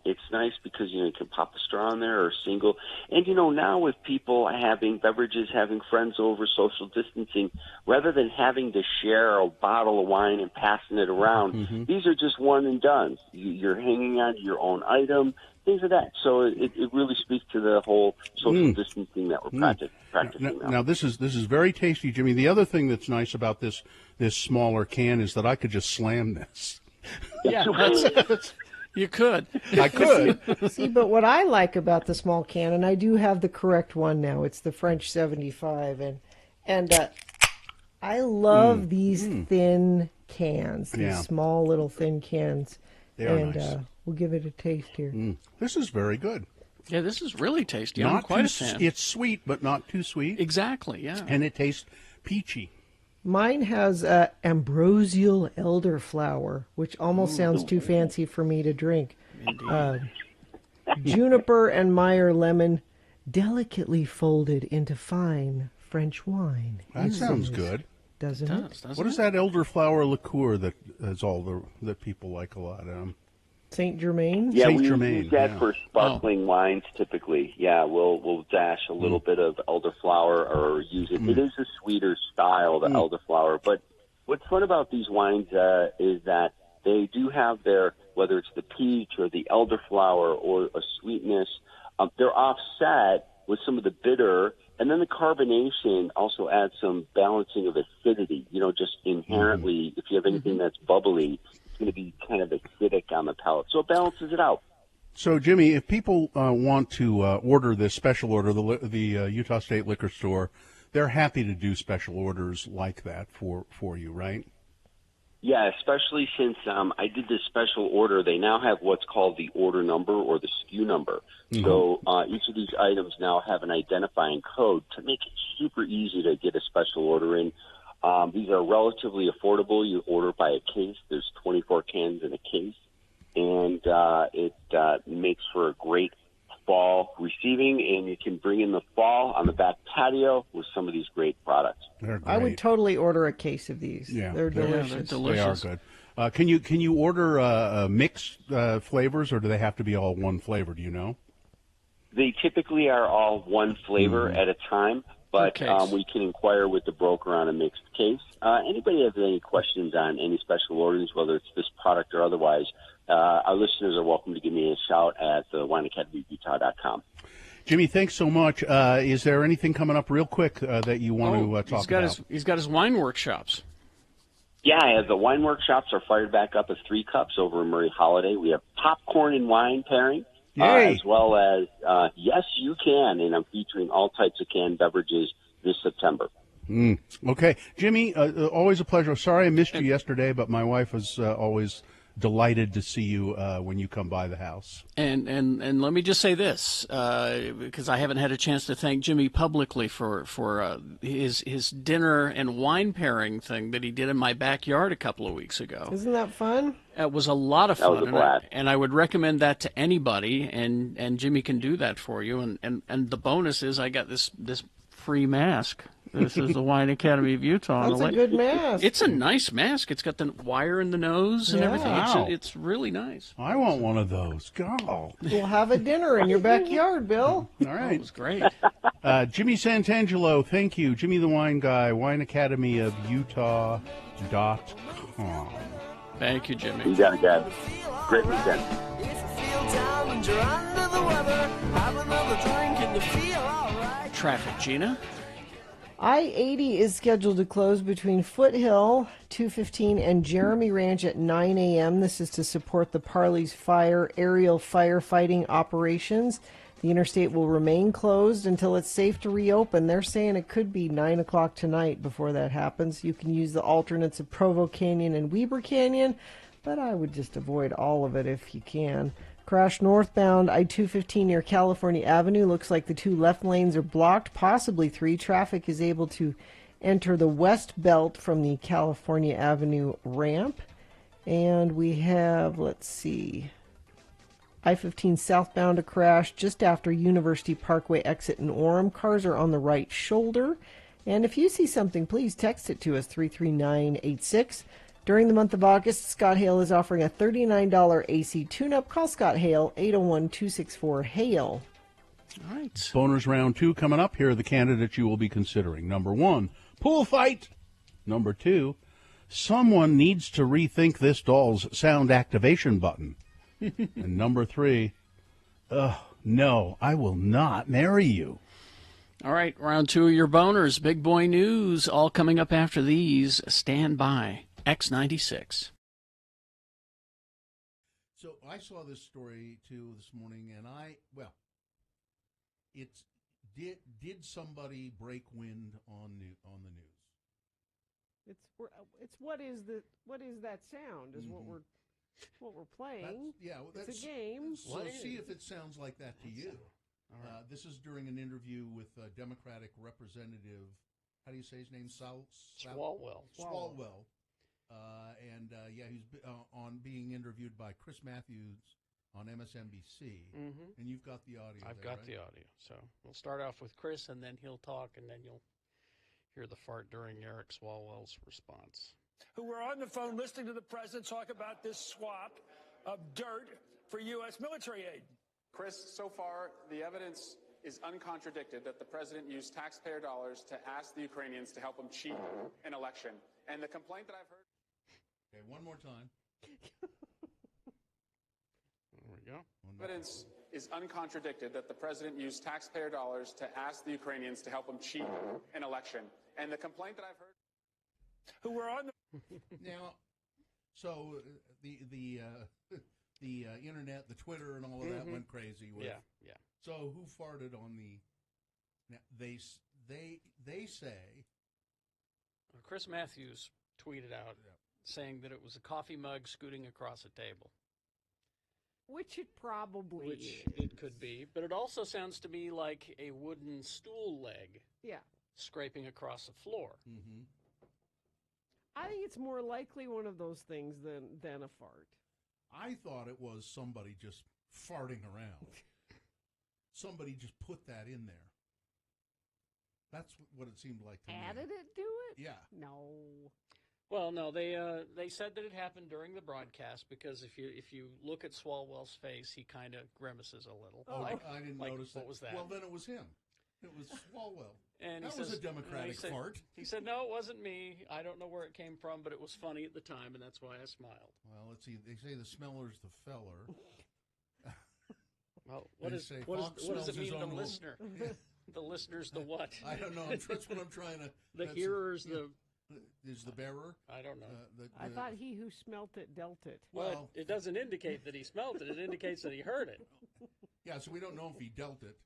It's nice because, you can pop a straw in there or single. And, now with people having beverages, having friends over, social distancing, rather than having to share a bottle of wine and passing it around, these are just one and done. You're hanging on to your own item, things like that. So it really speaks to the whole social distancing that we're practicing now. Now, this is very tasty, Jimmy. The other thing that's nice about this smaller can is that I could just slam this. Yeah, You could. I could. See, but what I like about the small can, and I do have the correct one now, it's the French 75, and I love these thin cans, these small little thin cans. They are and nice. We'll give it a taste here. This is very good. Yeah, this is really tasty. I'm quite a fan. It's sweet, but not too sweet. Exactly, yeah. And it tastes peachy. Mine has ambrosial elderflower, which almost sounds too fancy for me to drink. Juniper and Meyer lemon, delicately folded into fine French wine. That sounds good. Doesn't it? What is that elderflower liqueur that is that people like a lot? Saint Germain. Yeah, Saint we Germain, use that for sparkling wines typically. Yeah, we'll dash a little bit of elderflower or use it. It is a sweeter style, the elderflower. But what's fun about these wines is that they do have their, whether it's the peach or the elderflower or a sweetness, they're offset with some of the bitter. And then the carbonation also adds some balancing of acidity. Just inherently, if you have anything that's bubbly, it's going to be kind of acidic on the palate. So it balances it out. So, Jimmy, if people want to order this special order, the Utah State Liquor Store, they're happy to do special orders like that for you, right? Yeah, especially since I did this special order. They now have what's called the order number or the SKU number. So each of these items now have an identifying code to make it super easy to get a special order in. These are relatively affordable. You order by a case. There's 24 cans in a case. And it makes for a great fall receiving, and you can bring in the fall on the back patio with some of these great products. I would totally order a case of these. Yeah, they're delicious. They are good. Can you order mixed flavors, or do they have to be all one flavor? Do you know? They typically are all one flavor at a time, but we can inquire with the broker on a mixed case. Anybody has any questions on any special orders, whether it's this product or otherwise, our listeners are welcome to give me a shout at the wineacademyutah.com. Jimmy, thanks so much. Is there anything coming up real quick that you want to talk about? He's got his wine workshops. Yeah, the wine workshops are fired back up at 3 Cups over in Murray Holiday. We have popcorn and wine pairing, as well as Yes You Can, and I'm featuring all types of canned beverages this September. Okay. Jimmy, always a pleasure. Sorry I missed you yesterday, but my wife was always delighted to see you when you come by the house. And let me just say this, because I haven't had a chance to thank Jimmy publicly for his dinner and wine pairing thing that he did in my backyard a couple of weeks ago. Isn't that fun? It was a lot of fun, That was a blast. and I would recommend that to anybody, and Jimmy can do that for you. And the bonus is I got this free mask. This is the Wine Academy of Utah. That's a good mask. It's a nice mask. It's got the wire in the nose and everything. Wow. It's really nice. I want one of those. Go. We'll have a dinner in your backyard, Bill. All right. It was great. Jimmy Santangelo, thank you. Jimmy the Wine Guy, Wine Academy of Utah.com. Thank you, Jimmy. You got it, guys. Great weekend. Traffic, Gina. I-80 is scheduled to close between Foothill 215 and Jeremy Ranch at 9 a.m. This is to support the Parley's Fire aerial firefighting operations. The interstate will remain closed until it's safe to reopen. They're saying it could be 9 o'clock tonight before that happens. You can use the alternates of Provo Canyon and Weber Canyon, but I would just avoid all of it if you can. Crash northbound I-215 near California Avenue. Looks like the 2 left lanes are blocked, possibly 3. Traffic is able to enter the west belt from the California Avenue ramp. And we have, let's see, I-15 southbound a crash just after University Parkway exit in Orem. Cars are on the right shoulder. And if you see something, please text it to us, 33986. During the month of August, Scott Hale is offering a $39 AC tune-up. Call Scott Hale, 801-264-HALE. All right. Bonus round 2 coming up. Here are the candidates you will be considering. Number 1, pool fight. Number 2, someone needs to rethink this doll's sound activation button. And number 3, no, I will not marry you. All right, round 2 of your boners. Big boy news, all coming up after these. Stand by. X96. So I saw this story too this morning, and did somebody break wind on the news? It's what is that sound? Is what we're playing. It's a game. So see if it sounds like that to you. All right. This is during an interview with Democratic Representative. How do you say his name? Swalwell. Swalwell. He's on being interviewed by Chris Matthews on MSNBC. Mm-hmm. And you've got the audio. I've got the audio. So we'll start off with Chris, and then he'll talk, and then you'll hear the fart during Eric Swalwell's response. Who were on the phone listening to the president talk about this swap of dirt for U.S. military aid. Chris, so far, the evidence is uncontradicted that the president used taxpayer dollars to ask the Ukrainians to help him cheat an election. And the complaint that I've heard... Okay, one more time. There we go. Evidence is uncontradicted that the president used taxpayer dollars to ask the Ukrainians to help him cheat an election. And the complaint that I've heard... Who were on the... Now, so the internet, the Twitter, and all of that went crazy. With, yeah. So who farted on the? Now they say. Chris Matthews tweeted out saying that it was a coffee mug scooting across a table. Which it probably Which is. it could be, but it also sounds to me like a wooden stool leg. Yeah. Scraping across the floor. Mm-hmm. I think it's more likely one of those things than a fart. I thought it was somebody just farting around. Somebody just put that in there. That's what it seemed like to me. Added it to it? Yeah. No. Well, no, they said that it happened during the broadcast because if you look at Swalwell's face, he kind of grimaces a little. Oh, I didn't notice that. What was that? Well, then it was him. It was Swalwell. And that was a Democratic fart. He said, no, it wasn't me. I don't know where it came from, but it was funny at the time, and that's why I smiled. Well, let's see. They say the smeller's the feller. Well, what does it mean, the listener? The listener's the what? I don't know. That's what I'm trying to... The hearer's the... Is the bearer? I don't know. I thought he who smelt it dealt it. Well, it doesn't indicate that he smelt it. It indicates that he heard it. Yeah, so we don't know if he dealt it.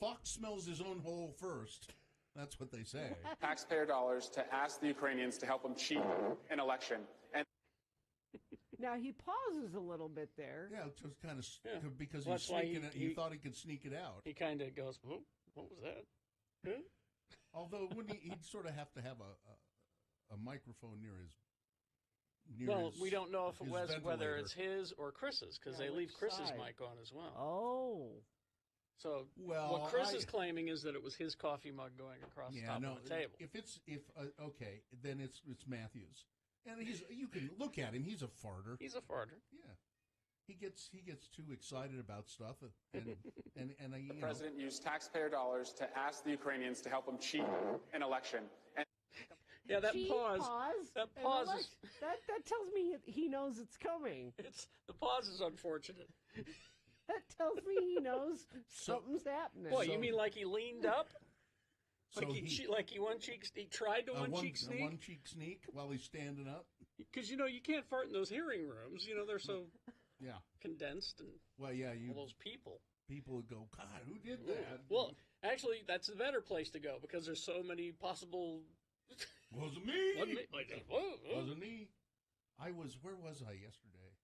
Fox smells his own hole first. That's what they say. Taxpayer dollars to ask the Ukrainians to help him cheat an election. And now he pauses a little bit there. Yeah, just kind of because he's sneaking it. He thought he could sneak it out. He kind of goes, "What was that?" Huh? Although wouldn't he'd sort of have to have a microphone near his. We don't know if it was ventilator. Whether it's his or Chris's because they leave Chris's mic on as well. Oh. So what Chris is claiming is that it was his coffee mug going across the top of the table. Okay, then it's Matthews, and you can look at him. He's a farter. He's a farter. Yeah, he gets too excited about stuff, and the president used taxpayer dollars to ask the Ukrainians to help him cheat an election. And yeah, that pause. That pause is, that tells me he knows it's coming. The pause is unfortunate. That tells me he knows something's happening. Boy, you mean like he leaned up? So like he tried to one-cheek sneak? One-cheek sneak while he's standing up? Because, you can't fart in those hearing rooms. They're so condensed. And all those people. People would go, God, who did that? Well, actually, that's a better place to go because there's so many possible... Wasn't me. Wasn't me. Where was I yesterday?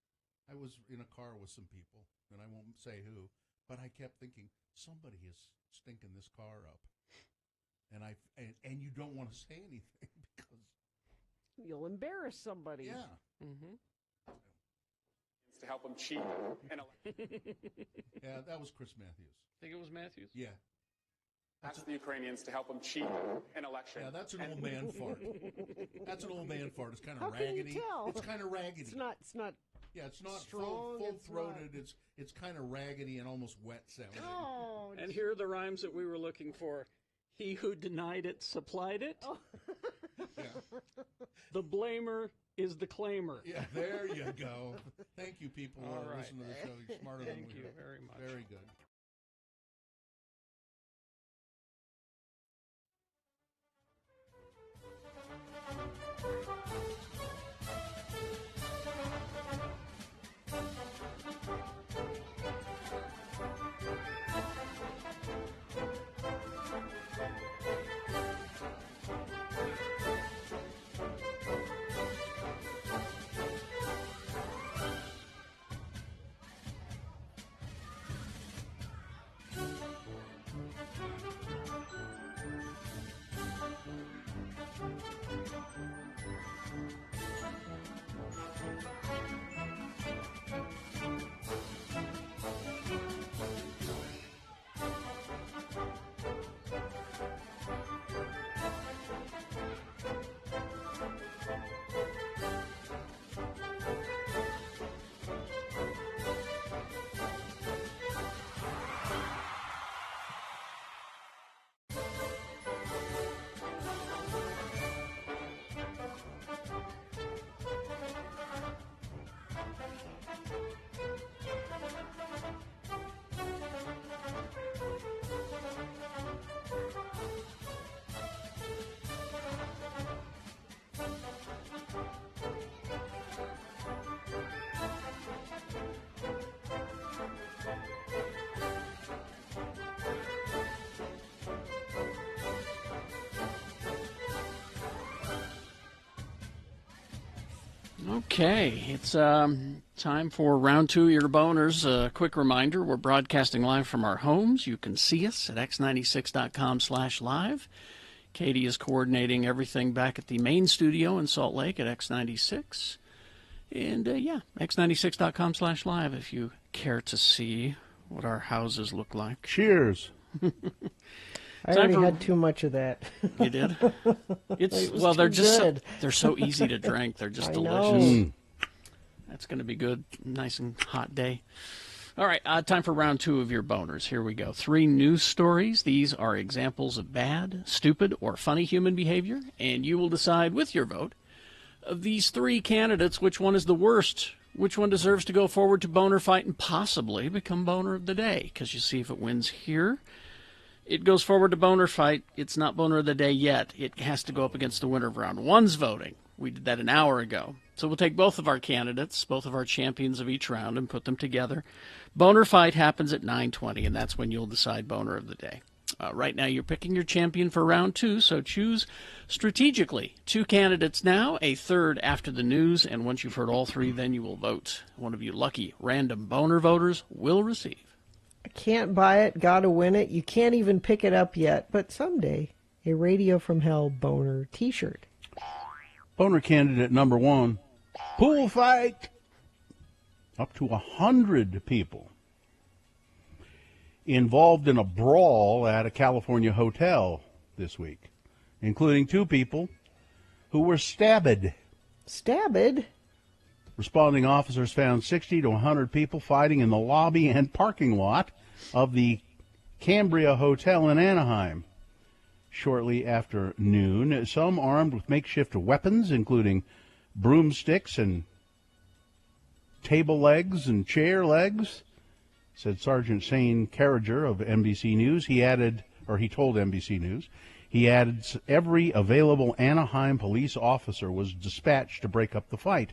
I was in a car with some people, and I won't say who, but I kept thinking, somebody is stinking this car up. And you don't want to say anything because... You'll embarrass somebody. Yeah. Mm-hmm. to help him cheat an election. Yeah, that was Chris Matthews. Think it was Matthews? Yeah. Ask the Ukrainians to help him cheat an election. Yeah, that's an old man fart. That's an old man fart. It's kind of How raggedy. Can you tell? It's kind of raggedy. It's not. Yeah, it's not strong, full-throated. It's kind of raggedy and almost wet sounding. Oh. And here are the rhymes that we were looking for. He who denied it supplied it. Oh. Yeah. The blamer is the claimer. Yeah, there you go. Thank you, people who All right. listen to the show. You're smarter than we are. Thank you very much. Very good. Okay, it's time for round 2 of your boners. A quick reminder, we're broadcasting live from our homes. You can see us at x96.com/live. Katie is coordinating everything back at the main studio in Salt Lake at X96. And, x96.com/live if you care to see what our houses look like. Cheers. I already had too much of that. You did? They're just they're so easy to drink. They're just delicious. That's going to be good. Nice and hot day. All right, time for round 2 of your boners. Here we go. 3 news stories. These are examples of bad, stupid, or funny human behavior, and you will decide with your vote of these 3 candidates which one is the worst, which one deserves to go forward to boner fight and possibly become boner of the day. Because you see, if it wins here, it goes forward to boner fight. It's not boner of the day yet. It has to go up against the winner of round 1's voting. We did that an hour ago. So we'll take both of our candidates, both of our champions of each round, and put them together. Boner fight happens at 9:20, and that's when you'll decide boner of the day. Right now you're picking your champion for round 2, so choose strategically. 2 candidates now, a third after the news, and once you've heard all 3, then you will vote. One of you lucky random boner voters will receive. I can't buy it, gotta win it. You can't even pick it up yet, but someday, a Radio from Hell boner t-shirt. Boner candidate number 1, pool fight. Up to 100 people involved in a brawl at a California hotel this week, including 2 people who were stabbed. Stabbed? Responding officers found 60 to 100 people fighting in the lobby and parking lot of the Cambria Hotel in Anaheim. Shortly after noon, some armed with makeshift weapons, including broomsticks and table legs and chair legs, said Sergeant Shane Carriger of NBC News. He told NBC News, he added every available Anaheim police officer was dispatched to break up the fight.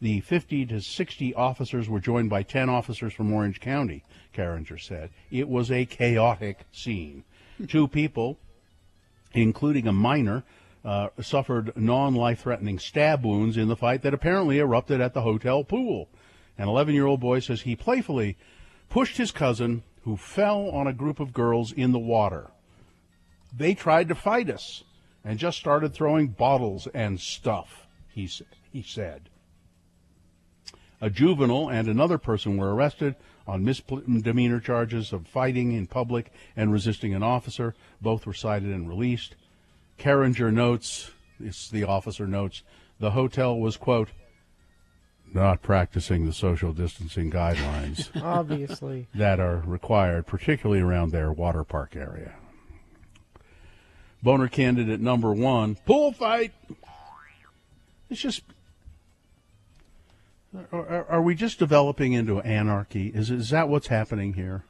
The 50 to 60 officers were joined by 10 officers from Orange County, Carringer said. It was a chaotic scene. 2 people, including a minor, suffered non-life-threatening stab wounds in the fight that apparently erupted at the hotel pool. An 11-year-old boy says he playfully pushed his cousin, who fell on a group of girls in the water. They tried to fight us and just started throwing bottles and stuff, he said. A juvenile and another person were arrested on misdemeanor charges of fighting in public and resisting an officer. Both were cited and released. Carringer notes, the officer notes, the hotel was, quote, not practicing the social distancing guidelines. Obviously. That are required, particularly around their water park area. Boner candidate number 1, pool fight. It's just... Are we just developing into anarchy? Is that what's happening here?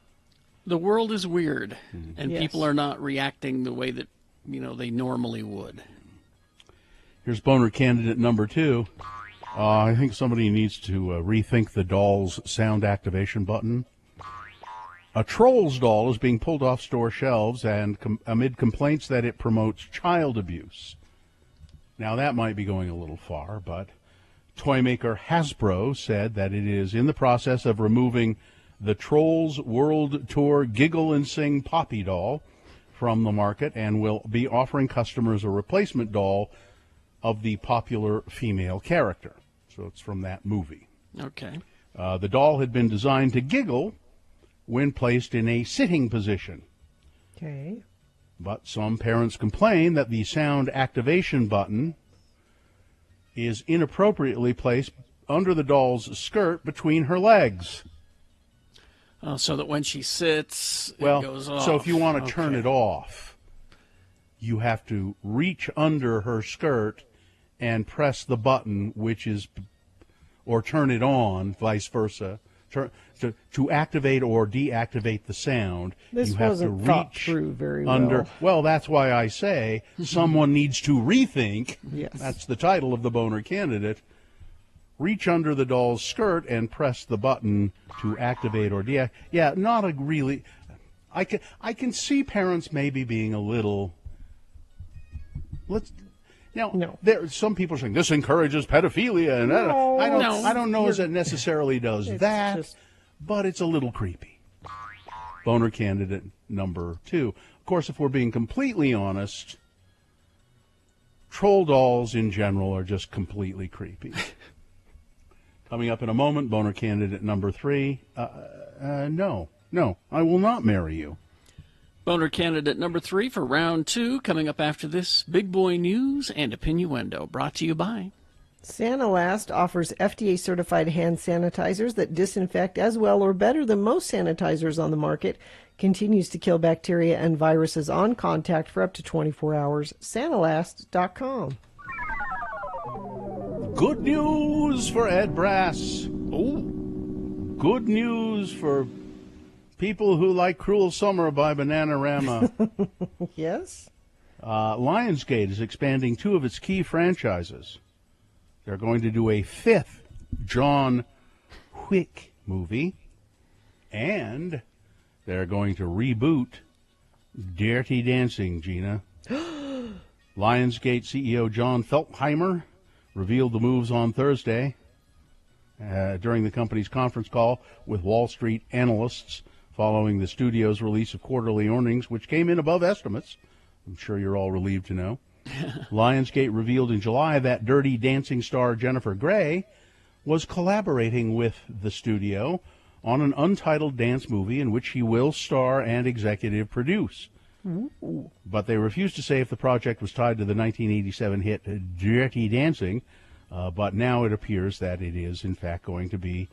The world is weird, and Yes. people are not reacting the way that, they normally would. Here's boner candidate number 2. I think somebody needs to rethink the doll's sound activation button. A Trolls doll is being pulled off store shelves and amid complaints that it promotes child abuse. Now, that might be going a little far, but toy maker Hasbro said that it is in the process of removing the Trolls World Tour Giggle and Sing Poppy doll from the market and will be offering customers a replacement doll of the popular female character. So it's from that movie. Okay. The doll had been designed to giggle when placed in a sitting position. Okay. But some parents complain that the sound activation button is inappropriately placed under the doll's skirt between her legs. So that when she sits, it goes off. So if you want to turn it off, you have to reach under her skirt and press the button, or turn it on, vice versa. To activate or deactivate the sound, This you have wasn't to thought reach through very under. well. That's why I say someone needs to rethink. Yes. That's the title of the boner candidate. Reach under the doll's skirt and press the button to activate or deactivate. Yeah, not a really. I can see parents maybe being a little. Now, some people are saying this encourages pedophilia, and I don't know as it necessarily does that, but it's a little creepy. Boner candidate number 2. Of course, if we're being completely honest, troll dolls in general are just completely creepy. Coming up in a moment, boner candidate number 3. No, I will not marry you. Boner candidate number 3 for round 2, coming up after this big boy news and Opinnuendo, brought to you by Santalast offers FDA-certified hand sanitizers that disinfect as well or better than most sanitizers on the market, continues to kill bacteria and viruses on contact for up to 24 hours. Santalast.com. Good news for Ed Brass. Oh. Good news for people who like Cruel Summer by Bananarama. Yes? Lionsgate is expanding 2 of its key franchises. They're going to do a 5th John Wick movie, and they're going to reboot Dirty Dancing, Gina. Lionsgate CEO John Feltheimer revealed the moves on Thursday during the company's conference call with Wall Street analysts following the studio's release of quarterly earnings, which came in above estimates. I'm sure you're all relieved to know. Lionsgate revealed in July that Dirty Dancing star Jennifer Grey was collaborating with the studio on an untitled dance movie in which she will star and executive produce. Ooh. But they refused to say if the project was tied to the 1987 hit Dirty Dancing, but now it appears that it is, in fact, going to be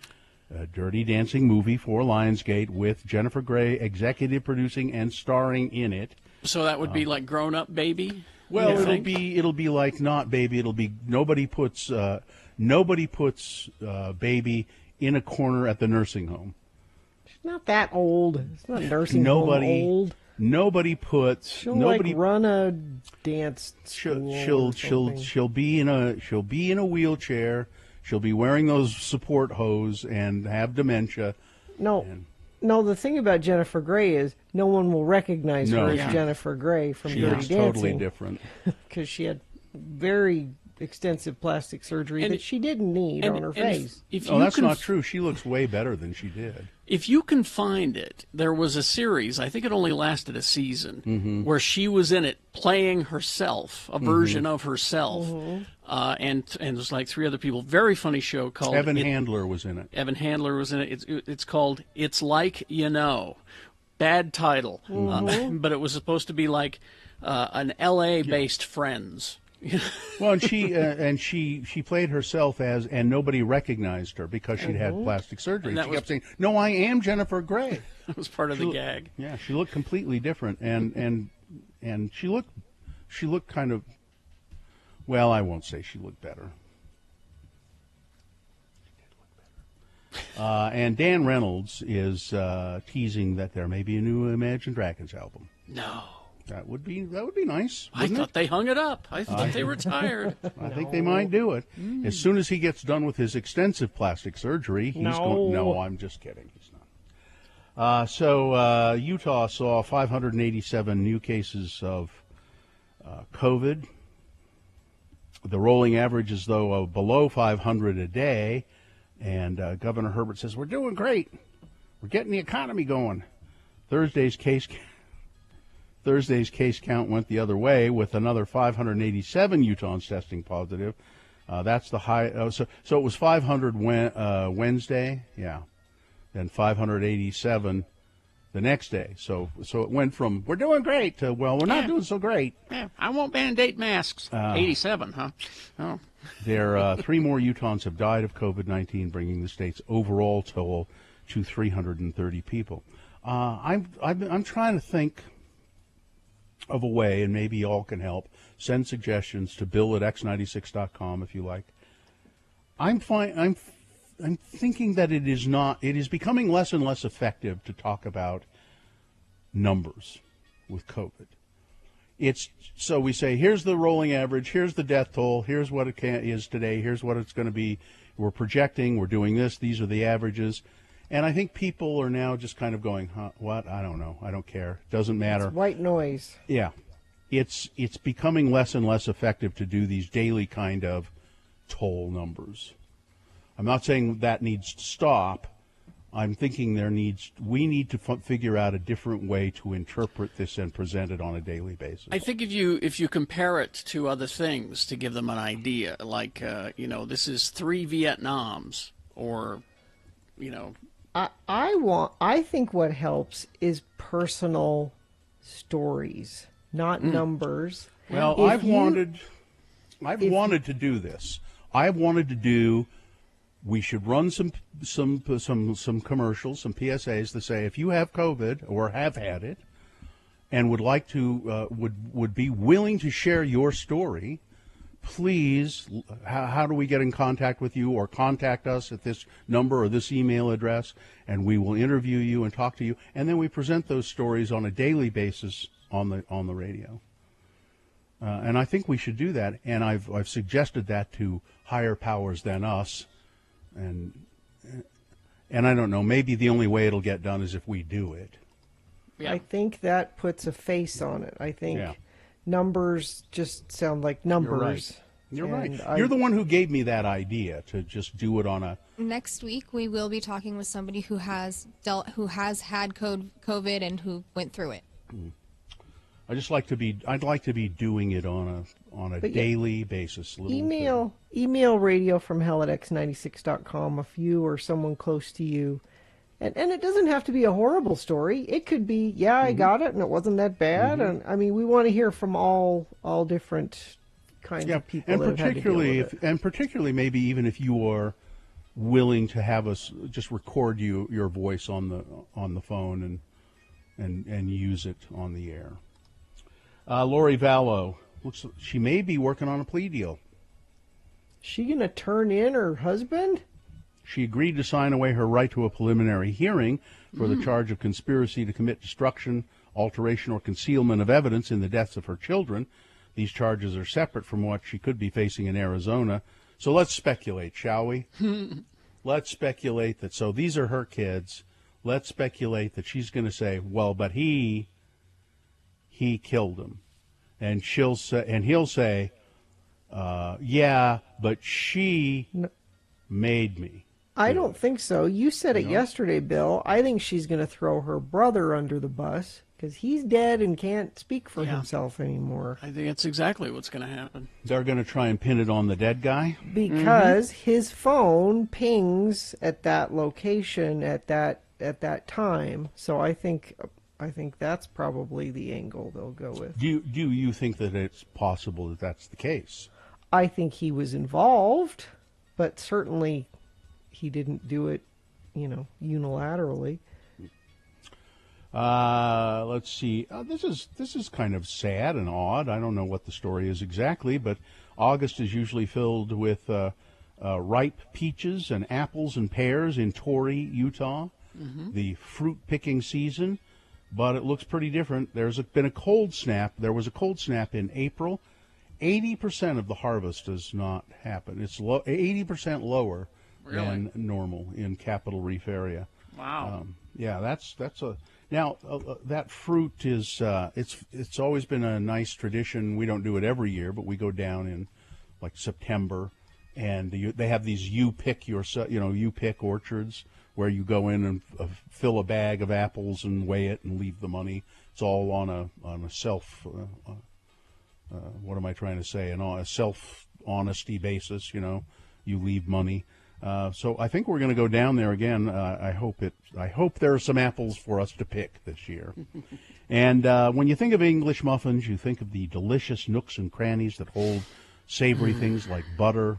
a Dirty Dancing movie for Lionsgate with Jennifer Grey executive producing and starring in it. So that would be like Grown Up Baby? Well, it'll be like Not Baby. It'll be nobody puts Baby in a corner at the nursing home. She's not that old. It's not nursing home old. Nobody puts. She'll nobody run a dance school. She'll be in a wheelchair. She'll be wearing those support hose and have dementia. No, the thing about Jennifer Grey is no one will recognize her as Jennifer Grey from Dirty Dancing. Totally different. Because she had very extensive plastic surgery that she didn't need on her face. That's not true. She looks way better than she did. If you can find it, there was a series, I think it only lasted a season, where she was in it playing herself, a version of herself. And there's like 3 other people. Very funny show called... Evan Handler was in it. Evan Handler was in it. It's called It's Like You Know. Bad title. But it was supposed to be like an L.A.-based Friends. Well, and she played herself and nobody recognized her because she'd had plastic surgery. She kept saying, "No, I am Jennifer Grey." That was part of the gag. Yeah, she looked completely different, and she looked kind of. Well, I won't say she looked better. And Dan Reynolds is teasing that there may be a new Imagine Dragons album. No. That would be nice. I thought they hung it up. I thought they retired. I think they might do it. As soon as he gets done with his extensive plastic surgery, he's going. No, I'm just kidding. He's not. So Utah saw 587 new cases of COVID. The rolling average is, though, below 500 a day. And Governor Herbert says, we're doing great. We're getting the economy going. Thursday's case count went the other way with another 587 Utahns testing positive. That's the high. So it was 500 Wednesday. Yeah. Then 587 the next day. So it went from we're doing great to, well, we're not doing so great. Yeah, I won't mandate masks. 87, huh? Oh. There 3 more Utahns have died of COVID-19, bringing the state's overall total to 330 people. I'm trying to think of a way, and maybe y'all can help. Send suggestions to bill@x96.com if you like. I'm thinking that it is becoming less and less effective to talk about numbers with COVID. So we say, here's the rolling average, here's the death toll, here's what it is today, here's what it's going to be. We're projecting, we're doing this, these are the averages. And I think people are now just kind of going, what? I don't know. I don't care. Doesn't matter. It's white noise. Yeah. it's becoming less and less effective to do these daily kind of toll numbers. I'm not saying that needs to stop. I'm thinking we need to figure out a different way to interpret this and present it on a daily basis. I think if you compare it to other things to give them an idea, like this is 3 Vietnams, or I think what helps is personal stories, not numbers. Well, I've wanted to do this. I've wanted to do. We should run some commercials, some PSAs that say if you have COVID or have had it, and would like to would be willing to share your story, please. How do we get in contact with you, or contact us at this number or this email address, and we will interview you and talk to you, and then we present those stories on a daily basis on the radio. And I think we should do that, and I've suggested that to higher powers than us. And I don't know, maybe the only way it'll get done is if we do it. Yeah. I think that puts a face on it. I think numbers just sound like numbers. You're right. You're the one who gave me that idea to just do it on a... Next week, we will be talking with somebody who has had COVID and who went through it. I'd like to be doing it on a daily basis. Email radio from hell at x96.com if you or someone close to you, and it doesn't have to be a horrible story. It could be, I got it and it wasn't that bad. And I mean, we want to hear from all different kinds of people. And that particularly have had to deal with it. and particularly maybe even if you are willing to have us just record your voice on the phone and use it on the air. Lori Vallow, she may be working on a plea deal. She going to turn in her husband? She agreed to sign away her right to a preliminary hearing for the charge of conspiracy to commit destruction, alteration, or concealment of evidence in the deaths of her children. These charges are separate from what she could be facing in Arizona. So let's speculate, shall we? Let's speculate that, so these are her kids. Let's speculate that she's going to say, well, but he killed him. And he'll say, yeah, but she made me. I don't think so. You said it yesterday, Bill. I think she's going to throw her brother under the bus because he's dead and can't speak for himself anymore. I think that's exactly what's going to happen. They're going to try and pin it on the dead guy? Because his phone pings at that location at that time. So I think that's probably the angle they'll go with. Do you think that it's possible that that's the case? I think he was involved, but certainly he didn't do it, unilaterally. Let's see. This is kind of sad and odd. I don't know what the story is exactly, but August is usually filled with ripe peaches and apples and pears in Torrey, Utah. The fruit picking season. But it looks pretty different. There's been a cold snap. There was a cold snap in April. 80% of the harvest does not happen. It's 80% lower than normal in Capitol Reef area. Wow. That's a now that fruit is it's always been a nice tradition. We don't do it every year, but we go down in like September, and they have these you pick orchards, where you go in and fill a bag of apples and weigh it and leave the money. It's all on a self, what am I trying to say? A self-honesty basis, you leave money. So I think we're going to go down there again. I hope there are some apples for us to pick this year. And when you think of English muffins, you think of the delicious nooks and crannies that hold savory things like butter,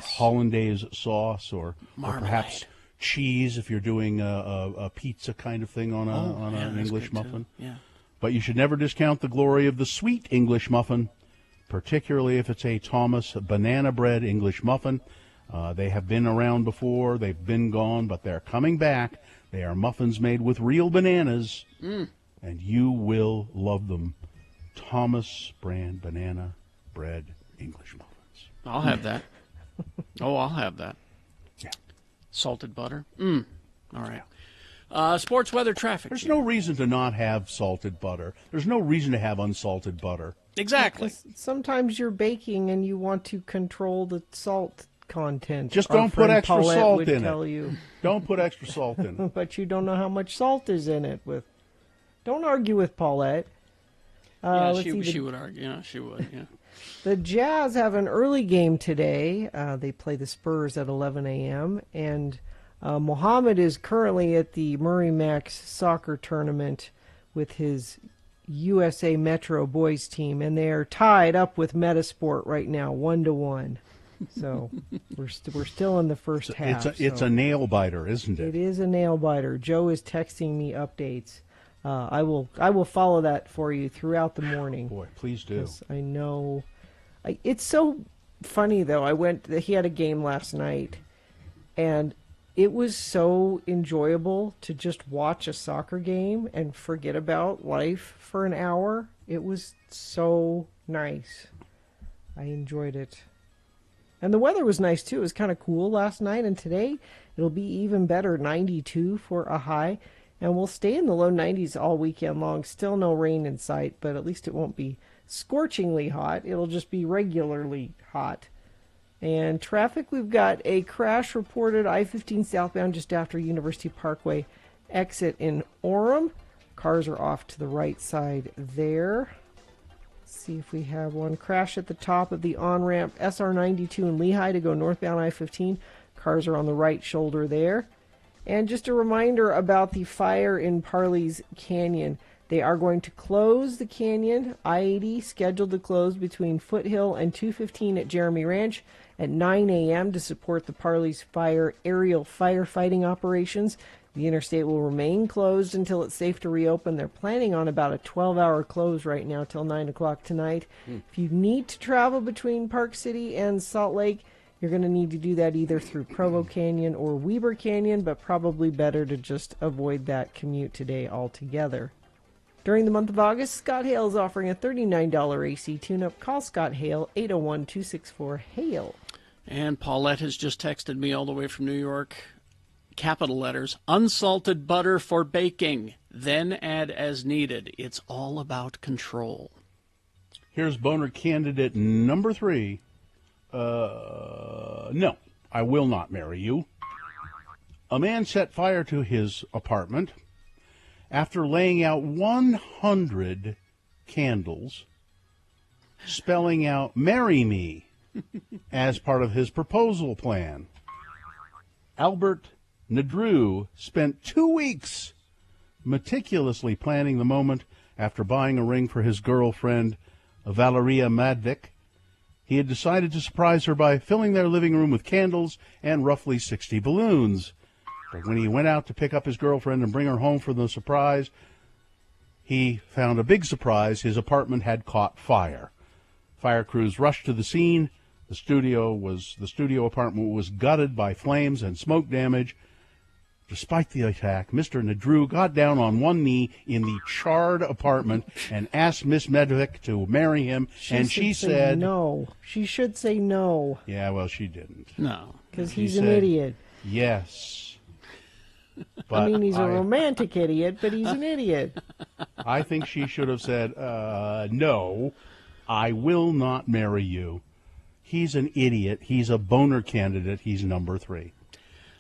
hollandaise sauce, or perhaps cheese if you're doing a pizza kind of thing on an English muffin. Yeah. But you should never discount the glory of the sweet English muffin, particularly if it's a Thomas banana bread English muffin. They have been around before, they've been gone, but they're coming back. They are muffins made with real bananas, and you will love them. Thomas brand banana bread English muffins. I'll have that. I'll have that. Yeah. Salted butter. All right. Sports weather traffic. There's no reason to not have salted butter. There's no reason to have unsalted butter. Exactly. Sometimes you're baking and you want to control the salt content. Just Our don't put friend extra Paulette salt would in tell it. You. Don't put extra salt in it. But you don't know how much salt is in it. Don't argue with Paulette. Yeah, she would argue. Yeah, she would. Yeah. The Jazz have an early game today. They play the Spurs at 11 a.m. And Mohammed is currently at the Murray Max soccer tournament with his USA Metro boys team, and they are tied up with Metasport right now, 1-1. So we're still in the first half. It's a nail biter, isn't it? It is a nail biter. Joe is texting me updates. I will follow that for you throughout the morning. Boy, please do. I know. It's so funny though. He had a game last night, and it was so enjoyable to just watch a soccer game and forget about life for an hour. It was so nice. I enjoyed it. And the weather was nice too. It was kind of cool last night, and today it'll be even better, 92 for a high. And we'll stay in the low 90s all weekend long. Still no rain in sight, but at least it won't be scorchingly hot. It'll just be regularly hot. And traffic, we've got a crash reported I-15 southbound just after University Parkway exit in Orem. Cars are off to the right side there. Let's see if we have one. Crash at the top of the on-ramp SR92 in Lehigh to go northbound I-15. Cars are on the right shoulder there. And just a reminder about the fire in Parley's Canyon. They are going to close the canyon. I-80 scheduled to close between Foothill and 215 at Jeremy Ranch at 9 a.m. to support the Parley's fire aerial firefighting operations. The interstate will remain closed until it's safe to reopen. They're planning on about a 12-hour close right now till 9 o'clock tonight. If you need to travel between Park City and Salt Lake, you're going to need to do that either through Provo Canyon or Weber Canyon, but probably better to just avoid that commute today altogether. During the month of August, Scott Hale is offering a $39 AC tune-up. Call Scott Hale, 801-264-HALE. And Paulette has just texted me all the way from New York. Capital letters, unsalted butter for baking, then add as needed. It's all about control. Here's boner candidate number 3. No, I will not marry you. A man set fire to his apartment after laying out 100 candles, spelling out "marry me" as part of his proposal plan. Albert Nadrew spent 2 weeks meticulously planning the moment after buying a ring for his girlfriend, Valeria Madvik. He had decided to surprise her by filling their living room with candles and roughly 60 balloons. But when he went out to pick up his girlfriend and bring her home for the surprise, he found a big surprise. His apartment had caught fire. Fire crews rushed to the scene. The studio apartment was gutted by flames and smoke damage. Despite the attack, Mr. Nadrew got down on one knee in the charred apartment and asked Miss Medvik to marry him, and she said no. She should say no. Yeah, well, she didn't. No. Because he's an idiot. Yes. I mean, he's a romantic idiot, but he's an idiot. I think she should have said, no, I will not marry you. He's an idiot. He's a boner candidate. He's number 3.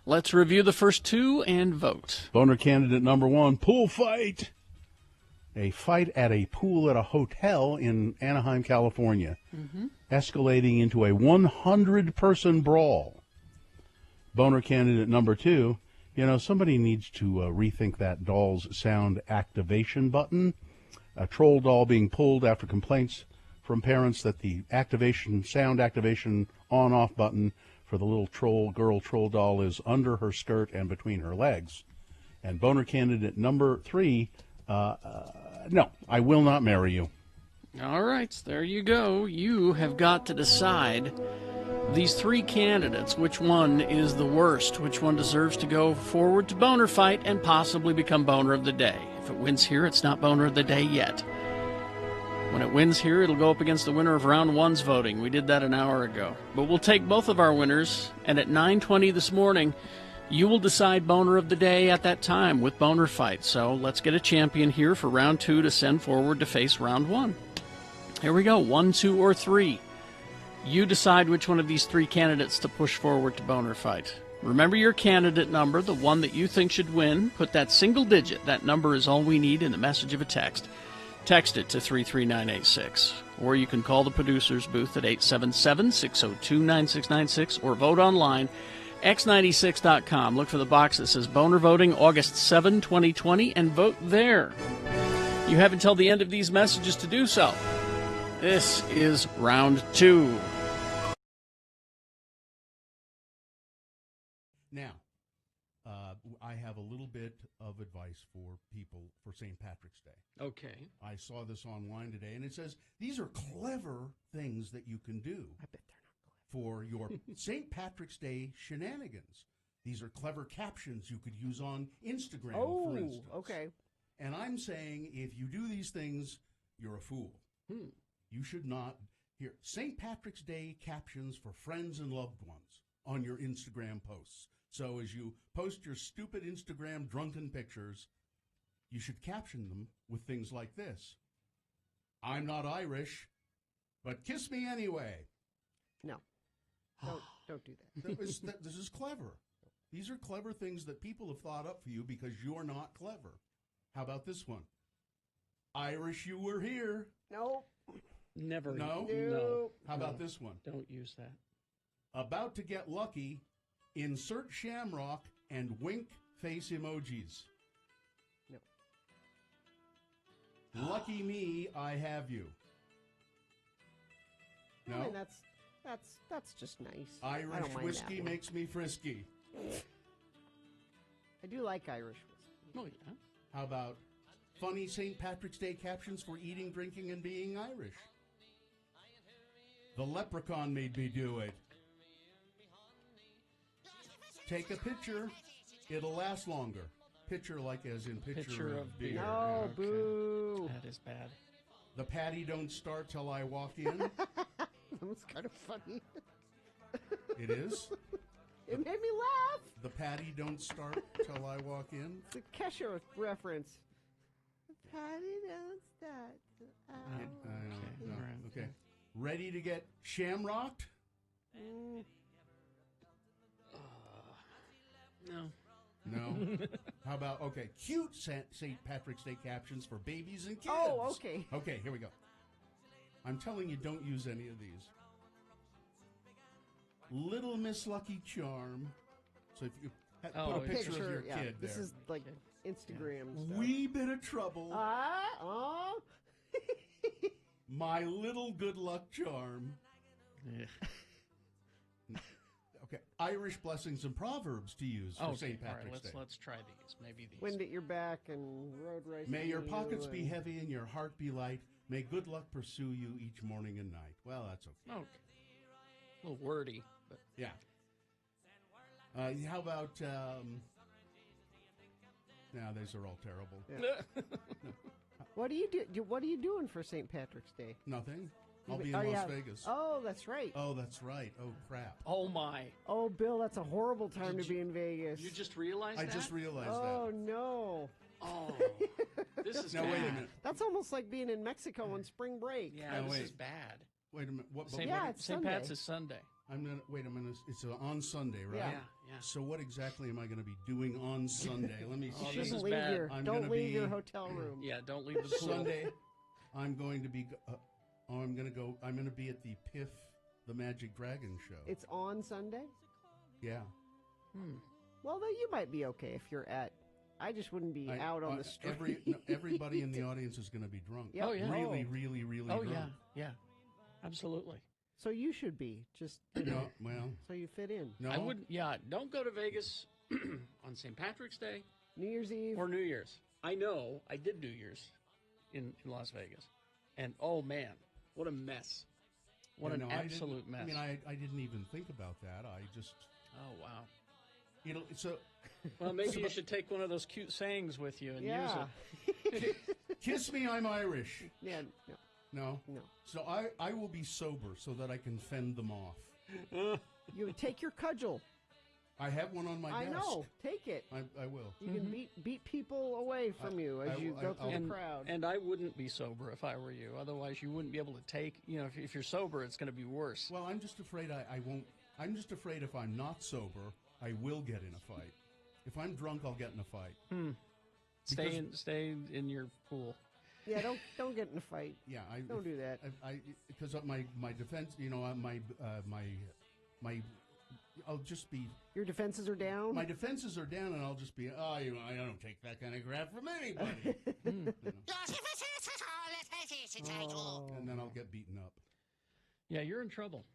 Let's review the first 2 and vote. Boner candidate number 1, pool fight. A fight at a pool at a hotel in Anaheim, California, escalating into a 100-person brawl. Boner candidate number 2, somebody needs to rethink that doll's sound activation button. A troll doll being pulled after complaints from parents that the sound activation on-off button for the little girl troll doll is under her skirt and between her legs. And boner candidate number 3, no, I will not marry you. All right, there you go. You have got to decide, these 3 candidates, which one is the worst, which one deserves to go forward to boner fight and possibly become boner of the day. If it wins here, it's not boner of the day yet. When it wins here, it'll go up against the winner of round 1's voting. We did that an hour ago. But we'll take both of our winners, and at 9:20 this morning, You will decide boner of the day at that time with boner fights. So let's get a champion here for round 2 to send forward to face round 1. Here we go. 1, 2, or 3. You decide which one of these 3 candidates to push forward to boner fight. Remember your candidate number, the one that you think should win. Put that single digit. That number is all we need in the message of a text. Text it to 33986. Or you can call the producer's booth at 877-602-9696 or vote online, x96.com. Look for the box that says Boner Voting August 7, 2020, and vote there. You have until the end of these messages to do so. This is round 2. Now, I have a little bit of advice for people for St. Patrick's Day. Okay. I saw this online today, and it says these are clever things that you can do. I bet they're not for your St. Patrick's Day shenanigans. These are clever captions you could use on Instagram, for instance. Okay. And I'm saying if you do these things, you're a fool. You should not. Here, St. Patrick's Day captions for friends and loved ones on your Instagram posts. So as you post your stupid Instagram drunken pictures, you should caption them with things like this. I'm not Irish, but kiss me anyway. No. Don't do that. This is clever. These are clever things that people have thought up for you because you're not clever. How about this one? Irish, you were here. No. Never. No? No. How about this one? Don't use that. About to get lucky. Insert shamrock and wink face emojis. No. Lucky me, I have you. No? I mean, that's just nice. I Irish don't mind whiskey that one. makes me frisky. I do like Irish whiskey. Oh, yeah. How about funny St. Patrick's Day captions for eating, drinking, and being Irish? The leprechaun made me do it. Take a picture. It'll last longer. Picture like as in picture of beer. No, Okay. boo. That is bad. The patty don't start till I walk in. That was kind of funny. It is? It made me laugh. The patty don't start till I walk in. It's a Kesher reference. The patty don't start. No. Okay. Ready to get shamrocked? No. No. How about, cute St. Patrick's Day captions for babies and kids. Oh, okay. Okay, here we go. I'm telling you, don't use any of these. Little Miss Lucky Charm. So if you put a picture of your kid This there. is like Instagram stuff. Wee bit of trouble. Oh. My little good luck charm. Yeah. Okay, Irish blessings and proverbs to use for St. All Patrick's right, Day. let's try these. Maybe these. Wind at your back and road race. May your pockets be heavy and your heart be light. May good luck pursue you each morning and night. Well, that's okay. Okay. A little wordy, but yeah. How about? Now these are all terrible. Yeah. What do you do? What are you doing for St. Patrick's Day? Nothing. I'll be in Las Vegas. Oh, that's right. Oh, that's right. Oh, crap. Oh, my. Oh, Bill, that's a horrible time to be in Vegas. You just realized that? I just realized that. Oh, no. Oh, this is now, bad. wait a minute. That's almost like being in Mexico on spring break. Yeah, now, this wait. is bad. Wait a minute. it's St. Sunday. Pat's is Sunday. Wait a minute. It's on Sunday, right? Yeah. So what exactly am I going to be doing on Sunday? Let me see. You shouldn't leave don't leave your hotel room. Yeah, don't leave the pool. Sunday. I'm going to be. I'm going to be at the Piff, the Magic Dragon show. It's on Sunday? Yeah. Well, then you might be okay if you're at. I just wouldn't be out on the street. Everybody in the audience is going to be drunk. Yep. Oh, yeah. Really, really, really Oh, drunk. yeah. Absolutely. So you should be just so you fit in. No, I wouldn't. Yeah, don't go to Vegas on St. Patrick's Day, New Year's Eve, or New Year's. I know I did New Year's in Las Vegas, and oh man, what a mess! What an absolute mess. I mean, I didn't even think about that. I just. Oh wow. So. Well, maybe you should take one of those cute sayings with you and use it. Kiss me, I'm Irish. Yeah. No? No. So I will be sober so that I can fend them off. You would take your cudgel. I have one on my I desk. know. Take it. I will. You can beat people away from you as you go through the crowd. And I wouldn't be sober if I were you. Otherwise, you wouldn't be able to take. If you're sober, it's going to be worse. Well, I'm just afraid I won't. I'm just afraid if I'm not sober, I will get in a fight. If I'm drunk, I'll get in a fight. Stay in your pool. Yeah, don't get in a fight. Yeah, don't do that. Because my defense, I'll just be. Your defenses are down. My defenses are down, and I'll just be. I don't take that kind of crap from anybody. And then I'll get beaten up. Yeah, you're in trouble.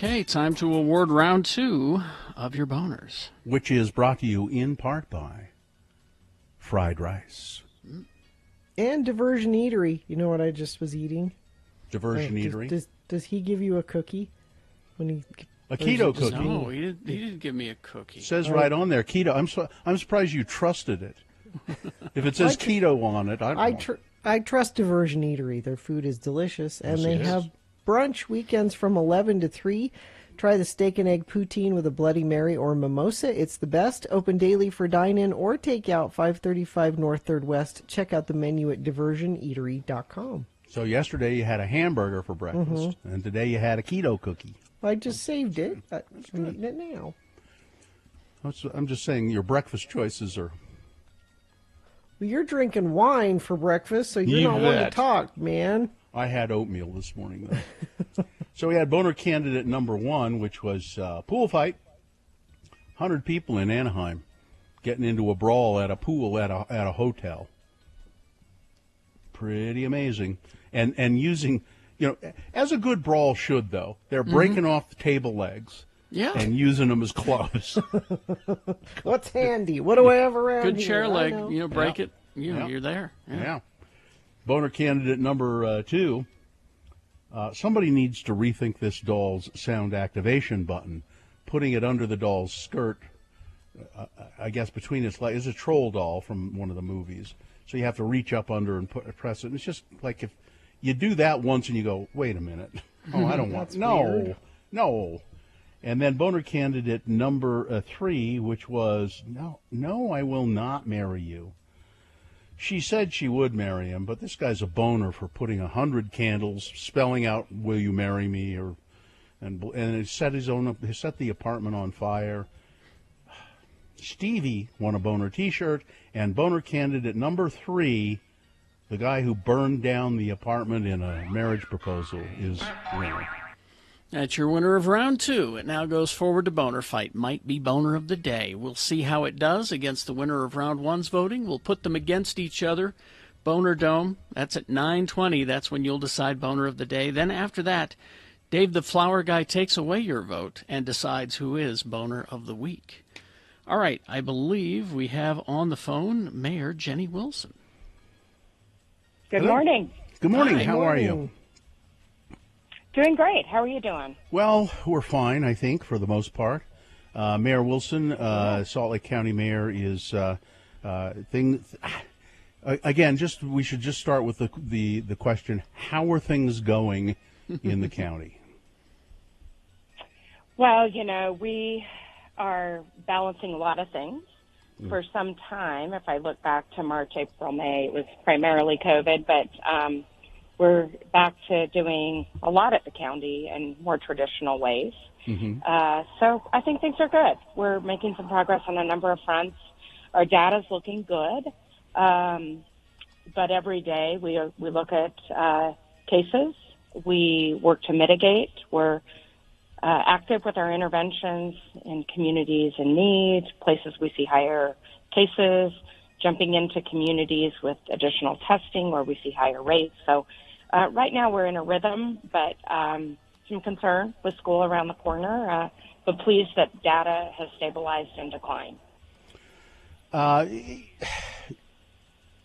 Okay, time to award round 2 of your boners. Which is brought to you in part by fried rice. And Diversion Eatery. You know what I just was eating? Diversion Eatery? Does he give you a cookie? A keto cookie? No, he didn't give me a cookie. It says right on there, keto. I'm surprised you trusted it. If it says keto on it, I trust Diversion Eatery. Their food is delicious, and Yes, they it is. have brunch weekends from 11 to 3. Try the steak and egg poutine with a Bloody Mary or mimosa. It's the best. Open daily for dine-in or takeout, 535 North 3rd West. Check out the menu at diversioneatery.com. So yesterday you had a hamburger for breakfast, and today you had a keto cookie. I just saved it. I'm eating it now. I'm just saying your breakfast choices are... Well, you're drinking wine for breakfast, so you're not one to talk, man. I had oatmeal this morning, though. So we had boner candidate number 1, which was pool fight. 100 people in Anaheim getting into a brawl at a pool at a hotel. Pretty amazing. And using, as a good brawl should, though, they're breaking off the table legs. Yeah. And using them as clubs. What's handy? What do I have around Good here? chair leg, know. break it. You're there. Yeah. Boner candidate number 2. Somebody needs to rethink this doll's sound activation button, putting it under the doll's skirt, I guess between its legs. It's a troll doll from one of the movies. So you have to reach up under and press it. And it's just like if you do that once and you go, wait a minute. Oh, I don't want... No. And then boner candidate number 3, which was, no, I will not marry you. She said she would marry him, but this guy's a boner for putting 100 candles, spelling out, will you marry me? And he set the apartment on fire. Stevie won a boner T-shirt, and boner candidate number 3, the guy who burned down the apartment in a marriage proposal, is winner. That's your winner of round 2. It now goes forward to Boner Fight. Might be Boner of the Day. We'll see how it does against the winner of round 1's voting. We'll put them against each other. Boner Dome, that's at 9:20. That's when you'll decide Boner of the Day. Then after that, Dave the Flower Guy takes away your vote and decides who is Boner of the Week. All right, I believe we have on the phone Mayor Jenny Wilson. Good Hello. morning. Good morning. Hi. How are you? Doing great. How are you doing? Well, we're fine, I think, for the most part. Mayor Wilson, Salt Lake County Mayor, is again. We should just start with the question: how are things going in the county? Well, we are balancing a lot of things. For some time, if I look back to March, April, May, it was primarily COVID, but we're back to doing a lot at the county in more traditional ways. So I think things are good. We're making some progress on a number of fronts. Our data's looking good, but every day we look at cases. We work to mitigate. We're active with our interventions in communities in need, places we see higher cases, jumping into communities with additional testing where we see higher rates. So right now we're in a rhythm, but some concern with school around the corner, but pleased that data has stabilized and declined.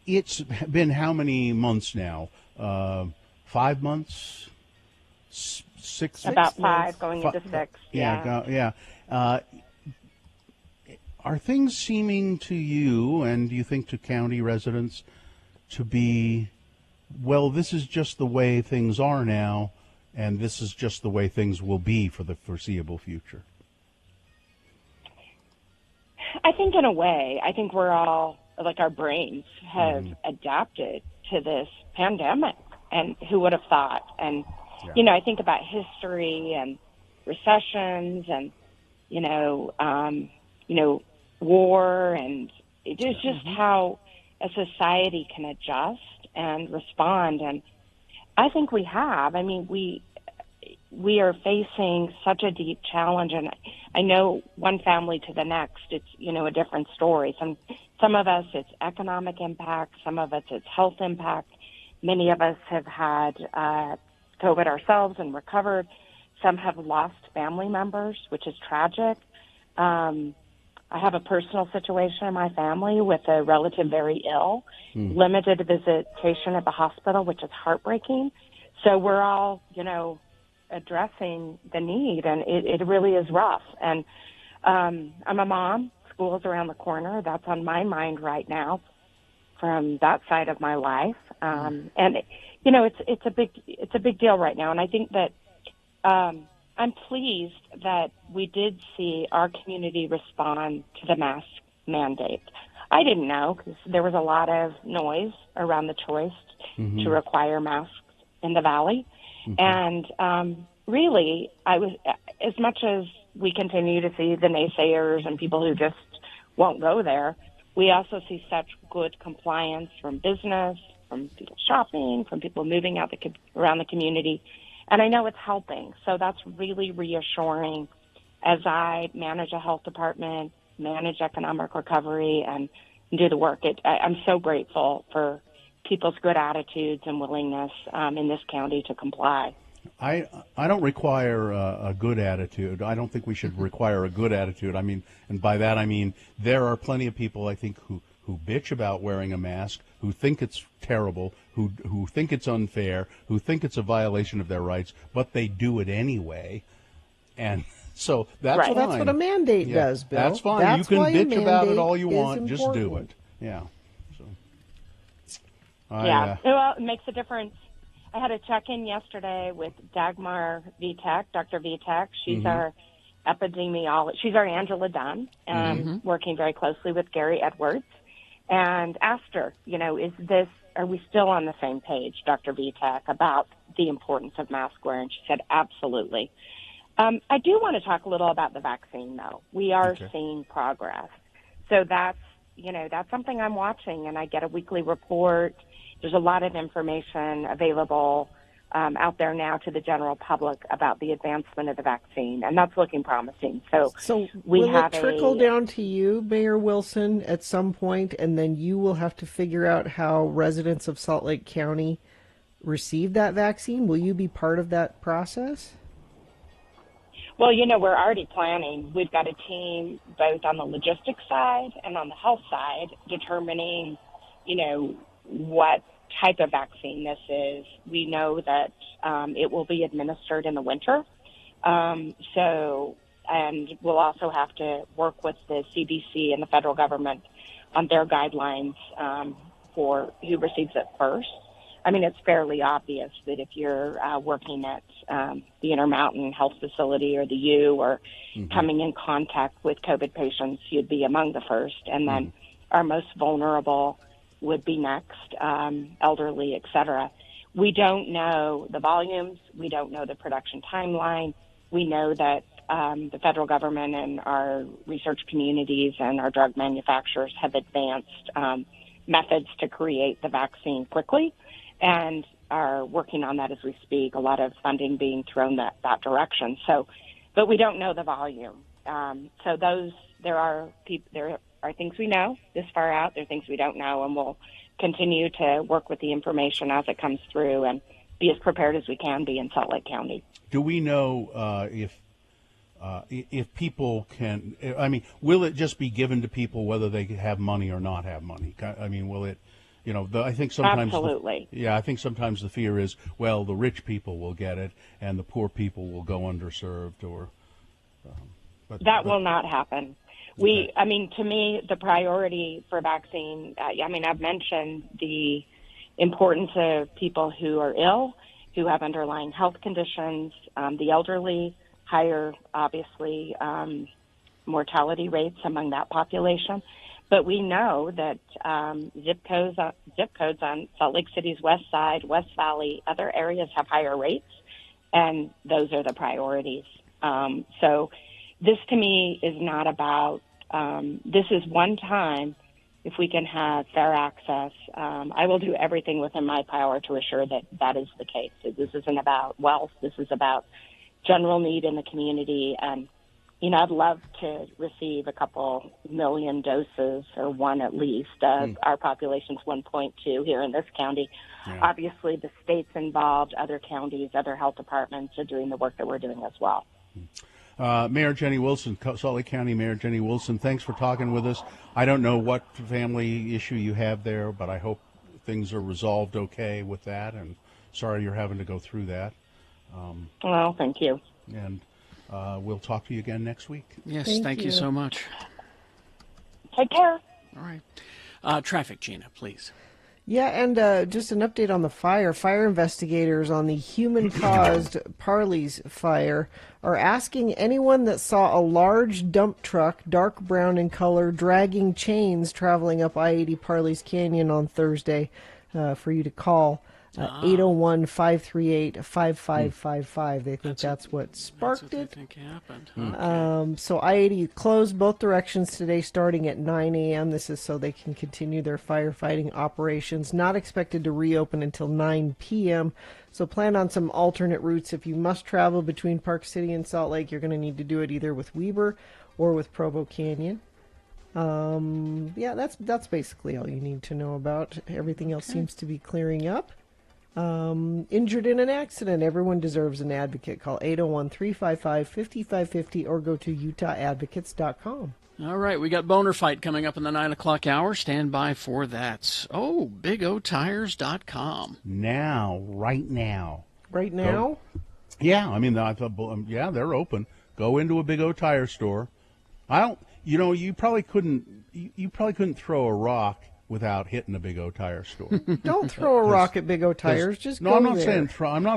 It's been how many months now? 5 months? 6? About 5, going into 6. Yeah. Are things seeming to you, and do you think to county residents, to be, well, this is just the way things are now, and this is just the way things will be for the foreseeable future? I think in a way, I think we're all, like our brains have adapted to this pandemic, and who would have thought? And, I think about history and recessions and, war, and it's just how a society can adjust and respond. And I think we have. I mean, we are facing such a deep challenge, and I know one family to the next, it's, a different story. Some of us, it's economic impact. Some of us, it's health impact. Many of us have had COVID ourselves and recovered. Some have lost family members, which is tragic. I have a personal situation in my family with a relative very ill, limited visitation at the hospital, which is heartbreaking. So we're all, addressing the need, and it really is rough. And I'm a mom. School's around the corner. That's on my mind right now from that side of my life. And, it's a big deal right now. And I think that I'm pleased that we did see our community respond to the mask mandate. I didn't know because there was a lot of noise around the choice to require masks in the Valley. And really, I was, as much as we continue to see the naysayers and people who just won't go there, we also see such good compliance from business, from people shopping, from people moving out around the community. And I know it's helping. So that's really reassuring as I manage a health department, manage economic recovery, and do the work. I'm so grateful for people's good attitudes and willingness in this county to comply. I don't require a good attitude. I don't think we should require a good attitude. I mean, and by that I mean there are plenty of people, I think, who bitch about wearing a mask, who think it's terrible, who think it's unfair, who think it's a violation of their rights, but they do it anyway. And so that's fine. Well, that's what a mandate does, Bill. That's fine. That's you can why a bitch about it mandate all you is want. Just do important. it. Yeah. So, Well, it makes a difference. I had a check-in yesterday with Dagmar Vitek, Dr. Vitek. She's our epidemiologist. She's our Angela Dunn, working very closely with Gary Edwards, and asked her, are we still on the same page, Dr. Vitek, about the importance of mask wearing? She said, absolutely. I do want to talk a little about the vaccine, though. We are seeing progress. So that's something I'm watching, and I get a weekly report. There's a lot of information available out there now to the general public about the advancement of the vaccine, and that's looking promising. So will it trickle down to you, Mayor Wilson, at some point, and then you will have to figure out how residents of Salt Lake County receive that vaccine? Will you be part of that process? Well, we're already planning. We've got a team both on the logistics side and on the health side determining, what type of vaccine this is. We know that it will be administered in the winter. And we'll also have to work with the CDC and the federal government on their guidelines for who receives it first. I mean, it's fairly obvious that if you're working at the Intermountain Health Facility or the U or coming in contact with COVID patients, you'd be among the first. And then our most vulnerable would be next, elderly, et cetera. We don't know the volumes. We don't know the production timeline. We know that the federal government and our research communities and our drug manufacturers have advanced methods to create the vaccine quickly and are working on that as we speak. A lot of funding being thrown that direction. But we don't know the volume. There are things we know this far out. There are things we don't know, and we'll continue to work with the information as it comes through and be as prepared as we can be in Salt Lake County. Do we know if people can? I mean, will it just be given to people whether they have money or not have money? I mean, will it? I think sometimes. Absolutely. I think sometimes the fear is, well, the rich people will get it, and the poor people will go underserved, or. That will not happen. To me, the priority for vaccine. I've mentioned the importance of people who are ill, who have underlying health conditions, the elderly, higher, obviously, mortality rates among that population. But we know that zip codes on Salt Lake City's west side, West Valley, other areas have higher rates, and those are the priorities. So this, to me, is not about this is one time. If we can have fair access, I will do everything within my power to assure that that is the case. This isn't about wealth. This is about general need in the community. And, I'd love to receive a couple million doses, or one at least. Our population's 1.2 here in this county. Yeah. Obviously, the state's involved, other counties, other health departments are doing the work that we're doing as well. Mayor Jenny Wilson, Salt Lake County Mayor Jenny Wilson, thanks for talking with us. I don't know what family issue you have there, but I hope things are resolved okay with that, and sorry you're having to go through that. Well, thank you. And we'll talk to you again next week. Yes, thank you so much. Take care. All right. Traffic, Gina, please. Yeah, and just an update on the fire. Fire investigators on the human-caused Parley's fire are asking anyone that saw a large dump truck, dark brown in color, dragging chains traveling up I-80 Parley's Canyon on Thursday for you to call 801-538-5555. They think that's what sparked it. They think happened. Okay. So I-80 closed both directions today starting at 9 a.m. This is so they can continue their firefighting operations. Not expected to reopen until 9 p.m. So plan on some alternate routes. If you must travel between Park City and Salt Lake, you're going to need to do it either with Weber or with Provo Canyon. That's basically all you need to know about. Everything else seems to be clearing up. Injured in an accident. Everyone deserves an advocate. Call 801-355-5550 or go to utahadvocates.com. All right, we got Boner Fight coming up in the 9 o'clock hour. Stand by for that. Oh, BigOTires.com. Right now. Right now? Yeah, I mean, they're open. Go into a Big O Tire store. You probably couldn't throw a rock without hitting a Big O Tire store. Don't throw a rock at Big O Tires. Just go I'm not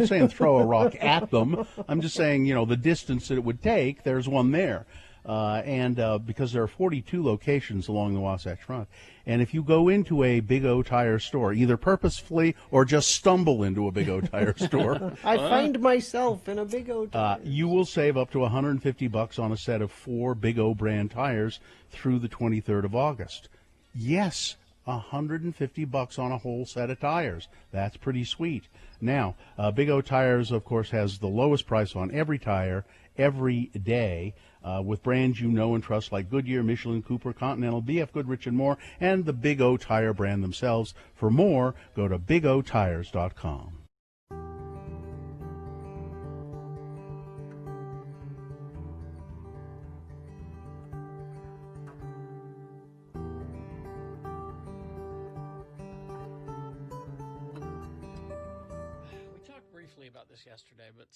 saying throw a rock at them. I'm just saying, the distance that it would take, there's one there. Because there are 42 locations along the Wasatch Front. And if you go into a Big O Tire store, either purposefully or just stumble into a Big O Tire store. I find myself in a Big O Tire. You will save up to $150 on a set of 4 Big O brand tires through the 23rd of August. Yes, $150 on a whole set of tires. That's pretty sweet. Now, Big O Tires, of course, has the lowest price on every tire every day, with brands you know and trust like Goodyear, Michelin, Cooper, Continental, BF Goodrich, and more, and the Big O Tire brand themselves. For more, go to BigOTires.com. quickly about this yesterday, but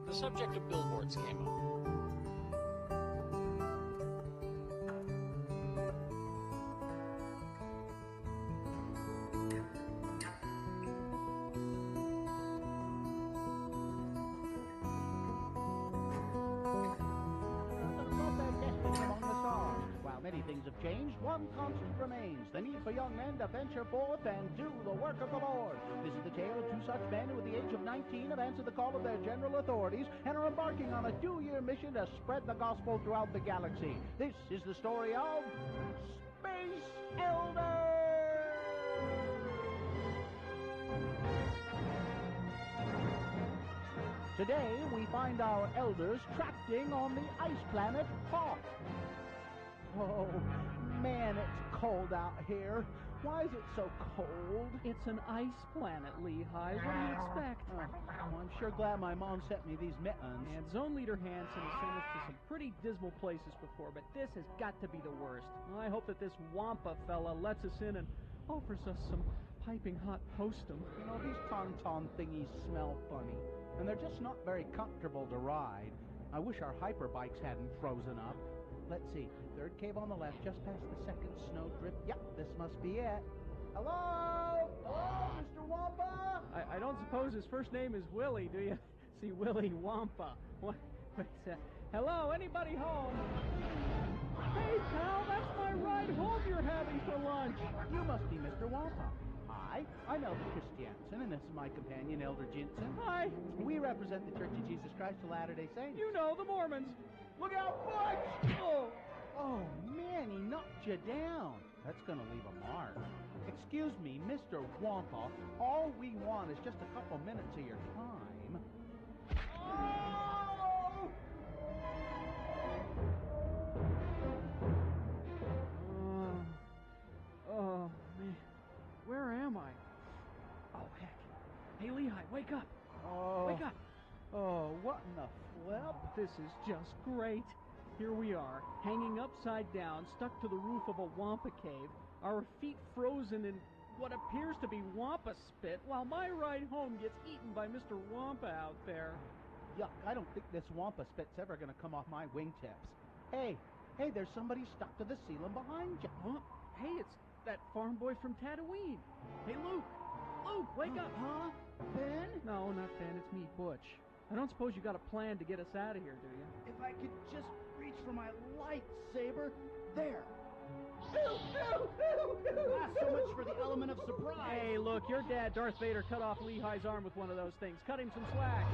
the subject of billboards came up. While many things have changed, one constant remains: the need for young men to venture forth and do the work of the Lord. This is the tale of two such men who at the age of 19 have answered the call of their general authorities and are embarking on a 2-year mission to spread the gospel throughout the galaxy. This is the story of Space Elders! Today, we find our elders tracting on the ice planet Hoth. Oh, man, it's cold out here. Why is it so cold? It's an ice planet, Lehigh. What do you expect? Well, I'm sure glad my mom sent me these mittens. And Zone Leader Hansen has sent us to some pretty dismal places before, but this has got to be the worst. I hope that this Wampa fella lets us in and offers us some piping hot postum. You know, these tauntaun thingies smell funny, and they're just not very comfortable to ride. I wish our hyperbikes hadn't frozen up. Let's see, third cave on the left, just past the second snowdrift. Yep, this must be it. Hello? Hello, Mr. Wampa? I don't suppose his first name is Willie, do you? See, Willie Wampa. What? Hello, anybody home? Hey, pal, that's my ride home you're having for lunch. You must be Mr. Wampa. Hi, I'm Elder Christiansen, and this is my companion, Elder Jensen. Hi. We represent the Church of Jesus Christ of Latter-day Saints. You know, the Mormons. Look out, Butch! Oh, man, he knocked you down. That's going to leave a mark. Excuse me, Mr. Wampa, all we want is just a couple minutes of your time. Oh! Oh, man. Where am I? Oh, heck. Hey, Lehigh, wake up. Oh. Wake up. Oh, what in the flip? This is just great. Here we are, hanging upside down, stuck to the roof of a Wampa cave, our feet frozen in what appears to be Wampa spit, while my ride home gets eaten by Mr. Wampa out there. Yuck, I don't think this Wampa spit's ever going to come off my wingtips. Hey, there's somebody stuck to the ceiling behind you. Huh? Hey, it's that farm boy from Tatooine. Hey, Luke, wake up. Huh? Ben? No, not Ben, it's me, Butch. I don't suppose you got a plan to get us out of here, do you? If I could just reach for my lightsaber. There. Ah, so much for the element of surprise. Hey, look, your dad, Darth Vader, cut off Lehigh's arm with one of those things. Cut him some slack.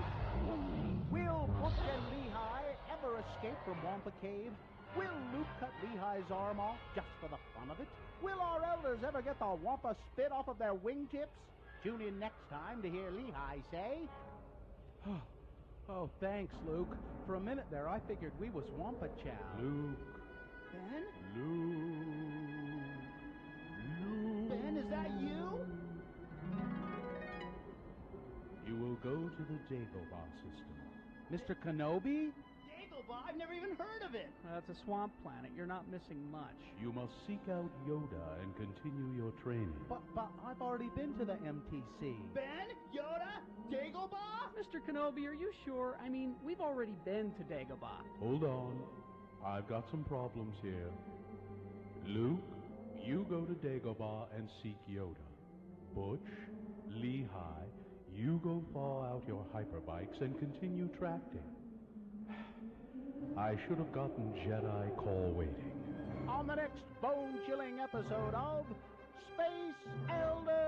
Will Butch and Lehigh ever escape from Wampa Cave? Will Luke cut Lehigh's arm off just for the fun of it? Will our elders ever get the Wampa spit off of their wingtips? Tune in next time to hear Lehigh say... Oh, thanks, Luke. For a minute there, I figured we was Wampa Chow. Luke. Ben? Luke. Ben, is that you? You will go to the Dagobah system. Mr. Kenobi? Dagobah? I've never even heard of it. It's a swamp planet. You're not missing much. You must seek out Yoda and continue your training. But I've already been to the MTC. Ben? Yoda? Dagobah? Mr. Kenobi, are you sure? I mean, we've already been to Dagobah. Hold on. I've got some problems here. Luke, you go to Dagobah and seek Yoda. Butch, Lehigh, you go thaw out your hyperbikes and continue tracting. I should have gotten Jedi call waiting. On the next bone-chilling episode of Space Elders!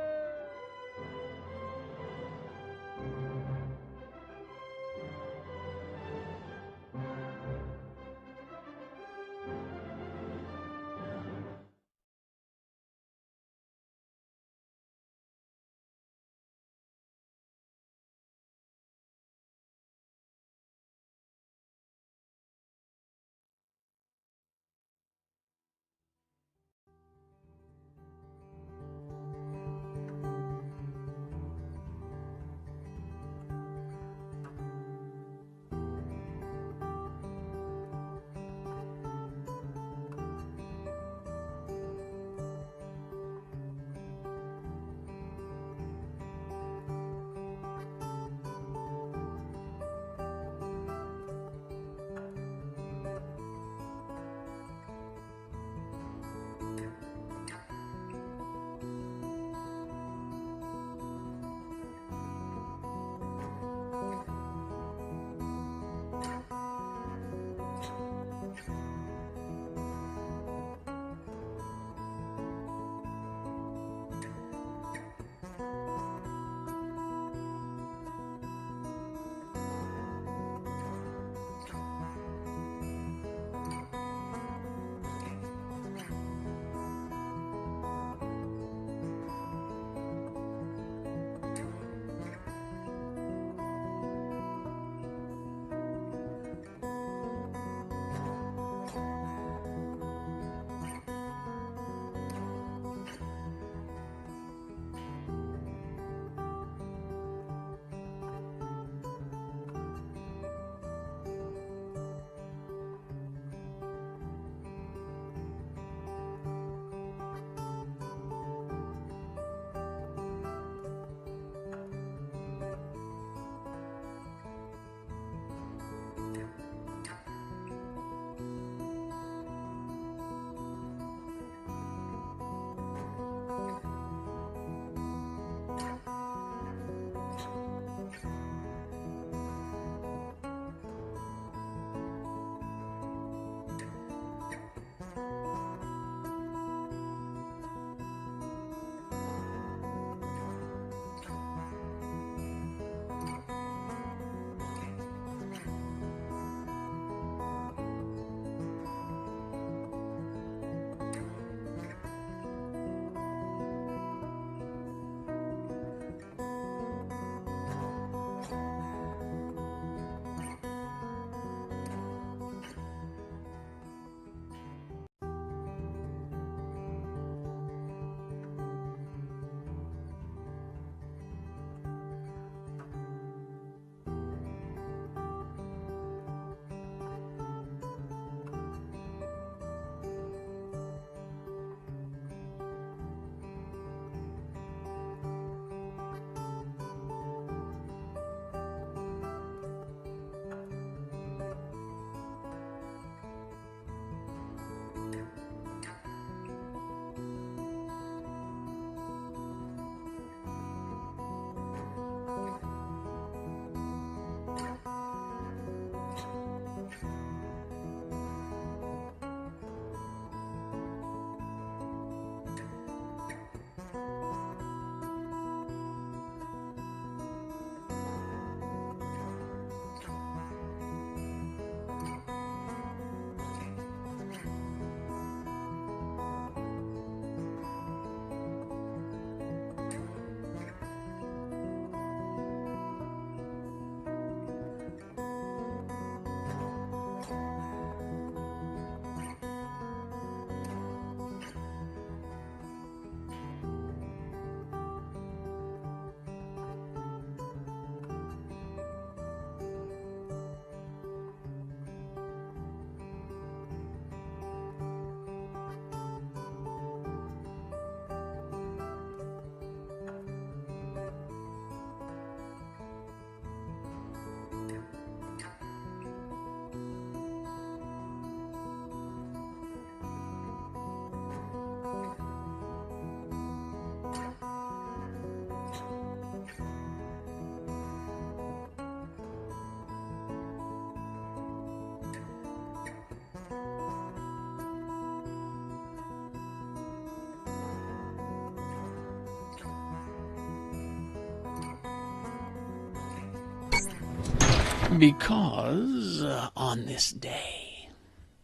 Because on this day,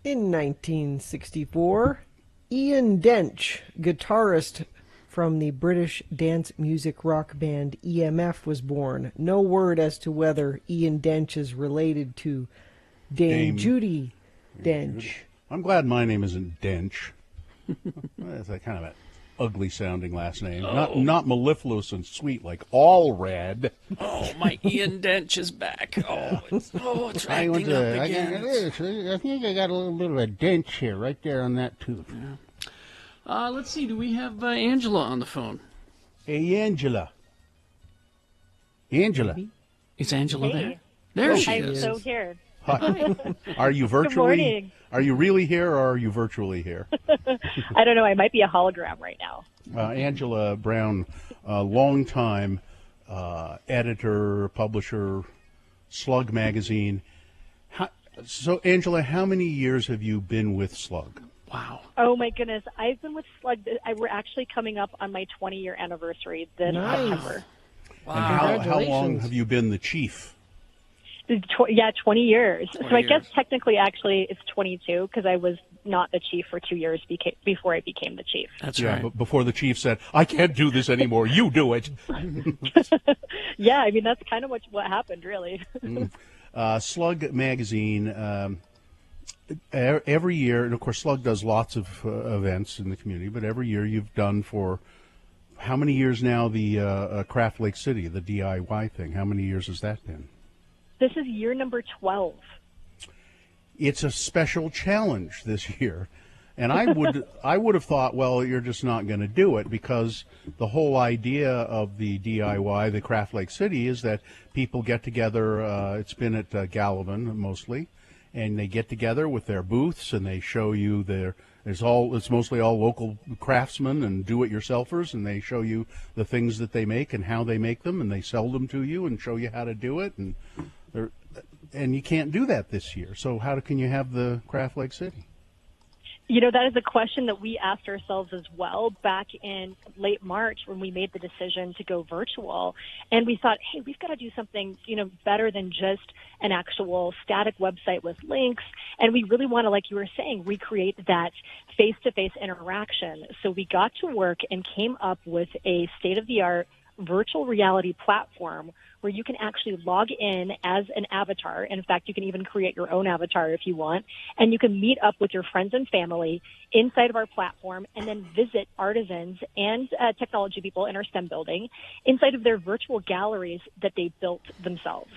in 1964, Ian Dench, guitarist from the British dance music rock band EMF, was born. No word as to whether Ian Dench is related to Dame Judi Dench. I'm glad my name isn't Dench. That's a kind of an ugly-sounding last name. Not mellifluous and sweet like Allred. Oh, my Ian Dench is back. It's acting up again. I think I got a little bit of a dent here, right there on that tooth. Yeah. Let's see. Do we have Angela on the phone? Hey, Angela. Angela. Is Angela Hey. there? There she I'm is. so here. Hi. Are you virtually? Good morning. Are you really here, or are you virtually here? I don't know. I might be a hologram right now. Angela Brown, longtime editor, publisher, Slug magazine. So, Angela, how many years have you been with Slug? Wow. Oh my goodness, I've been with Slug. We're actually coming up on my 20-year anniversary this September. Wow. And how long have you been the chief? 20 years. 20 so I years. guess technically, actually, it's 22 because I was not the chief for 2 years before I became the chief. That's right. right. But before the chief said, "I can't do this anymore. You do it." Yeah, I mean that's kind of what happened, really. Slug magazine. Every year, and of course, Slug does lots of events in the community. But every year, you've done for how many years now? The Craft Lake City, the DIY thing. How many years has that been? This is year number 12. It's a special challenge this year, and I would have thought, well, you're just not going to do it because the whole idea of the DIY, the Craft Lake City, is that people get together. It's been at Gallivan mostly, and they get together with their booths and they show you it's mostly all local craftsmen and do-it-yourselfers, and they show you the things that they make and how they make them, and they sell them to you and show you how to do it, and you can't do that this year. So how can you have the Craft Lake City? You know, that is a question that we asked ourselves as well back in late March when we made the decision to go virtual. And we thought, hey, we've got to do something, better than just an actual static website with links. And we really want to, like you were saying, recreate that face-to-face interaction. So we got to work and came up with a state-of-the-art virtual reality platform where you can actually log in as an avatar. In fact, you can even create your own avatar if you want. And you can meet up with your friends and family inside of our platform and then visit artisans and technology people in our STEM building inside of their virtual galleries that they built themselves.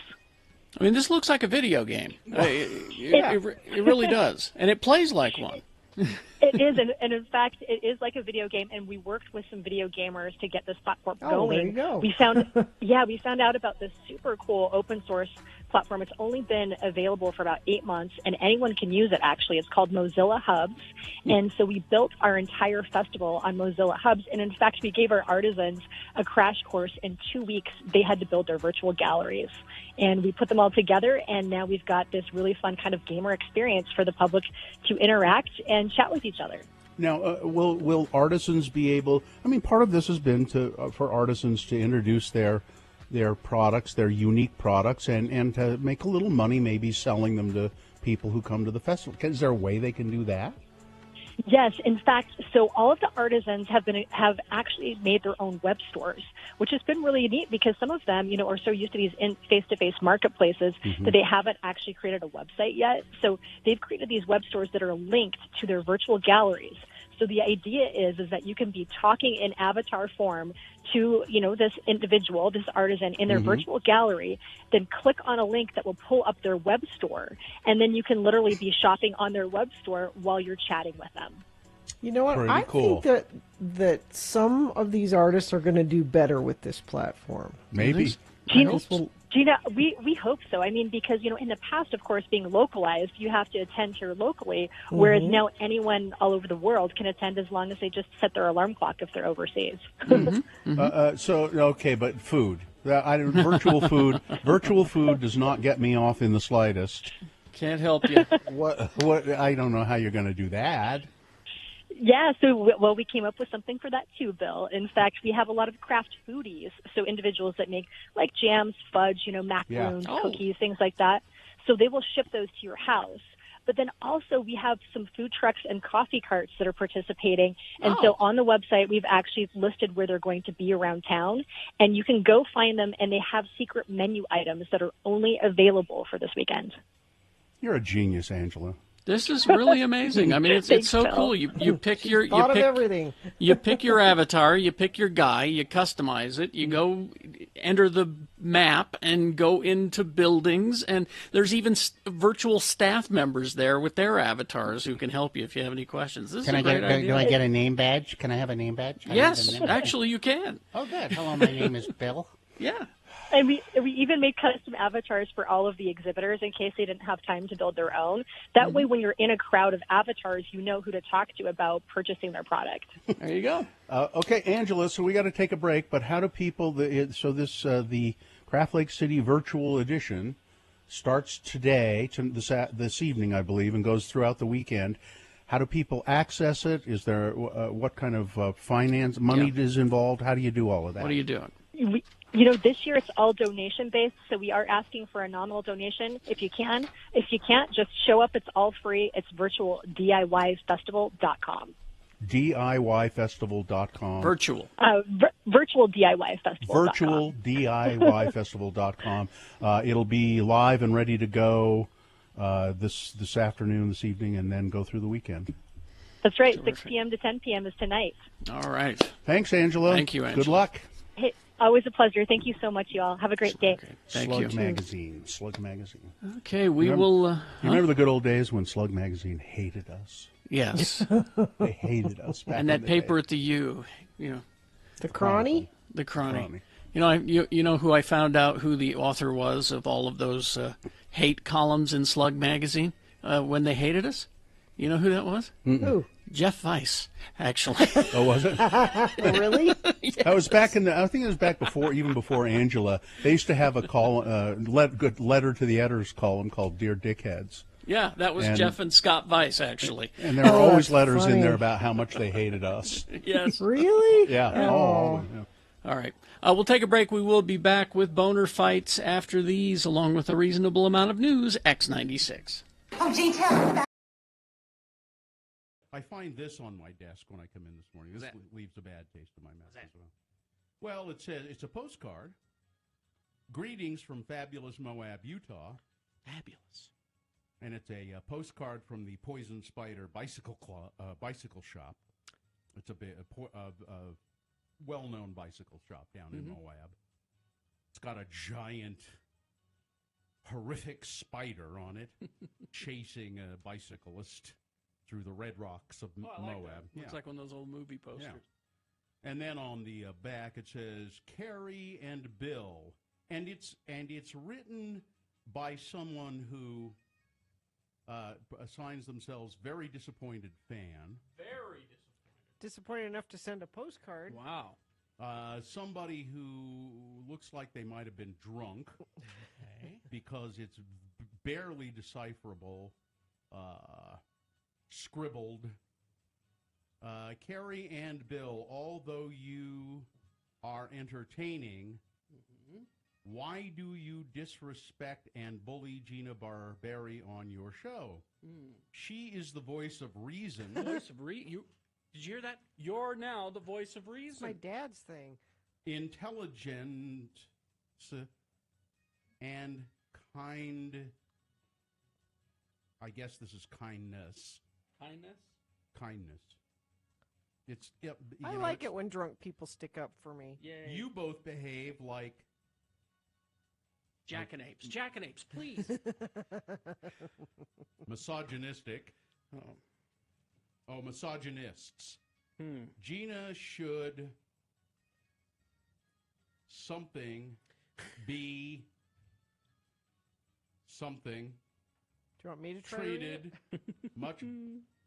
I mean, this looks like a video game. It really does. And it plays like one. It is, and in fact, it is like a video game. And we worked with some video gamers to get this platform going. Oh, there you go. We found out about this super cool open source platform. It's only been available for about 8 months, and anyone can use it. Actually, it's called Mozilla Hubs, and so we built our entire festival on Mozilla Hubs. And in fact, we gave our artisans a crash course. In 2 weeks, they had to build their virtual galleries. And we put them all together, and now we've got this really fun kind of gamer experience for the public to interact and chat with each other. Now, will artisans be able? I mean, part of this has been for artisans to introduce their products, their unique products, and to make a little money, maybe selling them to people who come to the festival. Is there a way they can do that? Yes, in fact, so all of the artisans have actually made their own web stores, which has been really neat because some of them, are so used to these face-to-face marketplaces that they haven't actually created a website yet. So they've created these web stores that are linked to their virtual galleries. So the idea is that you can be talking in avatar form to, this individual, this artisan in their virtual gallery, then click on a link that will pull up their web store. And then you can literally be shopping on their web store while you're chatting with them. You know what? Pretty cool. think that some of these artists are going to do better with this platform. Maybe. Gina, we hope so. I mean, because, in the past, of course, being localized, you have to attend here locally, whereas now anyone all over the world can attend as long as they just set their alarm clock if they're overseas. Okay, but food. Virtual food does not get me off in the slightest. Can't help you. What? I don't know how you're going to do that. Yeah, well, we came up with something for that too, Bill. In fact, we have a lot of craft foodies, so individuals that make like jams, fudge, macaroons, cookies, things like that. So they will ship those to your house. But then also we have some food trucks and coffee carts that are participating. And so on the website, we've actually listed where they're going to be around town. And you can go find them, and they have secret menu items that are only available for this weekend. You're a genius, Angela. This is really amazing. I mean, it's so cool. You pick your everything. You pick your avatar, you pick your guy, you customize it, you go enter the map and go into buildings, and there's even virtual staff members there with their avatars who can help you if you have any questions. This is a great idea. Do I get a name badge? Can I have a name badge? Yes, actually you can. Oh, good. Hello, my name is Bill. Yeah. And we even made custom avatars for all of the exhibitors in case they didn't have time to build their own. That way, when you're in a crowd of avatars, you know who to talk to about purchasing their product. There you go. Okay, Angela, so we got to take a break, but how do people, the Craft Lake City virtual edition starts today, this evening, I believe, and goes throughout the weekend. How do people access it? Is there, what kind of finance, money is involved? How do you do all of that? What are you doing? This year it's all donation-based, so we are asking for a nominal donation if you can. If you can't, just show up. It's all free. It's virtual DIYfestival.com. DIYfestival.com. Virtual. Virtual DIY Festival. Virtual DIYfestival.com. It'll be live and ready to go this afternoon, this evening, and then go through the weekend. That's right. 6 p.m. to 10 p.m. is tonight. All right. Thanks, Angela. Thank you, Angela. Good luck. Hey, always a pleasure. Thank you so much, you all. Have a great day. Thank Slug you. Magazine. Slug Magazine. Okay, we remember, will... you remember the good old days when Slug Magazine hated us? Yes. They hated us back and that in the paper day. at the U, The Chrony? The Chrony. You know who I found out who the author was of all of those hate columns in Slug Magazine when they hated us? You know who that was? Who? Jeff Weiss, actually. Oh, was it? Really? Yes. I was back I think it was back even before Angela. They used to have a good letter to the editors column called Dear Dickheads. Yeah, that was Jeff and Scott Weiss, actually. And there were always letters in there about how much they hated us. Yes. Really? Yeah. All right. We'll take a break. We will be back with boner fights after these, along with a reasonable amount of news. X96. Oh, gee, tell me about. I find this on my desk when I come in this morning. This leaves a bad taste in my mouth as well. Well, it says it's a postcard. Greetings from fabulous Moab, Utah. Fabulous. And it's a postcard from the Poison Spider bicycle shop. It's a well-known bicycle shop down in Moab. It's got a giant, horrific spider on it chasing a bicyclist through the red rocks of Moab. Looks like one of those old movie posters. Yeah. And then on the back it says Carrie and Bill, and it's written by someone who assigns themselves very disappointed fan. Very disappointed. Disappointed enough to send a postcard. Wow. Somebody who looks like they might have been drunk because it's barely decipherable. Scribbled. Carrie and Bill, although you are entertaining, why do you disrespect and bully Gina Barberi on your show? She is the voice of reason. Voice of reason? Did you hear that? You're now the voice of reason. It's my dad's thing. Intelligent and kind. I guess this is kindness. Kindness. It's. I like it when drunk people stick up for me. Yay. You both behave like jackanapes. Jackanapes, please. Misogynistic. Oh, misogynists. Gina should be something. Do you want me to try treated much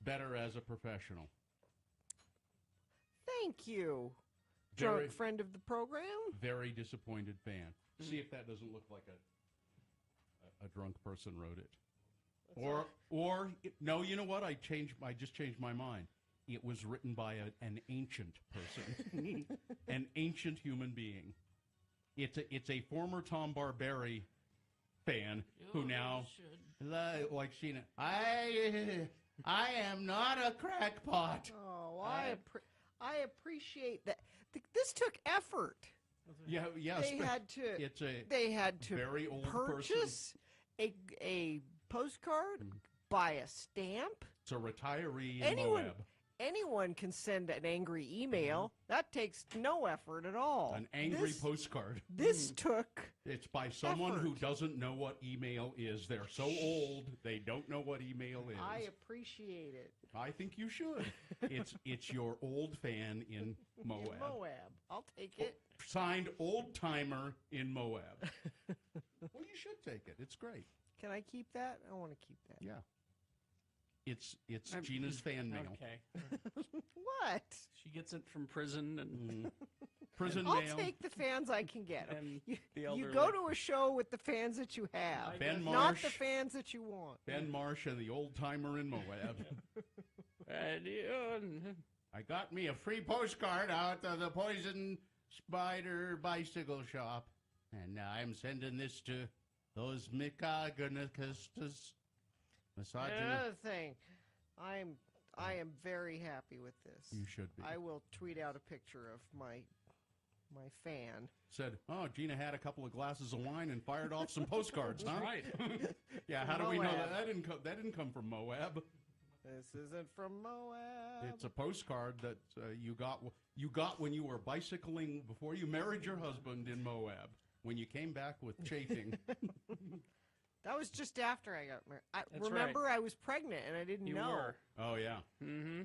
better as a professional. Thank you, drunk friend of the program. Very disappointed fan. See if that doesn't look like a drunk person wrote it. Or no, you know what? I just changed my mind. it was written by an ancient person, an ancient human being. It's a former Tom Barberi fan who now like Sheena. I am not a crackpot. Oh, I appreciate that. This took effort. Yeah. They had to very old purchase a postcard, buy a stamp. It's a retiree in Moab. Anyone can send an angry email. That takes no effort at all. An angry postcard. This took It's by someone effort. who doesn't know what email is. They're so old, they don't know what email is. I appreciate it. I think you should. It's your old fan in Moab. In Moab. I'll take it. Signed old timer in Moab. Well, you should take it. It's great. Can I keep that? I want to keep that. Yeah. It's Gina's fan mail. Okay. What? She gets it from prison and prison I'll mail. take the fans I can get. And You the go to a show with the fans that you have, Ben not Marsh. the fans that you want. Ben Marsh and the old timer in Moab. I got me a free postcard out of the Poison Spider bicycle shop, and I'm sending this to those misogynistas. Another thing, I am very happy with this. You should be. I will tweet out a picture of my fan. Said, oh, Gina had a couple of glasses of wine and fired off some postcards, huh? right. Yeah, how do we know that? That didn't come from Moab. This isn't from Moab. It's a postcard that you got when you were bicycling before you married your husband in Moab. When you came back with chafing. That was just after I got married. Remember, I was pregnant and I didn't know. were. Oh yeah. Mm-hmm.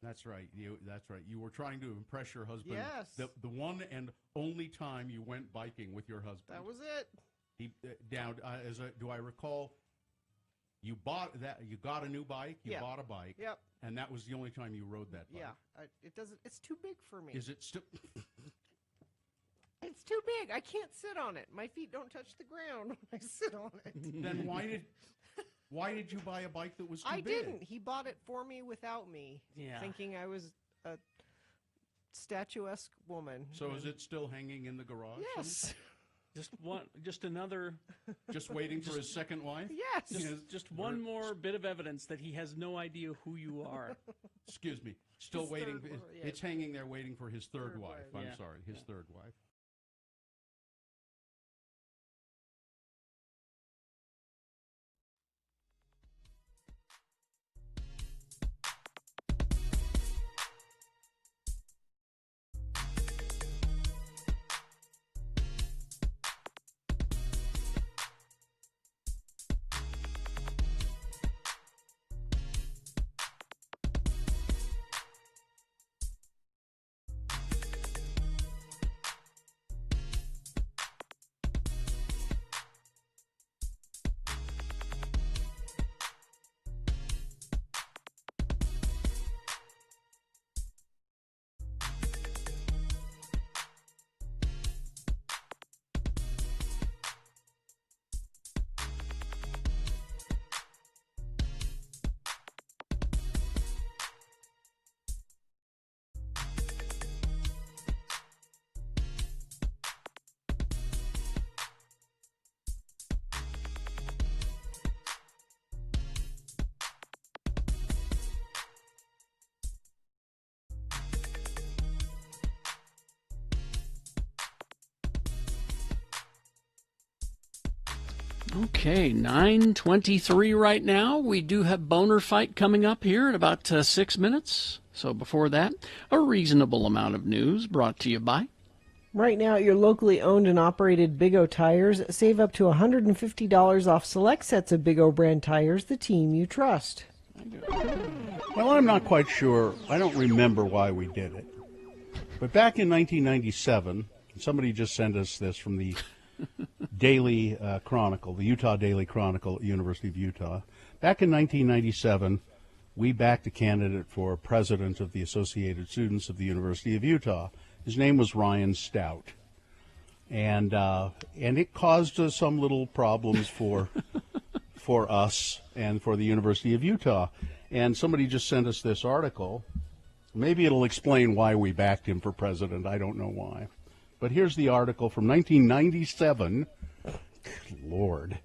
That's right. That's right. You were trying to impress your husband. Yes. The one and only time you went biking with your husband. That was it. Do I recall? You bought that. You got a new bike. You bought a bike. Yep. And that was the only time you rode that bike. Yeah. It doesn't. It's too big for me. Is it still? It's too big. I can't sit on it. My feet don't touch the ground when I sit on it. Then why did you buy a bike that was too big? I didn't. He bought it for me without me, thinking I was a statuesque woman. So is it still hanging in the garage? Yes. Just another. Just waiting for his second wife? Yes. Just one more bit of evidence that he has no idea who you are. Excuse me. Still waiting. It's hanging there waiting for his third wife. I'm Yeah. sorry. His third wife. Okay, 9:23 right now. We do have Boner Fight coming up here in about 6 minutes. So before that, a reasonable amount of news brought to you by... Right now at your locally owned and operated Big O Tires, save up to $150 off select sets of Big O brand tires, the team you trust. Well, I'm not quite sure. I don't remember why we did it. But back in 1997, somebody just sent us this from the Daily Chronicle, the Utah Daily Chronicle at University of Utah. Back in 1997, we backed a candidate for president of the Associated Students of the University of Utah. His name was Ryan Stout, and it caused us some little problems for us and for the University of Utah. And somebody just sent us this article. Maybe it'll explain why we backed him for president. I don't know why. But here's the article from 1997. Good Lord.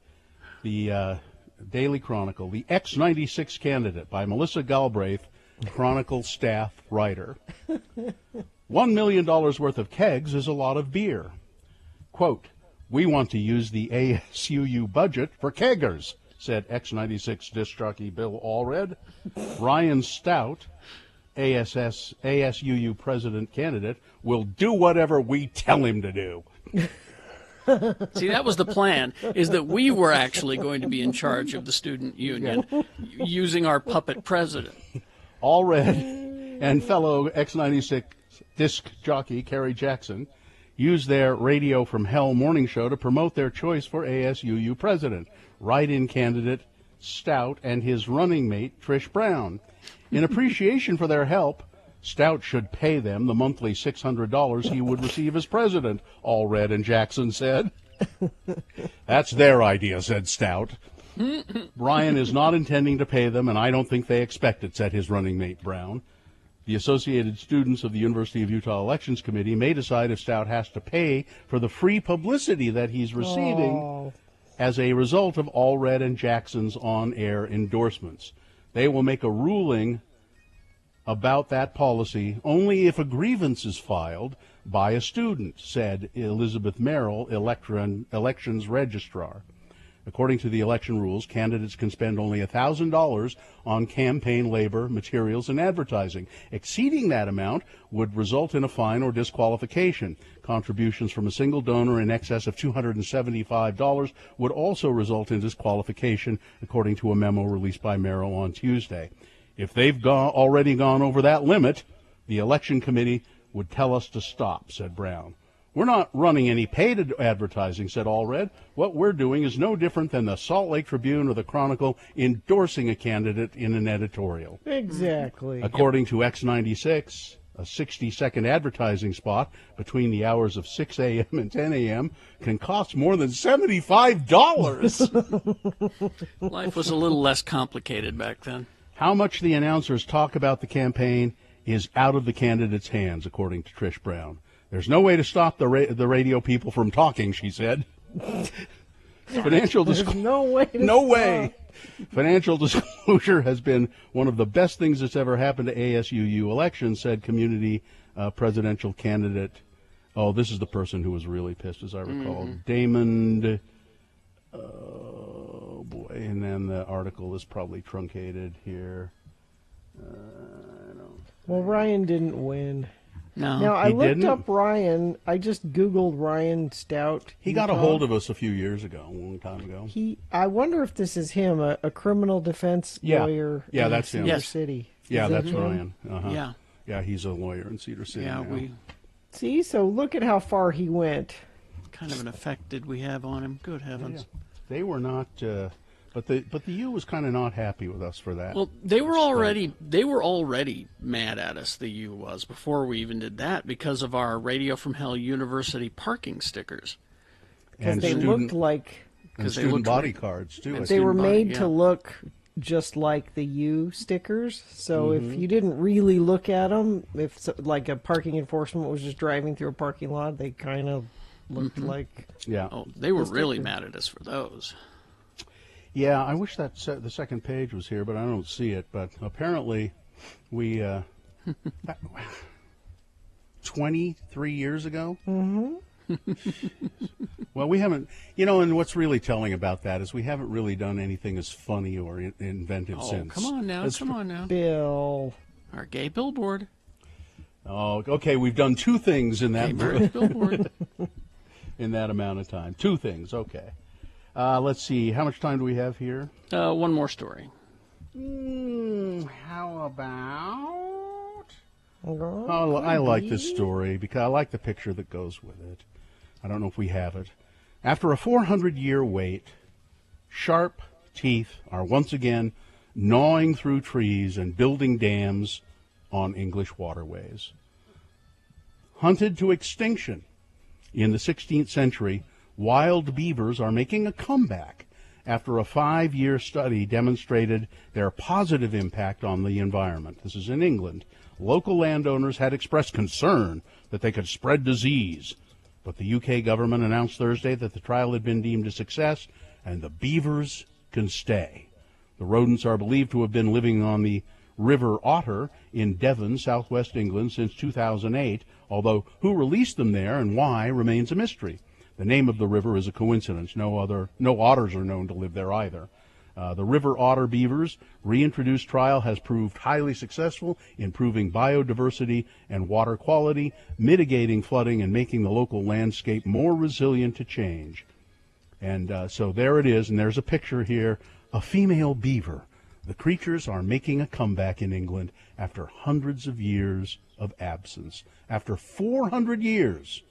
The Daily Chronicle, the X96 candidate by Melissa Galbraith, Chronicle staff writer. $1 million worth of kegs is a lot of beer. Quote, we want to use the ASUU budget for keggers, said X96 disc jockey Bill Allred. Ryan Stout, ASUU president candidate, will do whatever we tell him to do. See, that was the plan, is that we were actually going to be in charge of the student union, using our puppet president. Allred and fellow X96 disc jockey Kerry Jackson used their Radio from Hell morning show to promote their choice for ASUU president, write-in candidate Stout and his running mate Trish Brown. In appreciation for their help, Stout should pay them the monthly $600 he would receive as president, Allred and Jackson said. That's their idea, said Stout. Brian is not intending to pay them, and I don't think they expect it, said his running mate Brown. The Associated Students of the University of Utah Elections Committee may decide if Stout has to pay for the free publicity that he's receiving as a result of Allred and Jackson's on-air endorsements. They will make a ruling about that policy only if a grievance is filed by a student, said Elizabeth Merrill, elections registrar. According to the election rules, candidates can spend only $1,000 on campaign labor, materials, and advertising. Exceeding that amount would result in a fine or disqualification. Contributions from a single donor in excess of $275 would also result in disqualification, according to a memo released by Merrill on Tuesday. If they've already gone over that limit, the election committee would tell us to stop, said Brown. We're not running any paid advertising, said Allred. What we're doing is no different than the Salt Lake Tribune or the Chronicle endorsing a candidate in an editorial. Exactly. According to X96, a 60-second advertising spot between the hours of 6 a.m. and 10 a.m. can cost more than $75. Life was a little less complicated back then. How much the announcers talk about the campaign is out of the candidate's hands, according to Trish Brown. There's no way to stop the radio people from talking, she said. Financial disclosure. No way. No way. Financial disclosure has been one of the best things that's ever happened to ASUU elections, said community presidential candidate. Oh, this is the person who was really pissed, as I recall. Damon. Oh, boy. And then the article is probably truncated here. Well, Ryan didn't win. No. Now, I looked didn't? up Ryan. I just Googled Ryan Stout. He got a hold of us a few years ago, a long time ago. I wonder if this is him, a criminal defense lawyer in that's him. Cedar City. Yeah, that's him? Ryan. Uh-huh. Yeah. Yeah, he's a lawyer in Cedar City. Yeah, now. See, so look at how far he went. Kind of an effect did we have on him. Good heavens. Yeah. They were not... But the U was kind of not happy with us for that. Well, they were already mad at us. The U was before we even did that because of our Radio from Hell University parking stickers. Because they looked like student body cards too. They were made to look just like the U stickers. So if you didn't really look at them, if like a parking enforcement was just driving through a parking lot, they kind of looked like. Yeah. Oh, they were really mad at us for those. Yeah, I wish that the second page was here, but I don't see it. But apparently, we 23 years ago. Well, we haven't, and what's really telling about that is we haven't really done anything as funny or inventive since. Come on now, Bill. Our gay billboard. Oh, okay. We've done two things in that billboard in that amount of time. Two things. Okay. Let's see. How much time do we have here? One more story. How about? Oh, I like this story because I like the picture that goes with it. I don't know if we have it. After a 400-year wait, sharp teeth are once again gnawing through trees and building dams on English waterways. Hunted to extinction in the 16th century, wild beavers are making a comeback after a 5-year study demonstrated their positive impact on the environment. This is in England. Local landowners had expressed concern that they could spread disease, but the UK government announced Thursday that the trial had been deemed a success and the beavers can stay. The rodents are believed to have been living on the River Otter in Devon, southwest England, since 2008, although who released them there and why remains a mystery. The name of the river is a coincidence. No otters are known to live there either. The river otter beavers reintroduced trial has proved highly successful, improving biodiversity and water quality, mitigating flooding, and making the local landscape more resilient to change. And so there it is, and there's a picture here, a female beaver. The creatures are making a comeback in England after hundreds of years of absence. After 400 years,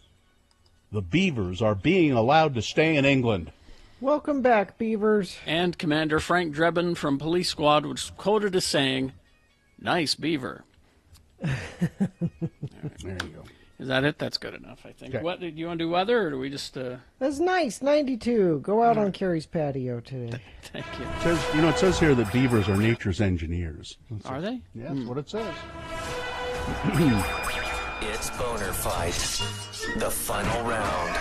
the beavers are being allowed to stay in England. Welcome back, beavers. And Commander Frank Drebin from Police Squad was quoted as saying, "Nice beaver." There you go. Is that it? That's good enough, I think. Okay. What do you want to do? Weather, or do we just? That's nice. 92. Go out on Carrie's patio today. Thank you. It says here that beavers are nature's engineers. Are they? Yeah, that's what it says. It's Boner Fight, the final round.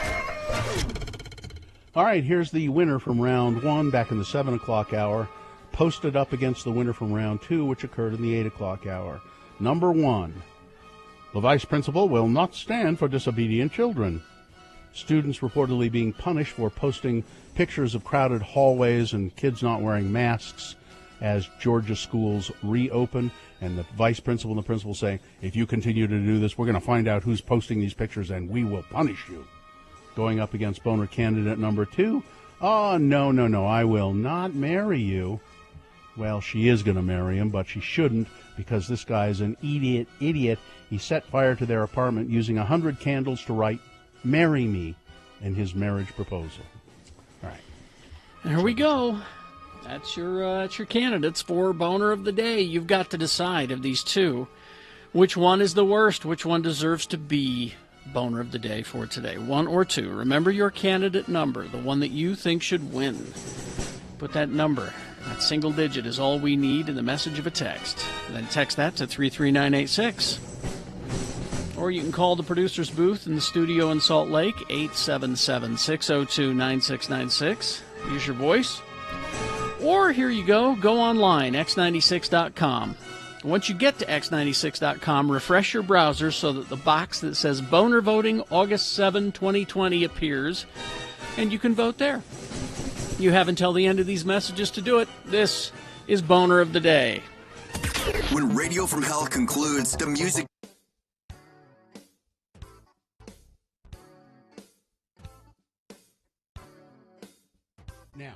All right, here's the winner from round 1 back in the 7 o'clock hour, posted up against the winner from round 2, which occurred in the 8 o'clock hour. Number 1. The vice principal will not stand for disobedient children. Students reportedly being punished for posting pictures of crowded hallways and kids not wearing masks as Georgia schools reopen. And the vice principal and the principal saying, if you continue to do this, we're going to find out who's posting these pictures and we will punish you. Going up against Boner candidate number 2. Oh, no, I will not marry you. Well, she is going to marry him, but she shouldn't because this guy is an idiot. He set fire to their apartment using 100 candles to write, "Marry me," in his marriage proposal. All right. There we go. That's your candidates for Boner of the Day. You've got to decide of these two, which one is the worst, which one deserves to be Boner of the Day for today, 1 or 2. Remember your candidate number, the one that you think should win. Put that number, that single digit is all we need in the message of a text. And then text that to 33986. Or you can call the producer's booth in the studio in Salt Lake, 877-602-9696. Use your voice. Or here you go online, x96.com. Once you get to x96.com, refresh your browser so that the box that says Boner Voting August 7, 2020 appears, and you can vote there. You have until the end of these messages to do it. This is Boner of the Day. When Radio from Hell concludes, the music... Now,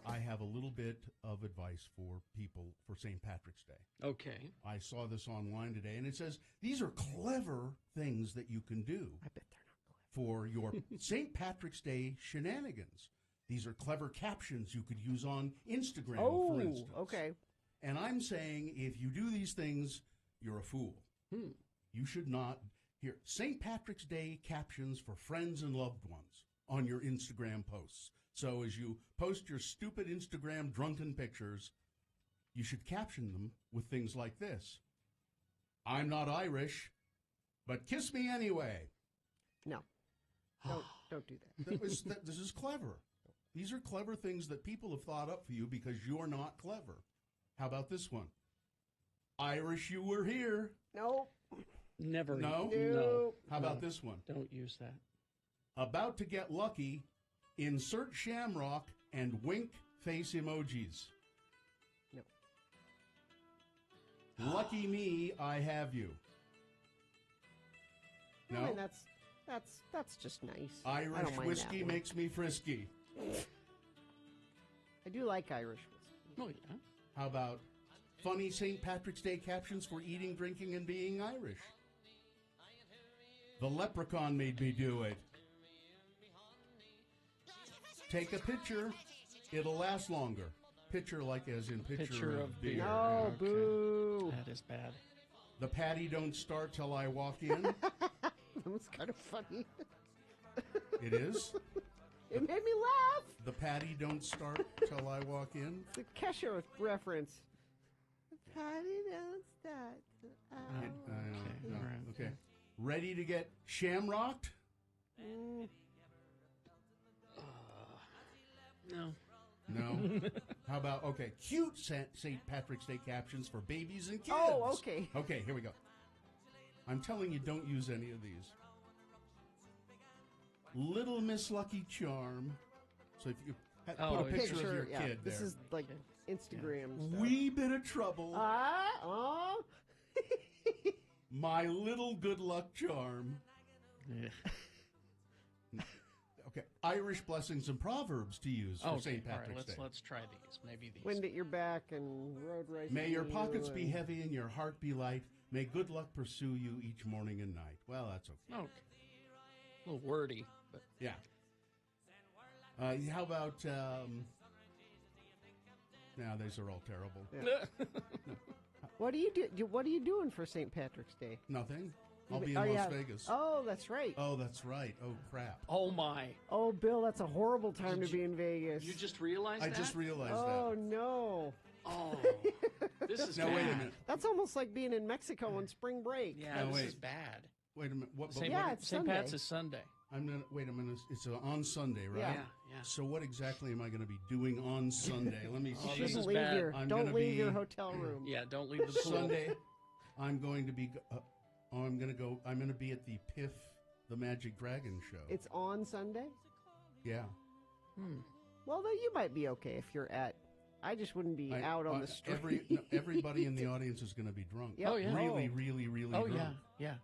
I have a little bit of advice for people for St. Patrick's Day. Okay. I saw this online today, and it says these are clever things that you can do. I bet they're not clever. For your St. Patrick's Day shenanigans. These are clever captions you could use on Instagram, for instance. Okay. And I'm saying if you do these things, you're a fool. You should not. Here, St. Patrick's Day captions for friends and loved ones on your Instagram posts. So as you post your stupid Instagram drunken pictures, you should caption them with things like this. I'm not Irish, but kiss me anyway. No. Don't do that. This is clever. These are clever things that people have thought up for you because you're not clever. How about this one? Irish, you were here. No. Never. No? How about this one? Don't use that. About to get lucky, insert shamrock and wink face emojis. No. Lucky me, I have you. No? I mean, that's just nice. I Irish don't mind whiskey that one. makes me frisky. I do like Irish whiskey. Oh, yeah. How about funny St. Patrick's Day captions for eating, drinking, and being Irish? The leprechaun made me do it. Take a picture. It'll last longer. Picture like as in picture of beer. No, Okay. boo. That is bad. The patty don't start till I walk in. That was kind of funny. It is? It made me laugh. The patty don't start till I walk in. It's a Kesha reference. The patty don't start. Okay. Ready to get shamrocked? No. No. How about, cute St. Patrick's Day captions for babies and kids. Oh, okay. Okay, here we go. I'm telling you, don't use any of these. Little Miss Lucky Charm. So if you put a picture of your kid This there. is like Instagram stuff. Wee bit of trouble. Oh. My little good luck charm. Yeah. Okay, Irish blessings and proverbs to use for St. Patrick's Day. Let's try these. Maybe these. Wind at your back and road racing. May your pockets be heavy and your heart be light. May good luck pursue you each morning and night. Well, that's okay. Okay. A little wordy, but yeah. How about? Now these are all terrible. Yeah. What do you do? What are you doing for St. Patrick's Day? Nothing. I'll be in Las Vegas. Oh, that's right. Oh, that's right. Oh, crap. Oh, my. Oh, Bill, that's a horrible time to be in Vegas. You just realized that? I just realized that. Oh, no. Oh, this is now, bad. wait a minute. That's almost like being in Mexico on spring break. Yeah, now, this is bad. Wait a minute. What? St. Sunday. Pat's is Sunday. Wait a minute. It's on Sunday, right? Yeah. So what exactly am I going to be doing on Sunday? Let me see. This is bad. Don't leave your hotel room. Yeah, don't leave the pool. Sunday, I'm going to be. I'm going to be at the Piff, the Magic Dragon show. It's on Sunday? Yeah. Well, then you might be okay if you're at. I just wouldn't be out on the street. Everybody in the audience is going to be drunk. Yep. Oh, yeah. Really, really, really drunk. Yeah.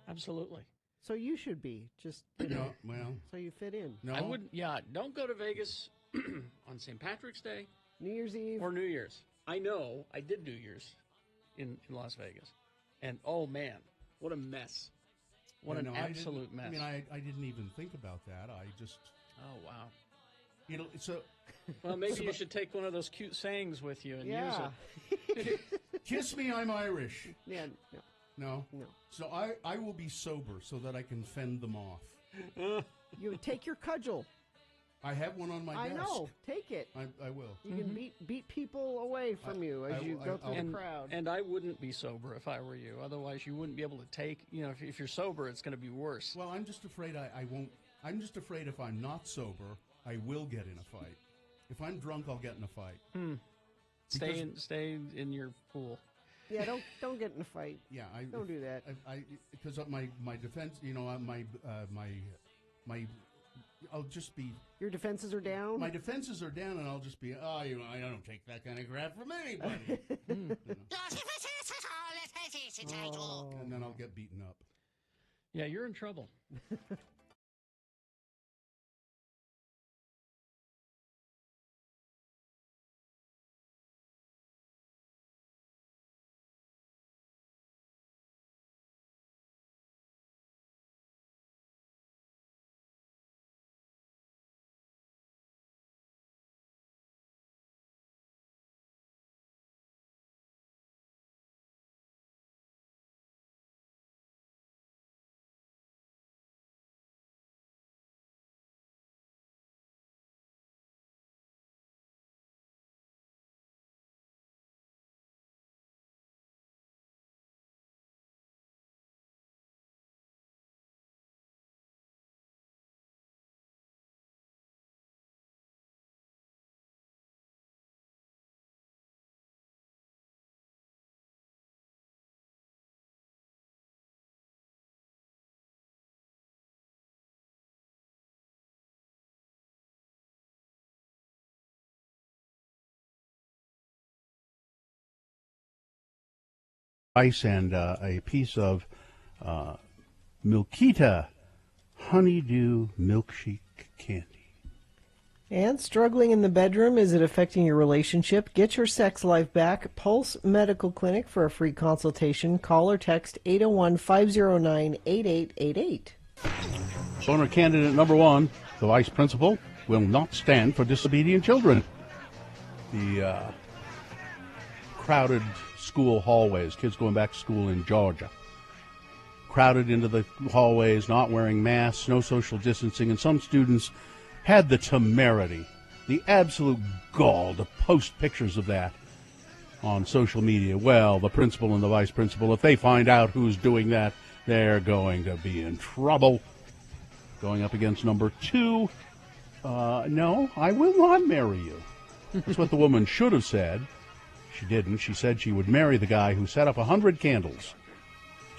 Absolutely. So you should be just so you fit in. No, I wouldn't. Yeah, don't go to Vegas on St. Patrick's Day, New Year's Eve, or New Year's. I know I did New Year's in Las Vegas, and oh man, what a mess! What an absolute mess. I mean, I didn't even think about that. I just. Oh wow. Well, maybe you should take one of those cute sayings with you and use it. Kiss me, I'm Irish. Yeah. No? No. So I will be sober so that I can fend them off. You take your cudgel. I have one on my desk. I know. Take it. I will. You can beat people away from you as you go through the crowd. And I wouldn't be sober if I were you. Otherwise, you wouldn't be able to take. If you're sober, it's going to be worse. Well, I'm just afraid I won't. I'm just afraid if I'm not sober, I will get in a fight. If I'm drunk, I'll get in a fight. Stay in your pool. Yeah, don't get in a fight. Yeah, don't do that. Because my defense, I'll just be. Your defenses are down. My defenses are down, and I'll just be. I don't take that kind of crap from anybody. And then I'll get beaten up. Yeah, you're in trouble. Ice and a piece of Milkita honeydew milkshake candy. And struggling in the bedroom, is it affecting your relationship? Get your sex life back. Pulse Medical Clinic for a free consultation. Call or text 801-509-8888. Boner candidate number 1, the vice principal, will not stand for disobedient children. The crowded school hallways, kids going back to school in Georgia, crowded into the hallways, not wearing masks, no social distancing, and some students had the temerity, the absolute gall to post pictures of that on social media. Well, the principal and the vice principal, if they find out who's doing that, they're going to be in trouble. Going up against number 2, no, I will not marry you. That's what the woman should have said. She didn't. She said she would marry the guy who set up 100 candles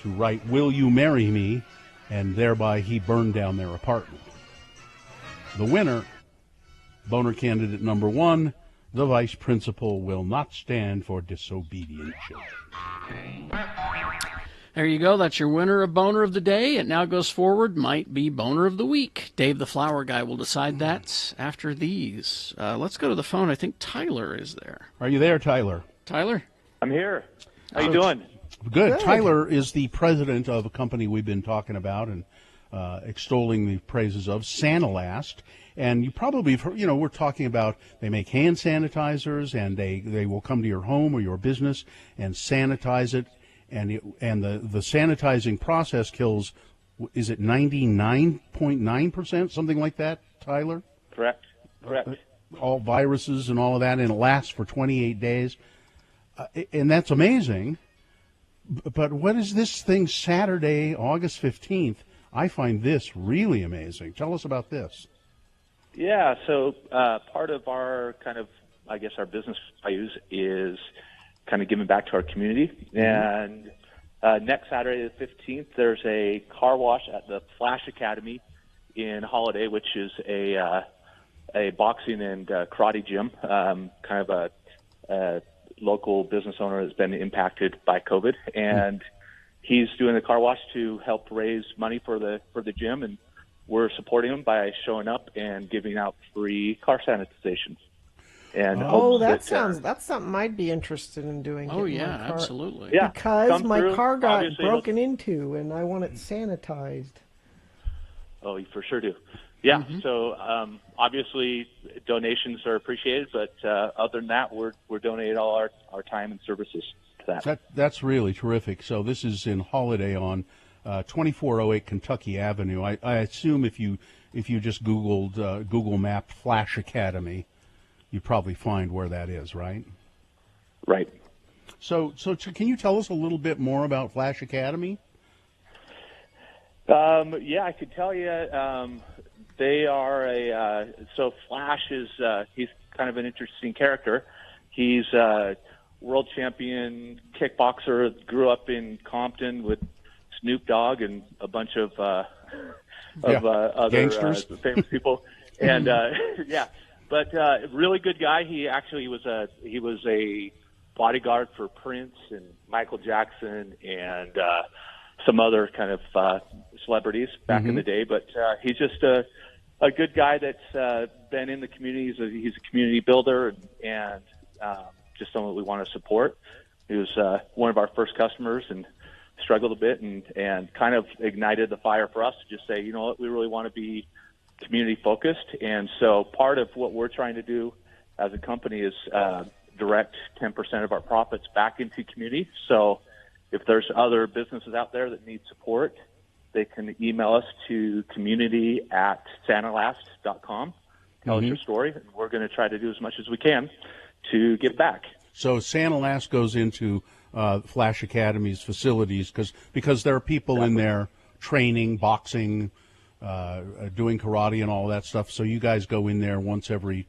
to write, "Will you marry me?" and thereby he burned down their apartment. The winner, boner candidate number 1, the vice principal will not stand for disobedient children. There you go. That's your winner of Boner of the Day. It now goes forward. Might be Boner of the Week. Dave the Flower Guy will decide that after these. Let's go to the phone. I think Tyler is there. Are you there, Tyler? Tyler? I'm here. How you doing? Good. Tyler is the president of a company we've been talking about and extolling the praises of, Santalast. And you probably, we're talking about they make hand sanitizers, and they will come to your home or your business and sanitize it. And the sanitizing process kills, is it 99.9%, something like that, Tyler? Correct. All viruses and all of that, and it lasts for 28 days. And that's amazing. But what is this thing Saturday, August 15th? I find this really amazing. Tell us about this. Yeah, so part of our our business values is kind of giving back to our community. And next Saturday, the 15th, there's a car wash at the Flash Academy in Holiday, which is a boxing and karate gym, kind of a local business owner that's been impacted by COVID. And he's doing the car wash to help raise money for the gym, and we're supporting him by showing up and giving out free car sanitization. And that's something I'd be interested in doing. Oh yeah, absolutely. Yeah, because my car got Obviously, broken into, and I want it sanitized. Oh, you for sure do. Yeah. So obviously donations are appreciated, but other than that, we're donating all our time and services to that. That's really terrific. So this is in Holiday on 2408 Kentucky Avenue. I assume if you just Googled Google Map Flash Academy, you probably find where that is, right? Right. So can you tell us a little bit more about Flash Academy? Yeah, I could tell you. They are so Flash is he's kind of an interesting character. He's a world champion kickboxer. Grew up in Compton with Snoop Dogg and a bunch of other famous people, and yeah. But really good guy. He actually was a bodyguard for Prince and Michael Jackson and some other kind of celebrities back in the day. But he's just a good guy that's been in the community. He's a community builder and just someone we want to support. He was one of our first customers and struggled a bit and kind of ignited the fire for us to just say, you know what, we really want to be community focused. And so part of what we're trying to do as a company is direct 10% of our profits back into community. So if there's other businesses out there that need support, they can email us to community@santalast.com. Tell us your story, and we're going to try to do as much as we can to give back. So Santalast goes into Flash Academy's facilities because there are people in there training, boxing, doing karate and all that stuff. So you guys go in there once every,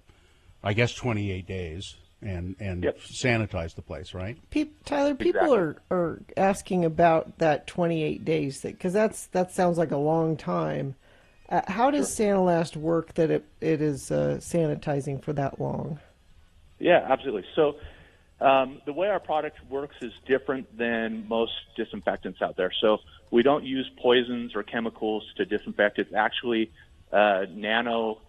I guess, 28 days and sanitize the place, right? Tyler, people are asking about that 28 days thing, because that sounds like a long time. How does Santalast work that it is sanitizing for that long? Yeah, absolutely. So the way our product works is different than most disinfectants out there. So we don't use poisons or chemicals to disinfect. It's actually a nano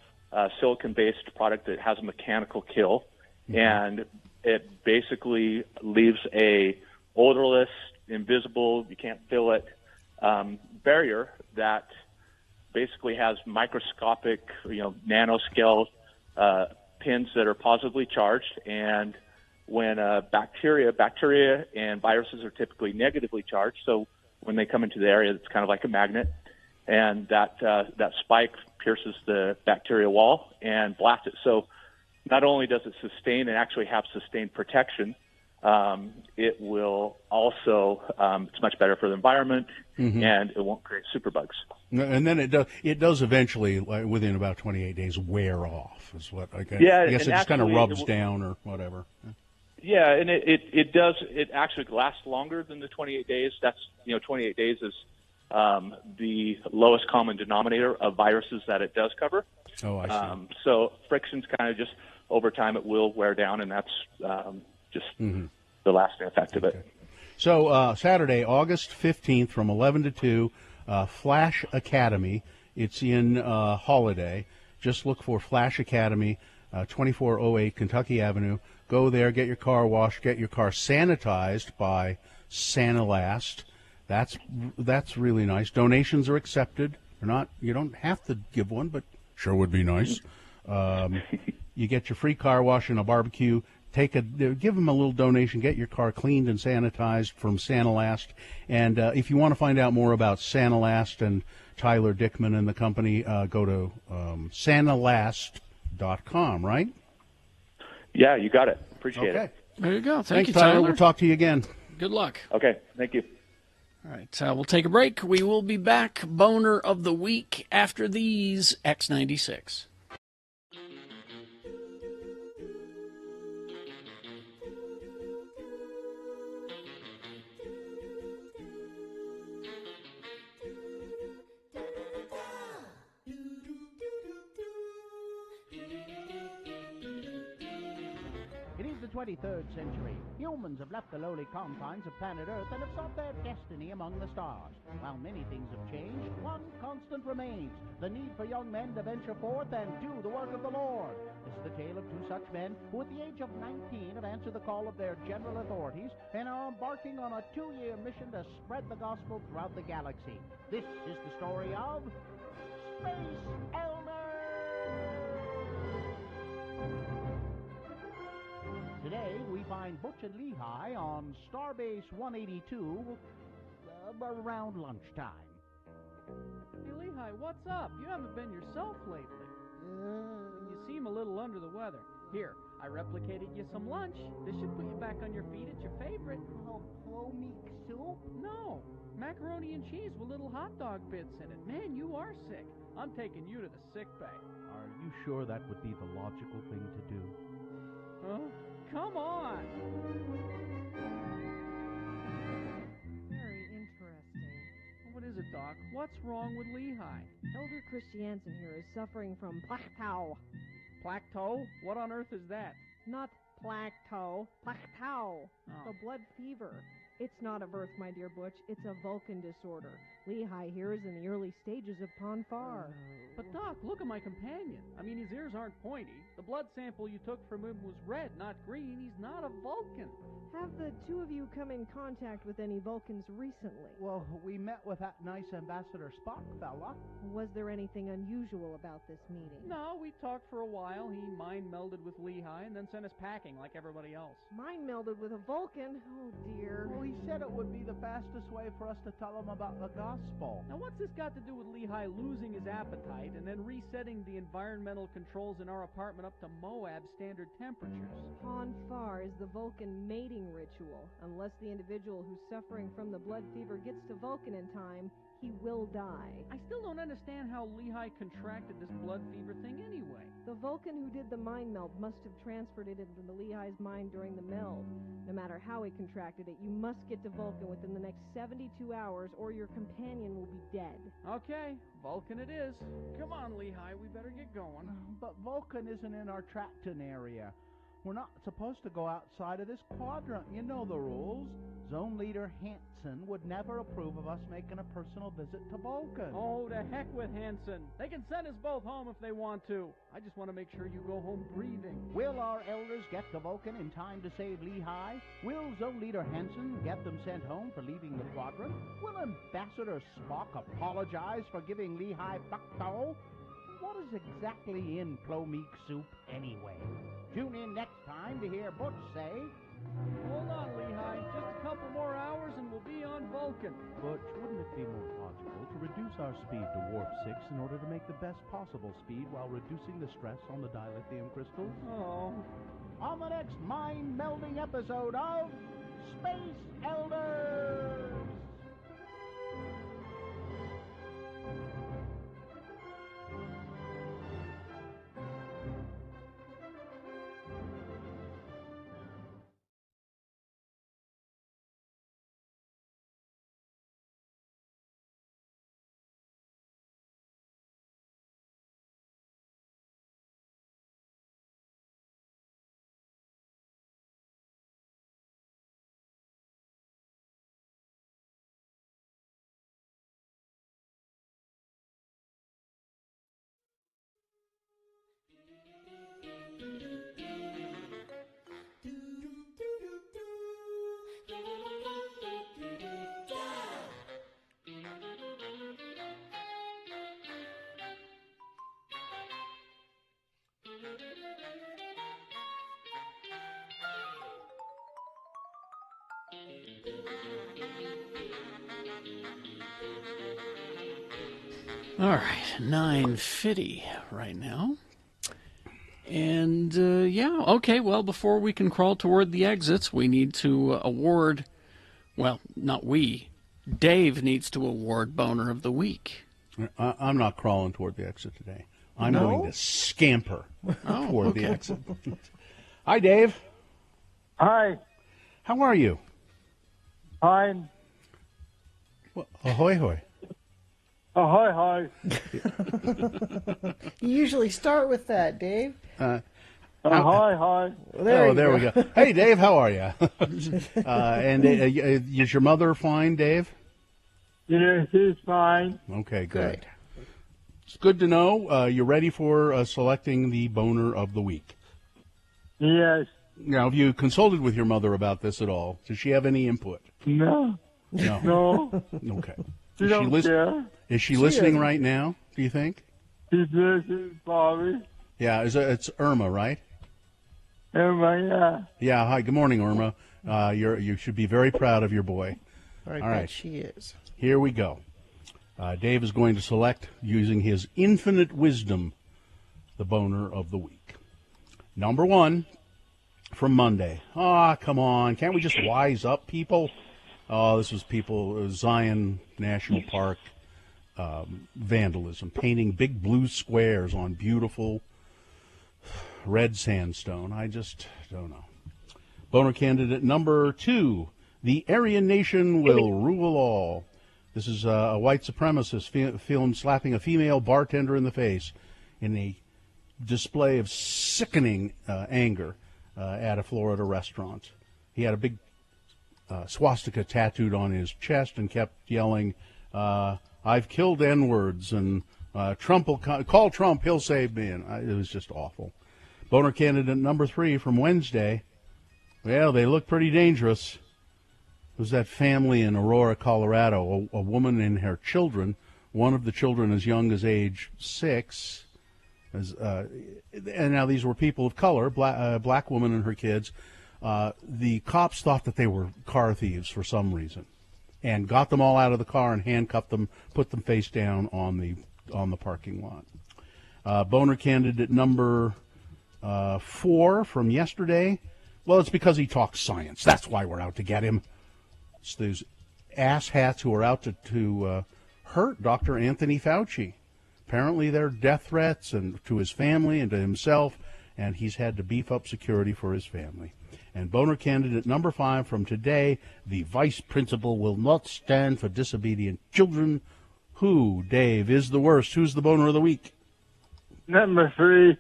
silicon-based product that has a mechanical kill, and it basically leaves a odorless, invisible, you can't feel it, barrier that basically has microscopic, nanoscale pins that are positively charged. And when bacteria and viruses are typically negatively charged, so when they come into the area, it's kind of like a magnet. and that spike pierces the bacterial wall and blasts it. So not only does it sustain and actually have sustained protection, it will also, it's much better for the environment, and it won't create superbugs. And then it does eventually, like, within about 28 days, wear off, is what I guess. Yeah, I guess it just kind of actually, rubs down or whatever. Yeah, and it does. It actually lasts longer than the 28 days. That's 28 days is the lowest common denominator of viruses that it does cover. Oh, I see. So friction's kind of just over time it will wear down, and that's just the lasting effect of it. So Saturday, August 15th, from 11 to 2, Flash Academy. It's in Holiday. Just look for Flash Academy, 2408 Kentucky Avenue. Go there, get your car washed, get your car sanitized by Santalast. That's really nice. Donations are accepted. You don't have to give one, but sure would be nice. You get your free car wash and a barbecue. Give them a little donation. Get your car cleaned and sanitized from Santalast. And if you want to find out more about Santalast and Tyler Dickman and the company, go to santalast.com, right? Yeah, you got it. Appreciate it. There you go. Thanks, you, Tyler. We'll talk to you again. Good luck. Okay, thank you. All right, we'll take a break. We will be back. Boner of the week after these X96. It is the 23rd century. Humans have left the lowly confines of planet Earth and have sought their destiny among the stars. While many things have changed, one constant remains: the need for young men to venture forth and do the work of the Lord. This is the tale of two such men who, at the age of 19, have answered the call of their general authorities and are embarking on a 2-year mission to spread the gospel throughout the galaxy. This is the story of Space Elders! Today, we find Butch and Lehigh on Starbase 182 around lunchtime. Hey, Lehigh, what's up? You haven't been yourself lately. You seem a little under the weather. Here, I replicated you some lunch. This should put you back on your feet. It's your favorite. Oh, meat soup? No, macaroni and cheese with little hot dog bits in it. Man, you are sick. I'm taking you to the sick bay. Are you sure that would be the logical thing to do? Huh? Come on! Very interesting. What is it, Doc? What's wrong with Lehigh? Elder Christiansen here is suffering from plateau. Plateau? What on earth is that? Not plateau, plateau. The blood fever. It's not a birth, my dear Butch. It's a Vulcan disorder. Lehigh here is in the early stages of Ponfar. But Doc, look at my companion. I mean, his ears aren't pointy. The blood sample you took from him was red, not green. He's not a Vulcan. Have the two of you come in contact with any Vulcans recently? Well, we met with that nice Ambassador Spock fella. Was there anything unusual about this meeting? No, we talked for a while. He mind-melded with Lehigh and then sent us packing like everybody else. Mind-melded with a Vulcan? Oh, dear. Well, he said it would be the fastest way for us to tell him about the gospel. Now, what's this got to do with Lehigh losing his appetite and then resetting the environmental controls in our apartment up to Moab standard temperatures? Ponfar is the Vulcan mating ritual. Unless the individual who's suffering from the blood fever gets to Vulcan in time, he will die. I still don't understand how Lehigh contracted this blood fever thing anyway. The Vulcan who did the mind meld must have transferred it into the Lehigh's mind during the meld. No matter how he contracted it, you must get to Vulcan within the next 72 hours or your companion will be dead. Okay, Vulcan it is. Come on, Lehigh, we better get going. But Vulcan isn't in our Tracton area. We're not supposed to go outside of this quadrant. You know the rules. Zone Leader Hansen would never approve of us making a personal visit to Vulcan. Oh, to heck with Hansen. They can send us both home if they want to. I just want to make sure you go home breathing. Will our elders get to Vulcan in time to save Lehigh? Will Zone Leader Hansen get them sent home for leaving the quadrant? Will Ambassador Spock apologize for giving Lehigh bucktoe? What is exactly in Plomeek soup anyway? Tune in next time to hear Butch say, Hold on, Lehigh. Just a couple more hours and we'll be on Vulcan. Butch, wouldn't it be more logical to reduce our speed to warp 6 in order to make the best possible speed while reducing the stress on the dilithium crystals? Oh. On the next mind-melding episode of Space Elders! All right, 9:50 right now. And, yeah, okay, well, before we can crawl toward the exits, we need to award, well, not we, Dave needs to award Boner of the Week. I'm not crawling toward the exit today. I'm going to scamper toward the exit. Hi, Dave. Hi. How are you? Fine. Well, ahoy, hoy. Ahoy, hoy. You usually start with that, Dave. Ahoy, hoy. There we go. Hey, Dave, how are you? And is your mother fine, Dave? Yeah, she's fine. Okay, good. It's good to know. You're ready for selecting the Boner of the Week. Yes. Now, have you consulted with your mother about this at all? Does she have any input? No. No. Okay. She don't care. Is she listening right now, do you think? She's listening, Bobby. Yeah, it's Irma, right? Irma, yeah. Yeah, hi, good morning, Irma. You should be very proud of your boy. All right. She is. Here we go. Dave is going to select, using his infinite wisdom, the Boner of the Week. Number 1 from Monday. Come on. Can't we just wise up, people? This was Zion National Park vandalism, painting big blue squares on beautiful red sandstone. I just don't know. Boner candidate number 2, the Aryan Nation will rule all. This is a white supremacist film slapping a female bartender in the face in a display of sickening anger at a Florida restaurant. He had a big swastika tattooed on his chest and kept yelling, I've killed N-words, and Trump will call Trump, he'll save me. And it was just awful. Boner candidate number 3 from Wednesday. Well, they look pretty dangerous. It was that family in Aurora, Colorado, a woman and her children, one of the children as young as age 6. And now these were people of color, black woman and her kids. The cops thought that they were car thieves for some reason, and got them all out of the car and handcuffed them, put them face down on the parking lot. Boner candidate number 4 from yesterday. Well, it's because he talks science. That's why we're out to get him. It's those asshats who are out to hurt Dr. Anthony Fauci. Apparently they're death threats and to his family and to himself, and he's had to beef up security for his family. And Boner candidate number 5 from today, the vice principal will not stand for disobedient children. Who, Dave, is the worst? Who's the Boner of the Week? Number 3.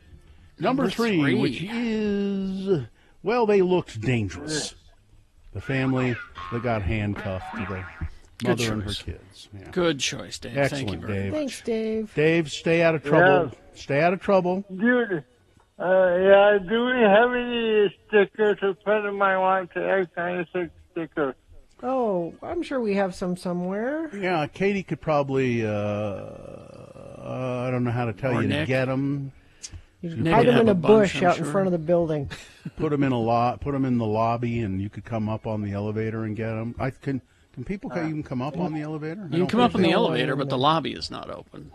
Number 3, which is, well, they looked dangerous. The family that got handcuffed to the mother and her kids. Yeah. Good choice, Dave. Excellent, Thank you very Dave. much. Thanks, Dave. Dave, stay out of trouble. Yeah. Stay out of trouble. Do we have any stickers? A friend of mine wants an X96 sticker. Oh, I'm sure we have some somewhere. Yeah, Katie could probably, I don't know how to tell Or you Nick. to get them. You can hide them in a bush out in front of the building. put them in the lobby, and you could come up on the elevator and get them. Can people even come up on the elevator? You can come up on the elevator, but the lobby is not open.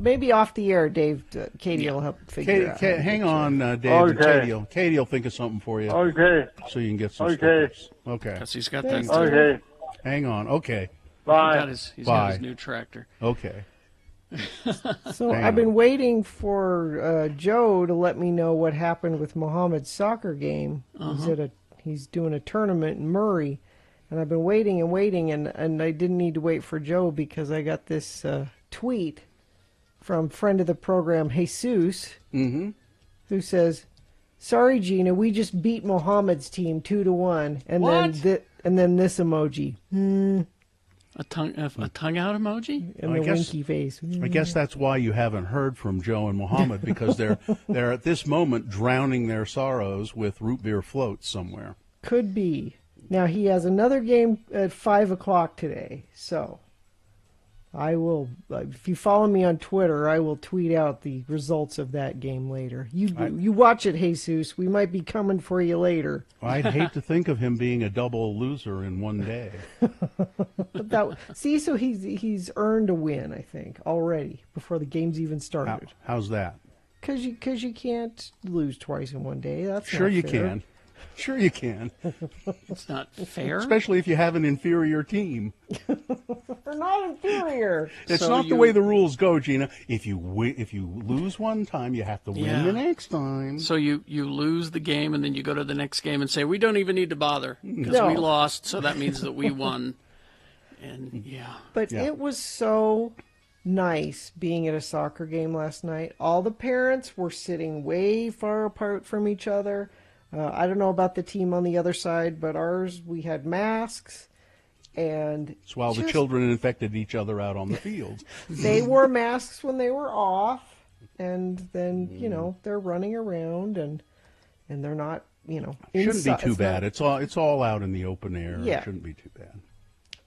Maybe off the air, Dave. Katie will help figure out. Hang on, Dave. Okay. Katie will think of something for you. Okay. So you can get some stickers. Okay. Because he's got that. Okay. Hang on. Okay. Bye. He's got his new tractor. Okay. So I've been waiting for Joe to let me know what happened with Mohammed's soccer game. He's doing a tournament in Murray, and I've been waiting and waiting, and I didn't need to wait for Joe because I got this tweet from friend of the program Jesus, who says, "Sorry, Gina, we just beat Mohammed's team 2-1," and then this emoji. A tongue out emoji? And the winky face. I guess that's why you haven't heard from Joe and Mohammed, because they're at this moment drowning their sorrows with root beer floats somewhere. Could be. Now, he has another game at 5 o'clock today, so I will, if you follow me on Twitter, I will tweet out the results of that game later. You watch it, Jesus. We might be coming for you later. I'd hate to think of him being a double loser in one day. So he's earned a win, I think, already before the game's even started. How's that? Because you can't lose twice in one day. That's sure not you fair. can. Sure you can. It's not fair. Especially if you have an inferior team. They're not inferior. It's not the way the rules go, Gina. If you lose one time, you have to win the next time. So you lose the game, and then you go to the next game and say, we don't even need to bother because we lost, so that means that we won. And But it was so nice being at a soccer game last night. All the parents were sitting way far apart from each other. I don't know about the team on the other side, but ours, we had masks. And while the children infected each other out on the field. They wore masks when they were off, and then, they're running around, and they're not, Shouldn't inside. be too bad. It's all out in the open air. Yeah. It shouldn't be too bad.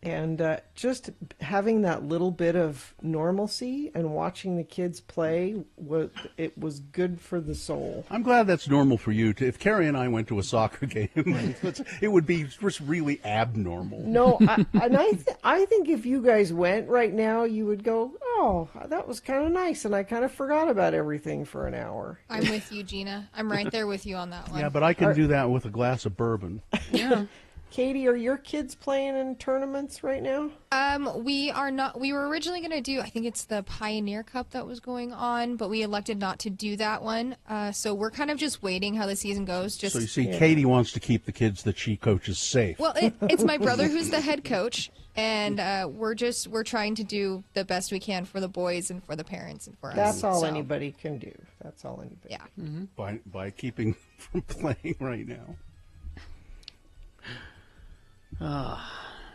And just having that little bit of normalcy and watching the kids play, it was good for the soul. I'm glad that's normal for you. If Carrie and I went to a soccer game, it would be just really abnormal. No, I think if you guys went right now, you would go, oh, that was kind of nice, and I kind of forgot about everything for an hour. I'm with you, Gina. I'm right there with you on that one. Yeah, but I can do that with a glass of bourbon. Yeah. Katie, are your kids playing in tournaments right now? We are not. We were originally going to do, I think it's the Pioneer Cup that was going on, but we elected not to do that one. So we're kind of just waiting how the season goes. So you see, Katie wants to keep the kids that she coaches safe. Well, it's my brother who's the head coach, and we're trying to do the best we can for the boys and for the parents and for us. That's all anybody can do. That's all anybody. Yeah. Mm-hmm. By keeping from playing right now.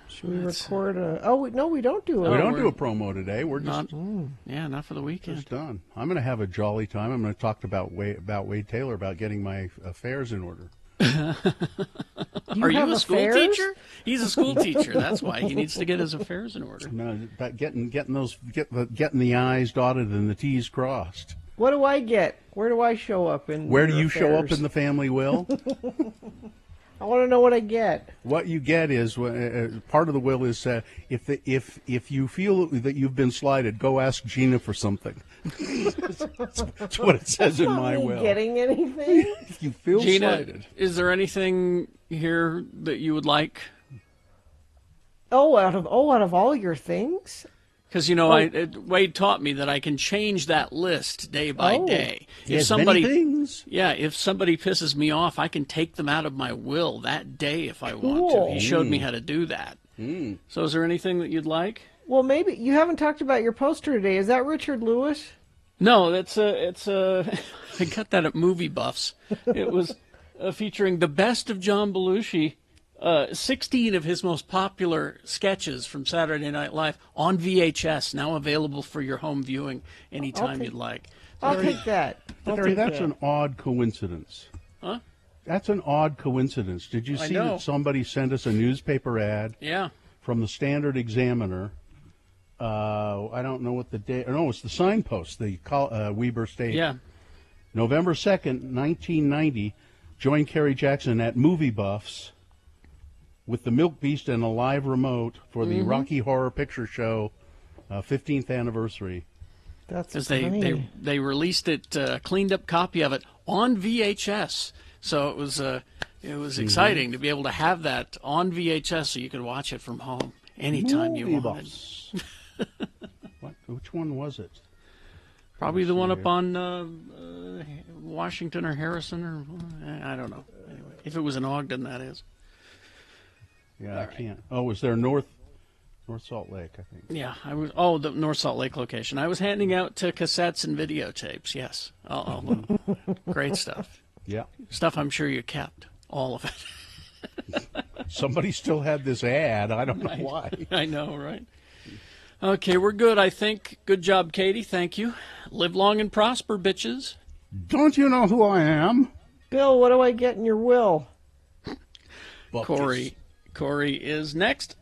Should we record a... Oh, no, we don't do it. We don't do a promo today. We're just... not for the weekend. Just done. I'm going to have a jolly time. I'm going to talk about Wade Taylor about getting my affairs in order. Are you a school teacher? He's a school teacher. That's why he needs to get his affairs in order. No, about getting the I's dotted and the T's crossed. What do I get? Where do I show up in? Where do you show up in the family will? I want to know what I get. What you get is part of the will is if you feel that you've been slighted, go ask Gina for something. That's what it says in my will. Getting anything? If you feel Gina, slighted, is there anything here that you would like? Out of all your things. Because Wade taught me that I can change that list day by day. If many things. Yeah, if somebody pisses me off, I can take them out of my will that day if I want to. He showed me how to do that. So is there anything that you'd like? Well, maybe you haven't talked about your poster today. Is that Richard Lewis? No, it's I got that at Movie Buffs. It was featuring the best of John Belushi. 16 of his most popular sketches from Saturday Night Live on VHS, now available for your home viewing anytime you'd like. I'll take that. That's an odd coincidence. Huh? That's an odd coincidence. Did you see that somebody sent us a newspaper ad? Yeah. From the Standard Examiner. I don't know what the day. No, it's the Signpost, the Weber State. Yeah. November 2nd, 1990, joined Kerry Jackson at Movie Buffs with the Milk Beast and a live remote for the Rocky Horror Picture Show 15th anniversary. That's because they released it, a cleaned up copy of it on VHS. So it was exciting to be able to have that on VHS, so you could watch it from home anytime you wanted. Which one was it? Probably the one up on Washington or Harrison, or I don't know. Anyway, if it was in Ogden, that is. Yeah, I can't. Oh, was there North Salt Lake, I think. Yeah, I was. Oh, the North Salt Lake location. I was handing out cassettes and videotapes. Yes. Great stuff. Yeah. Stuff I'm sure you kept. All of it. Somebody still had this ad. I don't know why. I know, right? Okay, we're good, I think. Good job, Katie. Thank you. Live long and prosper, bitches. Don't you know who I am? Bill, what do I get in your will? Corey is next.